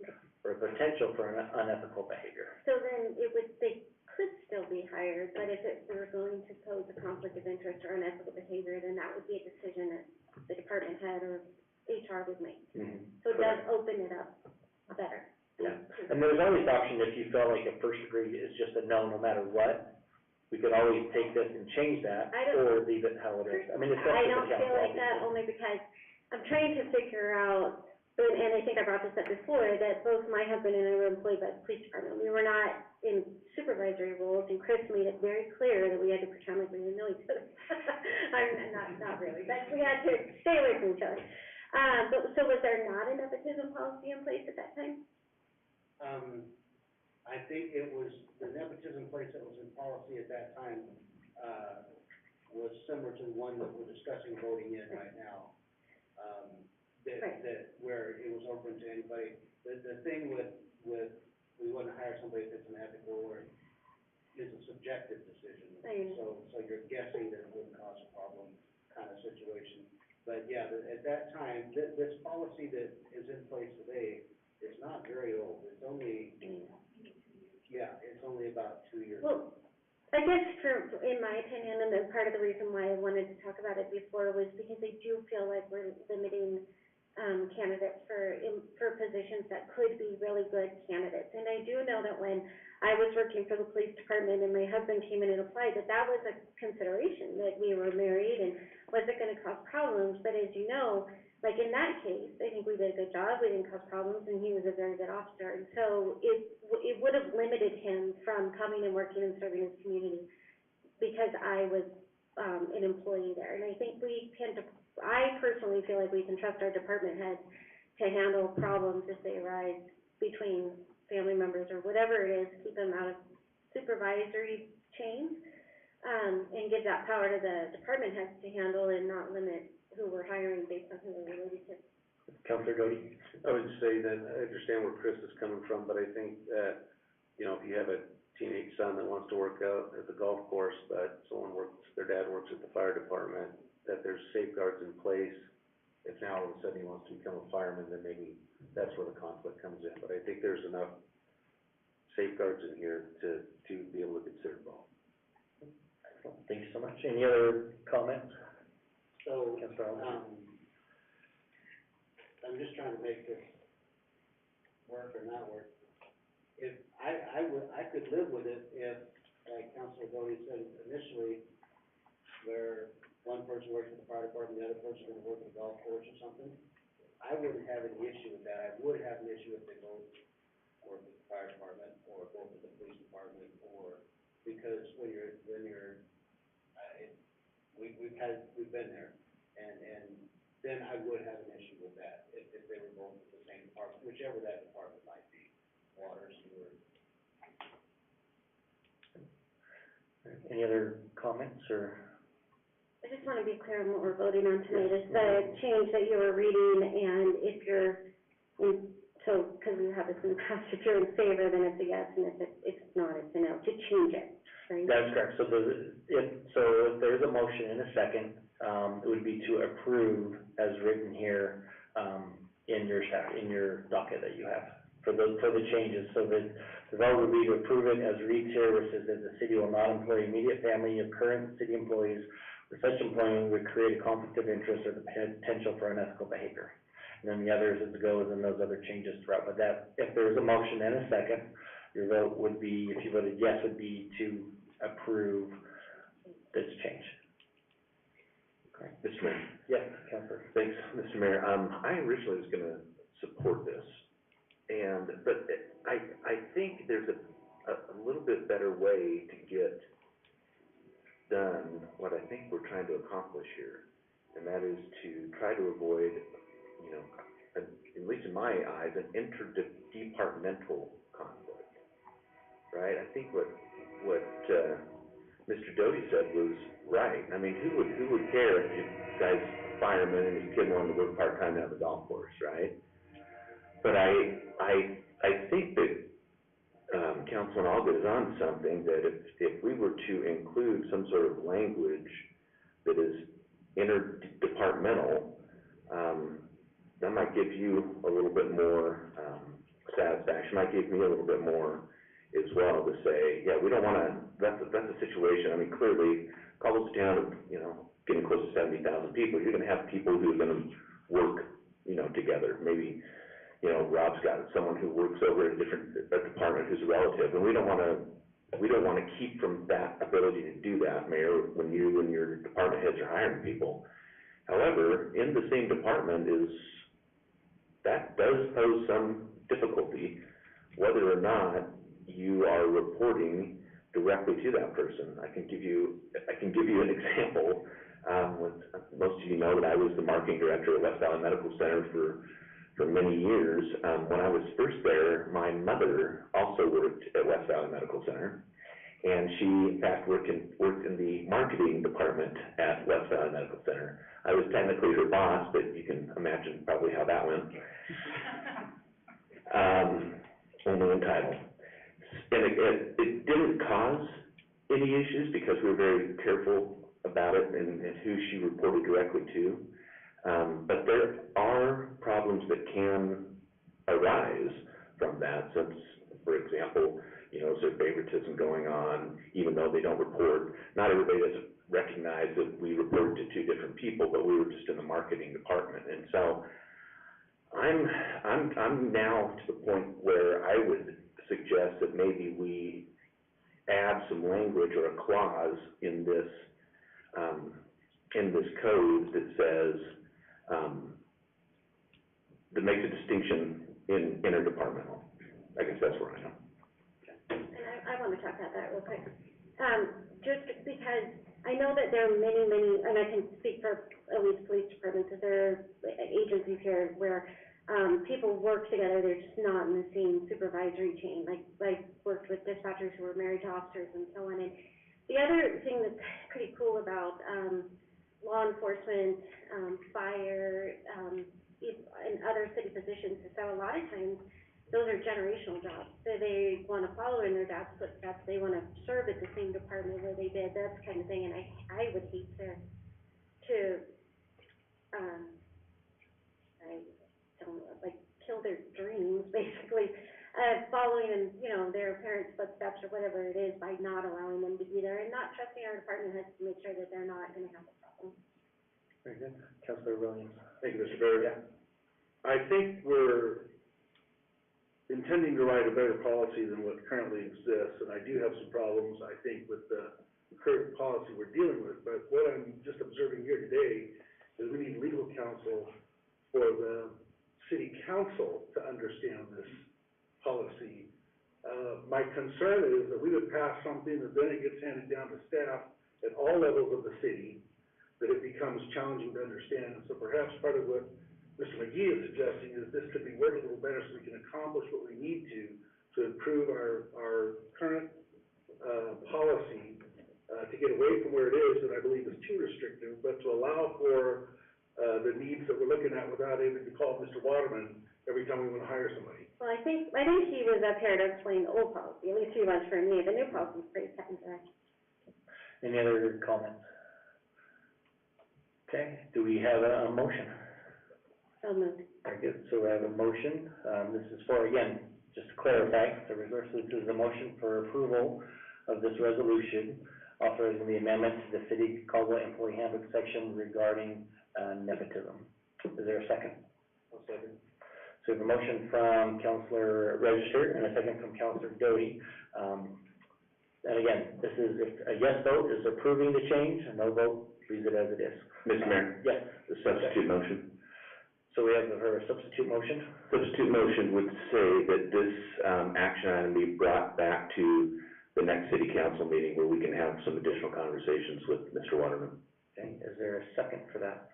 or a potential for an unethical behavior. so then they could still be hired, but if it were going to pose a conflict of interest or unethical behavior, then that would be a decision that the department head or HR would make. So it does open it up better. Yeah, and there's always the option if you felt like a first degree is just a no, no matter what, we could always take this and change that, I don't- or leave it how it is. I mean, it's up to I the don't council, feel like that, obviously. only because I'm trying to figure out, and I think I brought this up before, that both my husband and I were employed by the police department. We were not in supervisory roles, and Chris made it very clear that we had to pretend like we didn't know each other. I'm not really, but we had to stay away from each other. So was there not a nepotism policy in place at that time? I think it was, the nepotism place that was in policy at that time, was similar to the one that we're discussing voting in right now. Right. Where it was open to anybody. The thing with, we wouldn't hire somebody that's an ethical or is a subjective decision. Right. So you're guessing that it wouldn't cause a problem kind of situation. But yeah, at that time, this policy that is in place today is not very old. It's only, it's only about 2 years. Well, I guess in my opinion, and then part of the reason why I wanted to talk about it before was because I do feel like we're limiting, candidates for positions that could be really good candidates. And I do know that when I was working for the police department and my husband came in and applied, that was a consideration, that we were married and was it gonna cause problems? But as you know, like in that case, I think we did a good job, we didn't cause problems, and he was a very good officer. And so it would have limited him from coming and working and serving his community because I was, an employee there. And I think I personally feel like we can trust our department head to handle problems if they arise between family members or whatever it is, keep them out of supervisory chains, and give that power to the department heads to handle and not limit who we're hiring based on who we're related to. Counselor Doty? I would say that I understand where Chris is coming from, but I think that, you know, if you have a teenage son that wants to work out at the golf course, but their dad works at the fire department, that there's safeguards in place. If now all of a sudden he wants to become a fireman, then maybe that's where the conflict comes in. But I think there's enough safeguards in here to be able to consider both. Thank you so much. Any other comments? So, Councilor Allen? I'm just trying to make this work or not work. If, I could live with it if, like Councilor Bodie said initially, where one person works at the fire department, the other person is working at the golf course or something, I wouldn't have any issue with that. I would have an issue if they both work at the fire department or both at the police department, or, because we've been there, and then I would have an issue with that, if they were both at the same department, whichever that department might be, water, sewer. Any other comments, or? I just wanna be clear on what we're voting on tonight, is the change that you were reading, and if you're, so, because we have this in the past, if you're in favor, then it's a yes, and if it's not, it's a no, to change it, right? That's correct, so if there's a motion in a second, it would be to approve as written here, in your docket that you have, for the changes, so that the vote would be to approve it as reads here, which says that the city will not employ immediate family of current city employees, where such employment would create a conflict of interest or the potential for unethical behavior. And then the others as it goes, and those other changes throughout, but that, if there was a motion and a second, your vote would be, if you voted yes, would be to approve this change. Okay, Mr. Mayor. Yes, Councilor. Thanks, Mr. Mayor. I originally was gonna support this, but I think there's a little bit better way to get done what I think we're trying to accomplish here, and that is to try to avoid, you know, at least in my eyes, an interdepartmental conflict, right? I think what Mr. Doty said was right. I mean, who would care if you guy's a fireman and his kid wanted to work part-time down at the golf course, right? But I think that, Councilman Algood is on something, that if we were to include some sort of language that is interdepartmental, that might give you a little bit more, satisfaction, might give me a little bit more as well, to say, yeah, we don't wanna, that's a situation, I mean, clearly, Caldwell's a town of, you know, getting close to 70,000 people, you're gonna have people who are gonna work, you know, together, maybe, you know, Rob's got someone who works over in a different department who's a relative, and we don't wanna keep from that ability to do that, Mayor, when you and your department heads are hiring people. However, in the same department that does pose some difficulty, whether or not you are reporting directly to that person. I can give you an example. Most of you know that I was the marketing director at West Valley Medical Center for many years. When I was first there, my mother also worked at West Valley Medical Center, and she, in fact, worked in the marketing department at West Valley Medical Center. I was technically her boss, but you can imagine probably how that went. Only in title. And it didn't cause any issues because we were very careful about it and who she reported directly to. But there are problems that can arise from that, since, for example, you know, is there favoritism going on, even though they don't report. Not everybody doesn't recognize that we reported to two different people, but we were just in the marketing department. And so I'm now to the point where I would suggest that maybe we add some language or a clause in this code that says, that makes a distinction in interdepartmental. I guess that's where I am. And I wanna talk about that real quick. Just because I know that there are many, and I can speak for at least police departments, that there are agencies here where, people work together, they're just not in the same supervisory chain. Like, I've worked with dispatchers who are married to officers and so on. And the other thing that's pretty cool about, law enforcement, fire, and other city positions is that a lot of times, those are generational jobs. So they wanna follow in their dad's footsteps, they wanna serve at the same department where they did, that kind of thing. And I would hate to, kill their dreams, basically, following in, you know, their parents' footsteps or whatever it is, by not allowing them to be there and not trusting our department heads to make sure that they're not gonna have a problem. Very good. Councilor Williams. Thank you, Mr. Barry. Yeah. I think we're intending to write a better policy than what currently exists, and I do have some problems, I think, with the current policy we're dealing with. But what I'm just observing here today is we need legal counsel for the city council to understand this policy. My concern is that we would pass something that then it gets handed down to staff at all levels of the city, that it becomes challenging to understand. And so perhaps part of what Mr. McGee is suggesting is this could be worded a little better so we can accomplish what we need to improve our current, policy, to to get away from where it is, that I believe is too restrictive, but to allow for, the needs that we're looking at without having to call Mr. Waterman every time we want to hire somebody. Well, I think he was up here to explain the old policy, at least he was for me, the new policy is pretty cut and dry. Any other comments? Okay, do we have a motion? So moved. Very good, so we have a motion, this is for, again, just to clarify, the reverse, this is a motion for approval of this resolution authorizing the amendment to the City Caldwell Employee Handbook section regarding, nepotism. Is there a second? I'll second. So we have a motion from Councilor Register and a second from Councilor Doty. And again, this is, if a yes vote is approving the change, a no vote leaves it as it is. Mr. Mayor? Yes. The substitute motion. So we have her substitute motion. Substitute motion would say that this, action item be brought back to the next city council meeting where we can have some additional conversations with Mr. Waterman. Okay, is there a second for that?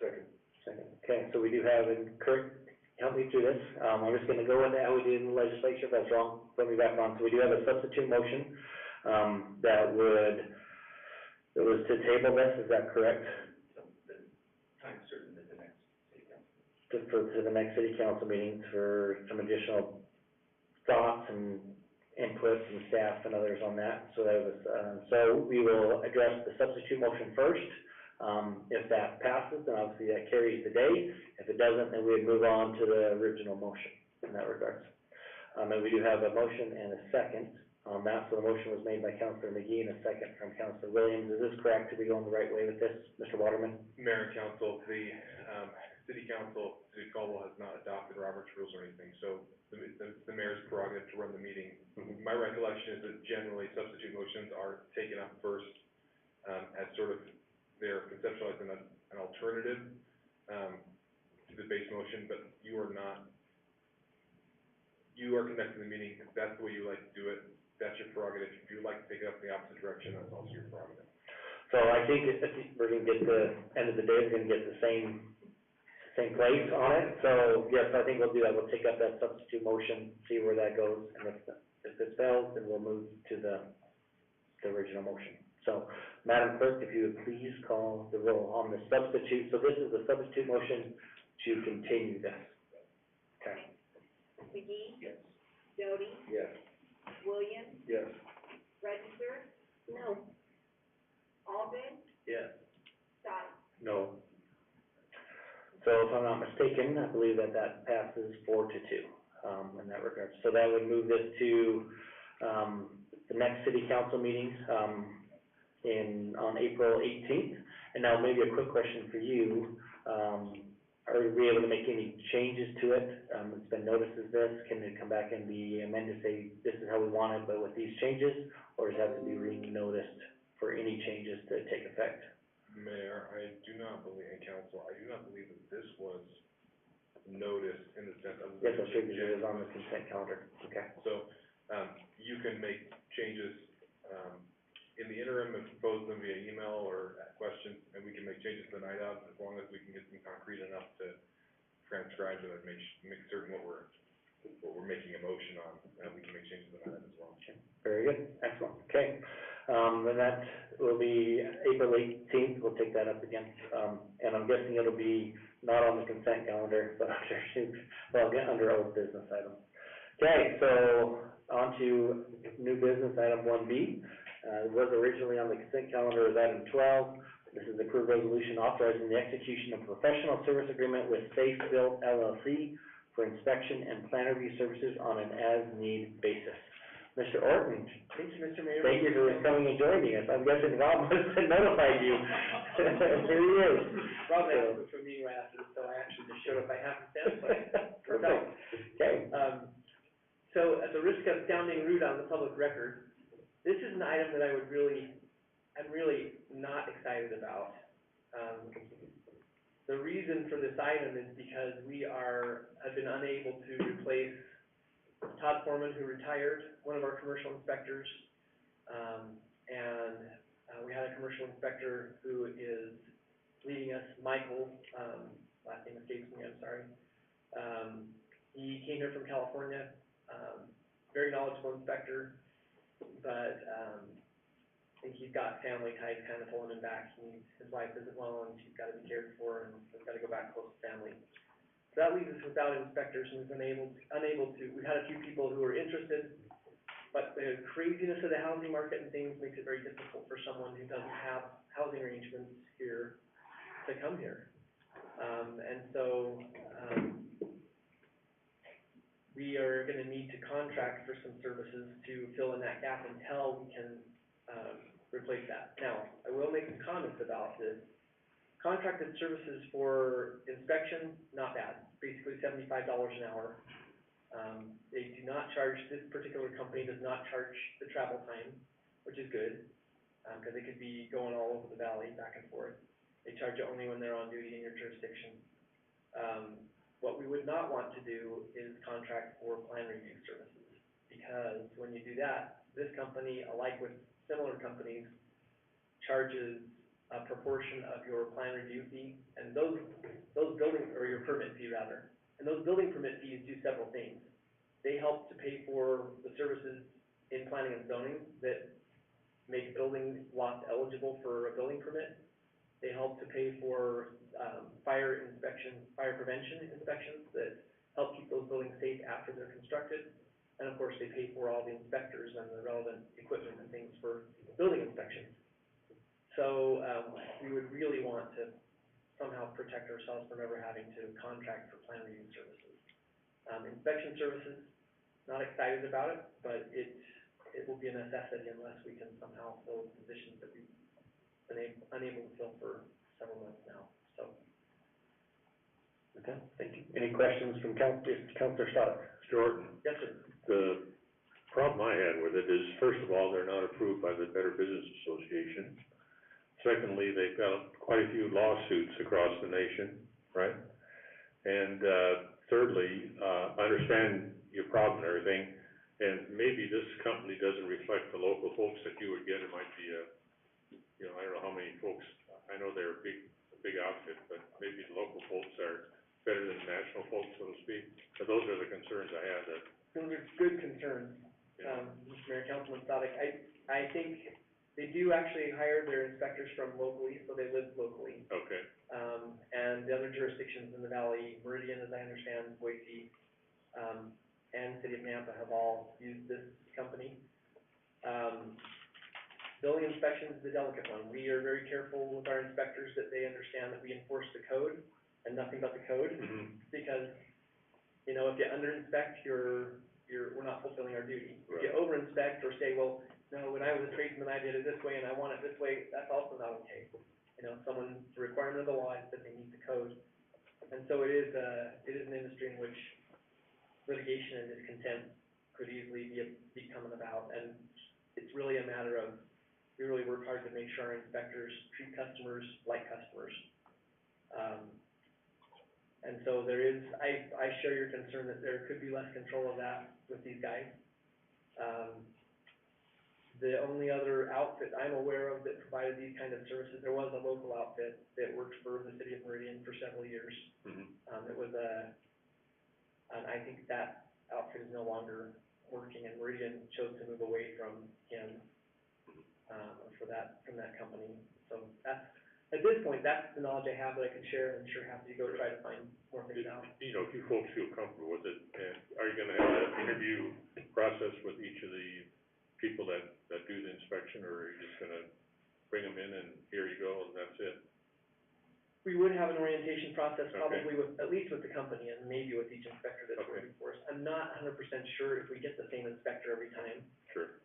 Second. Second. Okay, so we do have, and Kurt, help me through this. I'm just gonna go with how we did in the legislature. If that's wrong, put me back on. So we do have a substitute motion, that was to table this, is that correct? Time certain at the next city council. To the next city council meetings for some additional thoughts and inputs and staff and others on that. So that was, so we will address the substitute motion first. If that passes, then obviously that carries the day. If it doesn't, then we'd move on to the original motion in that regards. And we do have a motion and a second on that. So the motion was made by Councilor McGee and a second from Councilor Williams. Is this correct? Are we going the right way with this, Mr. Waterman? Mayor and council, the, city council, City of Caldwell has not adopted Robert's rules or anything, so the mayor's prerogative to run the meeting. My recollection is that generally substitute motions are taken up first, as sort of, they're conceptualized in an alternative, to the base motion, but you are conducting the meeting, if that's the way you like to do it, that's your prerogative. If you would like to take it up in the opposite direction, that's also your prerogative. So I think we're gonna get the, end of the day, we're gonna get the same place on it. So, yes, I think we'll do that. We'll take up that substitute motion, see where that goes, and if it fails, then we'll move to the original motion. So, Madam Clerk, if you would please call the roll on the substitute. So this is the substitute motion to continue this. Okay. McGee? Yes. Doty? Yes. Williams? Yes. Register? No. Alden? Yes. Dottie? No. So if I'm not mistaken, I believe that passes 4-2, in that regard. So that would move this to, the next city council meeting, on April 18th. And now maybe a quick question for you, are we able to make any changes to it? It's been noticed as this, can it come back and be amended, say, this is how we want it, but with these changes? Or does it have to be re-noticed for any changes to take effect? Mayor, I do not believe, and council, I do not believe that this was noticed in the sense of. Yes, I'm sure, because it is on the consent calendar. Okay. So, you can make changes, in the interim, and propose them via email or questions, and we can make changes the night of, as long as we can get them concrete enough to transcribe them and make certain what we're making a motion on, we can make changes the night of as well. Very good, excellent, okay. And that will be April 18th, we'll take that up again. And I'm guessing it'll be not on the consent calendar, but under old business item. Okay, so on to new business item 1B. It was originally on the consent calendar as item 12. This is approved resolution authorizing the execution of professional service agreement with Safe Built LLC for inspection and plan review services on an as-need basis. Mr. Orton. Thank you, Mr. Mayor. Thank you for coming and joining us. I'm guessing Rob must have notified you. Here he is. Rob asked me for a meeting right after this, so I actually just showed up by happenstance, but perfect. Okay. So at the risk of sounding rude on the public record, this is an item that I'm really not excited about. The reason for this item is because we have been unable to replace Todd Foreman, who retired, one of our commercial inspectors, and we had a commercial inspector who is leading us, Michael, last name escapes me, I'm sorry. He came here from California, very knowledgeable inspector, but, I think he's got family ties kind of pulling him back. His wife isn't well, and she's gotta be cared for, and he's gotta go back close to family. So that leaves us without inspectors, and we've been unable to, we've had a few people who are interested, but the craziness of the housing market and things makes it very difficult for someone who doesn't have housing arrangements here to come here. And so, we are gonna need to contract for some services to fill in that gap until we can, replace that. Now, I will make some comments about this. Contracted services for inspection, not bad, basically $75 an hour. They do not charge, this particular company does not charge the travel time, which is good, because they could be going all over the valley, back and forth. They charge you only when they're on duty in your jurisdiction. What we would not want to do is contract for plan review services, because when you do that, this company, alike with similar companies, charges a proportion of your plan review fee, and those building, or your permit fee rather, and those building permit fees do several things. They help to pay for the services in planning and zoning that make building lots eligible for a building permit. They help to pay for, fire prevention inspections that help keep those buildings safe after they're constructed. And of course, they pay for all the inspectors and the relevant equipment and things for building inspections. So, we would really want to somehow protect ourselves from ever having to contract for plan review services. Inspection services, not excited about it, but it will be a necessity unless we can somehow fill positions that we've been unable to fill for several months now, so. Okay, thank you. Any questions from Councilor Stark? Mr. Orton? Yes, sir. The problem I had with it is, first of all, they're not approved by the Better Business Association. Secondly, they've got quite a few lawsuits across the nation, right? And, thirdly, I understand your problem and everything, and maybe this company doesn't reflect the local folks that you would get. It might be I don't know how many folks, I know they're a big outfit, but maybe the local folks are better than the national folks, so to speak. But those are the concerns I have, that. Those are good concerns, Mr. Mayor, Councilman Sadek. I think they do actually hire their inspectors from locally, so they live locally. Okay. And the other jurisdictions in the valley, Meridian, as I understand, Boise, and City of Nampa have all used this company. Building inspections is a delicate one. We are very careful with our inspectors that they understand that we enforce the code and nothing but the code. Because, if you under-inspect, we're not fulfilling our duty. If you over-inspect or say, well, no, when I was a tradesman, I did it this way and I want it this way, that's also not okay. The requirement of the law is that they meet the code. And so it is an industry in which litigation and discontent could easily be coming about. And it's really a matter of, we really work hard to make sure our inspectors treat customers like customers. And so there is, I share your concern that there could be less control of that with these guys. The only other outfit I'm aware of that provided these kind of services, there was a local outfit that worked for the City of Meridian for several years. It was and I think that outfit is no longer working, and Meridian chose to move away from him, from that company. So that's, at this point, that's the knowledge I have that I could share, and sure happy to go try to find more things out. If you folks feel comfortable with it, and are you gonna have an interview process with each of the people that do the inspection, or are you just gonna bring them in and here you go, and that's it? We would have an orientation process, probably with, at least with the company, and maybe with each inspector that's working for us. I'm not 100% sure if we get the same inspector every time. Sure.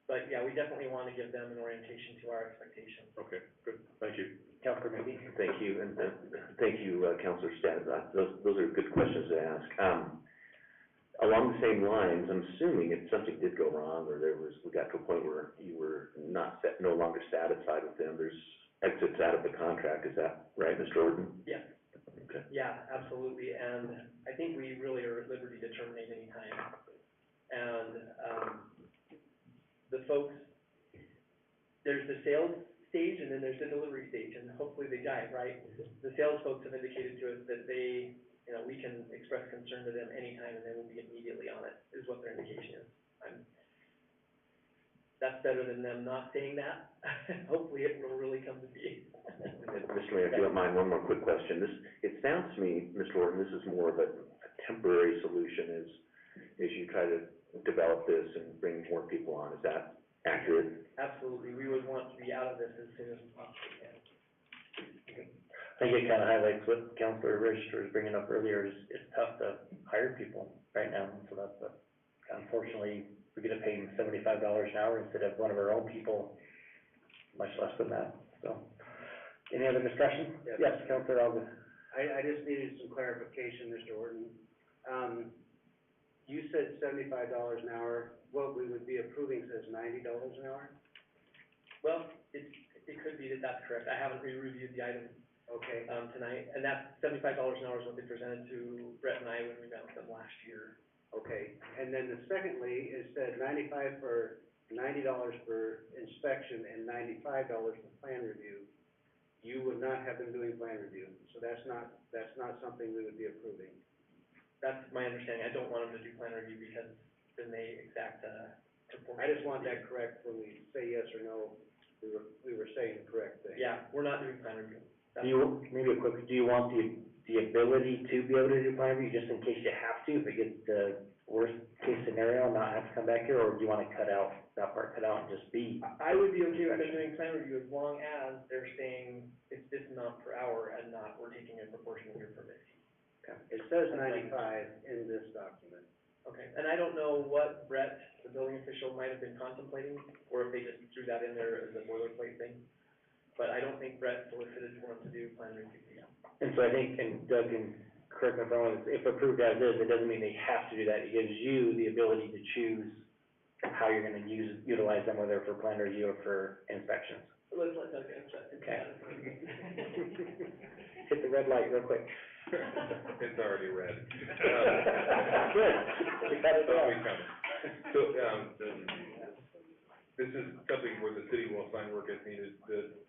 But yeah, we definitely want to give them an orientation to our expectations. Okay, good, thank you. Councilor Maybe? Thank you, and, thank you, Councilor Stan. Those are good questions to ask. Along the same lines, I'm assuming if something did go wrong, or we got to a point where you were no longer satisfied with them, there's exits out of the contract, is that right, Mr. Orton? Yeah. Okay. Yeah, absolutely, and I think we really are at liberty to terminate any time. And, the folks, there's the sales stage and then there's the delivery stage, and hopefully they jive, right? The sales folks have indicated to us that they, we can express concern to them anytime and they will be immediately on it, is what their indication is. that's better than them not saying that. Hopefully it will really come to be. Mr. Mayor, if you don't mind, one more quick question. It sounds to me, Mr. Orton, this is more of a temporary solution as you try to develop this and bring more people on. Is that accurate? Absolutely, we would want to be out of this as soon as possible. I think it kind of highlights what Councilor Register was bringing up earlier, is it's tough to hire people right now, so that's, unfortunately, we get to pay them $75 an hour instead of one of our own people, much less than that, so. Any other discussion? Yes. Yes, Councilor Alves. I just needed some clarification, Mr. Horton. You said $75 an hour, what we would be approving says $90 an hour? Well, it could be that that's correct, I haven't re-reviewed the item, Okay, tonight, and that's $75 an hour is what they presented to Brett and I when we met with them last year. okay. And then secondly, it said $90 for inspection and $95 for plan review. You would not have been doing plan review, so that's not something we would be approving. That's my understanding, I don't want them to do plan review because then they exact, proportion. I just want that correct when we say yes or no, we were saying the correct thing. Yeah, we're not doing plan review. Do you, maybe a quick, do you want the ability to be able to do plan review, just in case you have to, if it gets the worst case scenario, not have to come back here, or do you wanna cut out, that part cut out and just be? I would be okay with them doing plan review as long as they're saying it's this amount per hour and not we're taking a proportion of your permit fee. It says 95 in this document. Okay, and I don't know what Brett, the building official, might have been contemplating, or if they just threw that in there as a boilerplate thing. But I don't think Brett solicited for them to do plan review. And so I think, and Doug can correct me if I'm wrong, if approved as is, it doesn't mean they have to do that. It gives you the ability to choose how you're gonna utilize them, whether for plan review or for inspections. Let's let Doug answer that. Okay. Hit the red light real quick. It's already red. Good. We got it Saw down. me coming. So, this is something where the city will assign work as needed.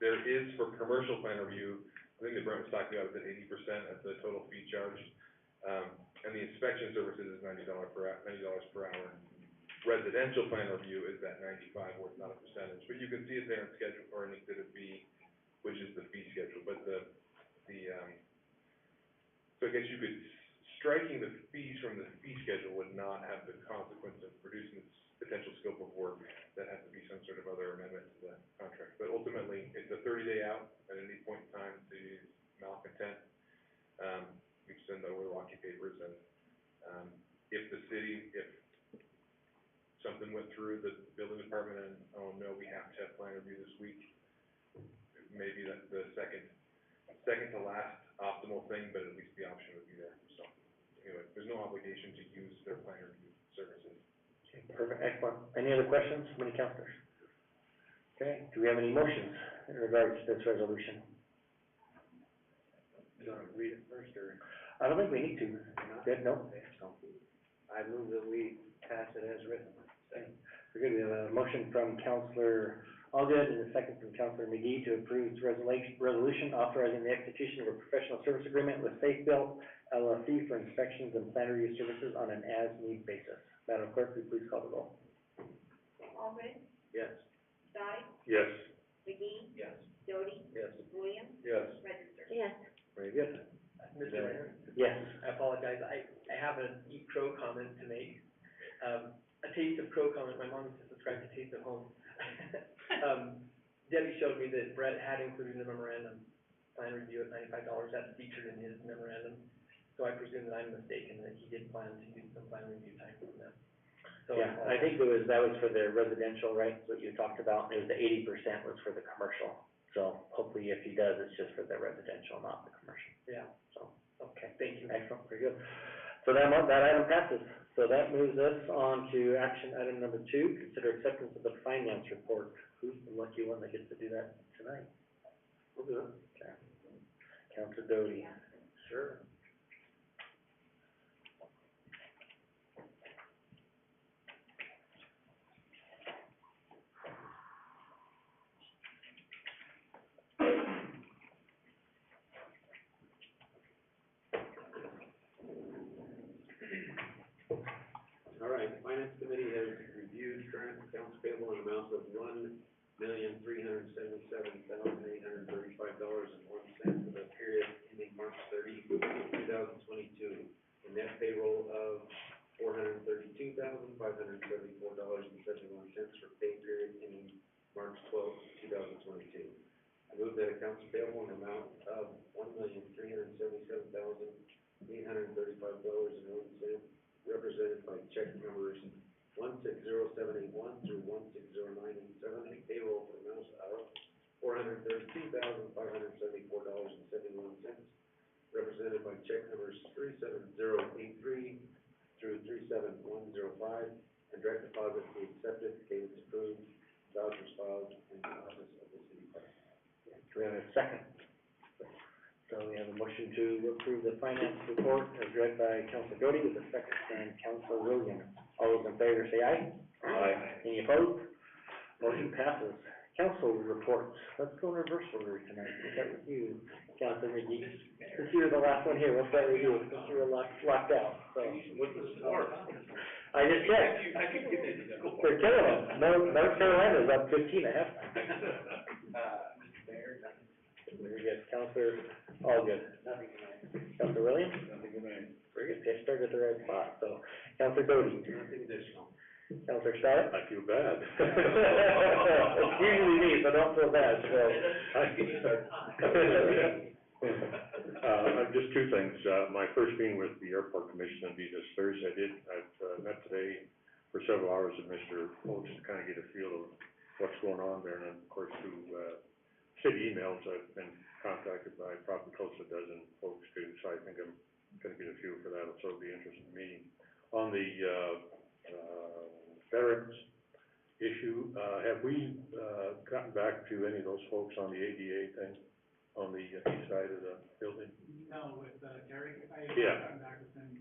There is for commercial plan review, I think that Brent was talking about, is at 80% of the total fee charged. And the inspection services is $90 per hour. Residential plan review is at 95, where it's not a percentage, but you can see it there in schedule, or in exhibit B, which is the fee schedule, but so I guess you could, striking the fees from the fee schedule would not have the consequence of producing this potential scope of work. That has to be some sort of other amendment to the contract, but ultimately, it's a 30-day out at any point in time to use malcontent. We send over the walkie papers, and, if something went through the building department and, oh no, we have to have plan review this week, maybe that's the second to last optimal thing, but at least the option would be there, so. Anyway, there's no obligation to use their plan review services. Okay, perfect, excellent. Any other questions from any councilors? Okay, do we have any motions in regards to this resolution? Do you want to read it first, or? I don't think we need to. Good, no? Okay, so I move that we pass it as written. We're good, we have a motion from Councilor Allgood and a second from Councilor McGee to approve this resolution authorizing the execution of a professional service agreement with Safe Built LLC for inspections and plan review services on an as-need basis. Madam Clerk, will you please call the roll? Alden, Yes. Dye, Yes. McGee, Yes. Doty, Yes. Williams, Yes. Register. Yes. Very good. Mr. Mayor, Yes. I apologize, I have an eat crow comment to make. A taste of crow comment, my mom used to subscribe to Taste of Home. Debbie showed me that Brett had included in the memorandum, plan review at $95, that's featured in his memorandum. So I presume that I'm mistaken, that he did plan to use some plan review time from them. So Yeah, I think that was for the residential, right, what you talked about, it was the 80% was for the commercial. So hopefully if he does, it's just for the residential, not the commercial, Yeah, so. okay, thank you. Excellent, very good. So that item passes. So that moves us on to action item number 2, consider acceptance of the finance report. Who's the lucky one that gets to do that tonight? We'll do it. Okay. Councilor Doty. Sure. All right, the Finance Committee has reviewed current accounts payable in amounts of $1,377,835.01 for the period ending March 30, 2022. The net payroll of $432,574.71 for pay period ending March 12, 2022. I move that accounts payable in the amount of $1,377,835.01 represented by check numbers 160781 through 160987 and payroll for the amount of $432,574.71 represented by check numbers 37083 through 37105 and direct deposit be accepted, payments approved, vouchers filed in the office of the city clerk. Do we have a second? So we have a motion to approve the finance report as read by Councilor Doty with a second from Councilor Williams. All those in favor say aye. Aye. Any opposed? Motion passes. Council reports. Let's go in reverse order tonight. We'll start with you, Councilor McGee. Since you were the last one here, we'll start with you, since you were locked out, so. What's the score? I just checked. I can get that score. They're killing them. North Carolina's up 15 at halftime. Mr. Mayor, Very good. Councilor, all good. Nothing tonight. Councilor Williams? Nothing tonight. Very good. They started at the right spot, so. Councilor Doty? Nothing additional. Councilor Starrett? I feel bad. It's usually me, so don't feel bad, so. Just two things. My first meeting with the airport commission will be this Thursday. I've met today for several hours with Mr. Oates to kind of get a feel of what's going on there. And of course, through, city emails, I've been contacted by probably close to a dozen folks too. So I think I'm gonna get a feel for that. So it'll be an interesting meeting. On the, veterans issue, have we, gotten back to any of those folks on the ADA thing, on the east side of the building? No, with, Terry, I Yeah. got back with him.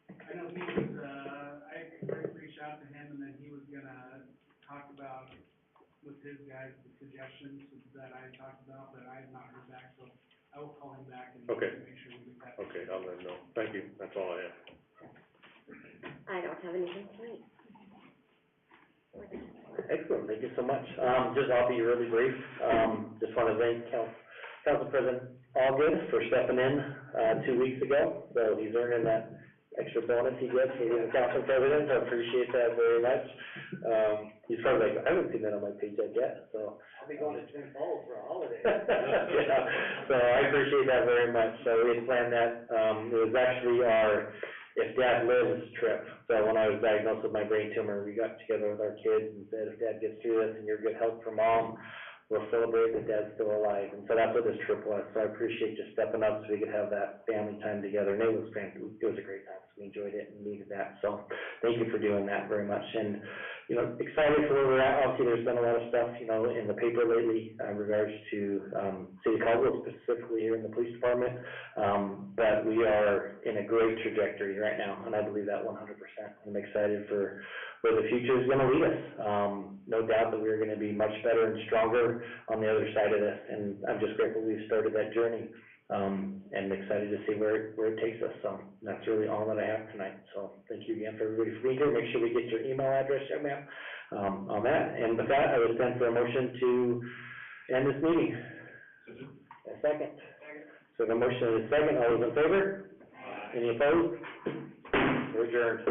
I know he was, I reached out to him and then he was gonna talk about with his guys the suggestions that I talked about, but I have not heard back, so I will call him back and Okay. make sure we get that. Okay, I'll let him know. Thank you. That's all I have. I don't have anything tonight. Excellent, thank you so much. I'll be really brief. Just want to thank Council President Allgood for stepping in, 2 weeks ago. So he's earning that extra bonus he gets for being the council president. I appreciate that very much. He's probably like, I haven't seen that on my paycheck yet, so. I'll be going to Twin Falls for a holiday. Yeah, so I appreciate that very much. So we had planned that, it was actually our If Dad Lives trip. So when I was diagnosed with my brain tumor, we got together with our kids and said, if Dad gets through this and you're good help for Mom, we'll celebrate that Dad's still alive. And so that's what this trip was. So I appreciate you stepping up so we could have that family time together. And it was fantastic. It was a great time. So we enjoyed it and needed that. So thank you for doing that very much. And, you know, excited for where we're at. Obviously, there's been a lot of stuff, you know, in the paper lately in regards to City of Caldwell, specifically here in the police department. But we are in a great trajectory right now, and I believe that 100%. I'm excited for where the future is gonna lead us. No doubt that we're gonna be much better and stronger on the other side of this, and I'm just grateful we've started that journey, and excited to see where it takes us. So that's really all that I have tonight. So thank you again for everybody for being here. Make sure we get your email address, young man, on that. And with that, I would stand for a motion to end this meeting. A second. So the motion is second. All those in favor? Any opposed? We're adjourned.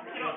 You know,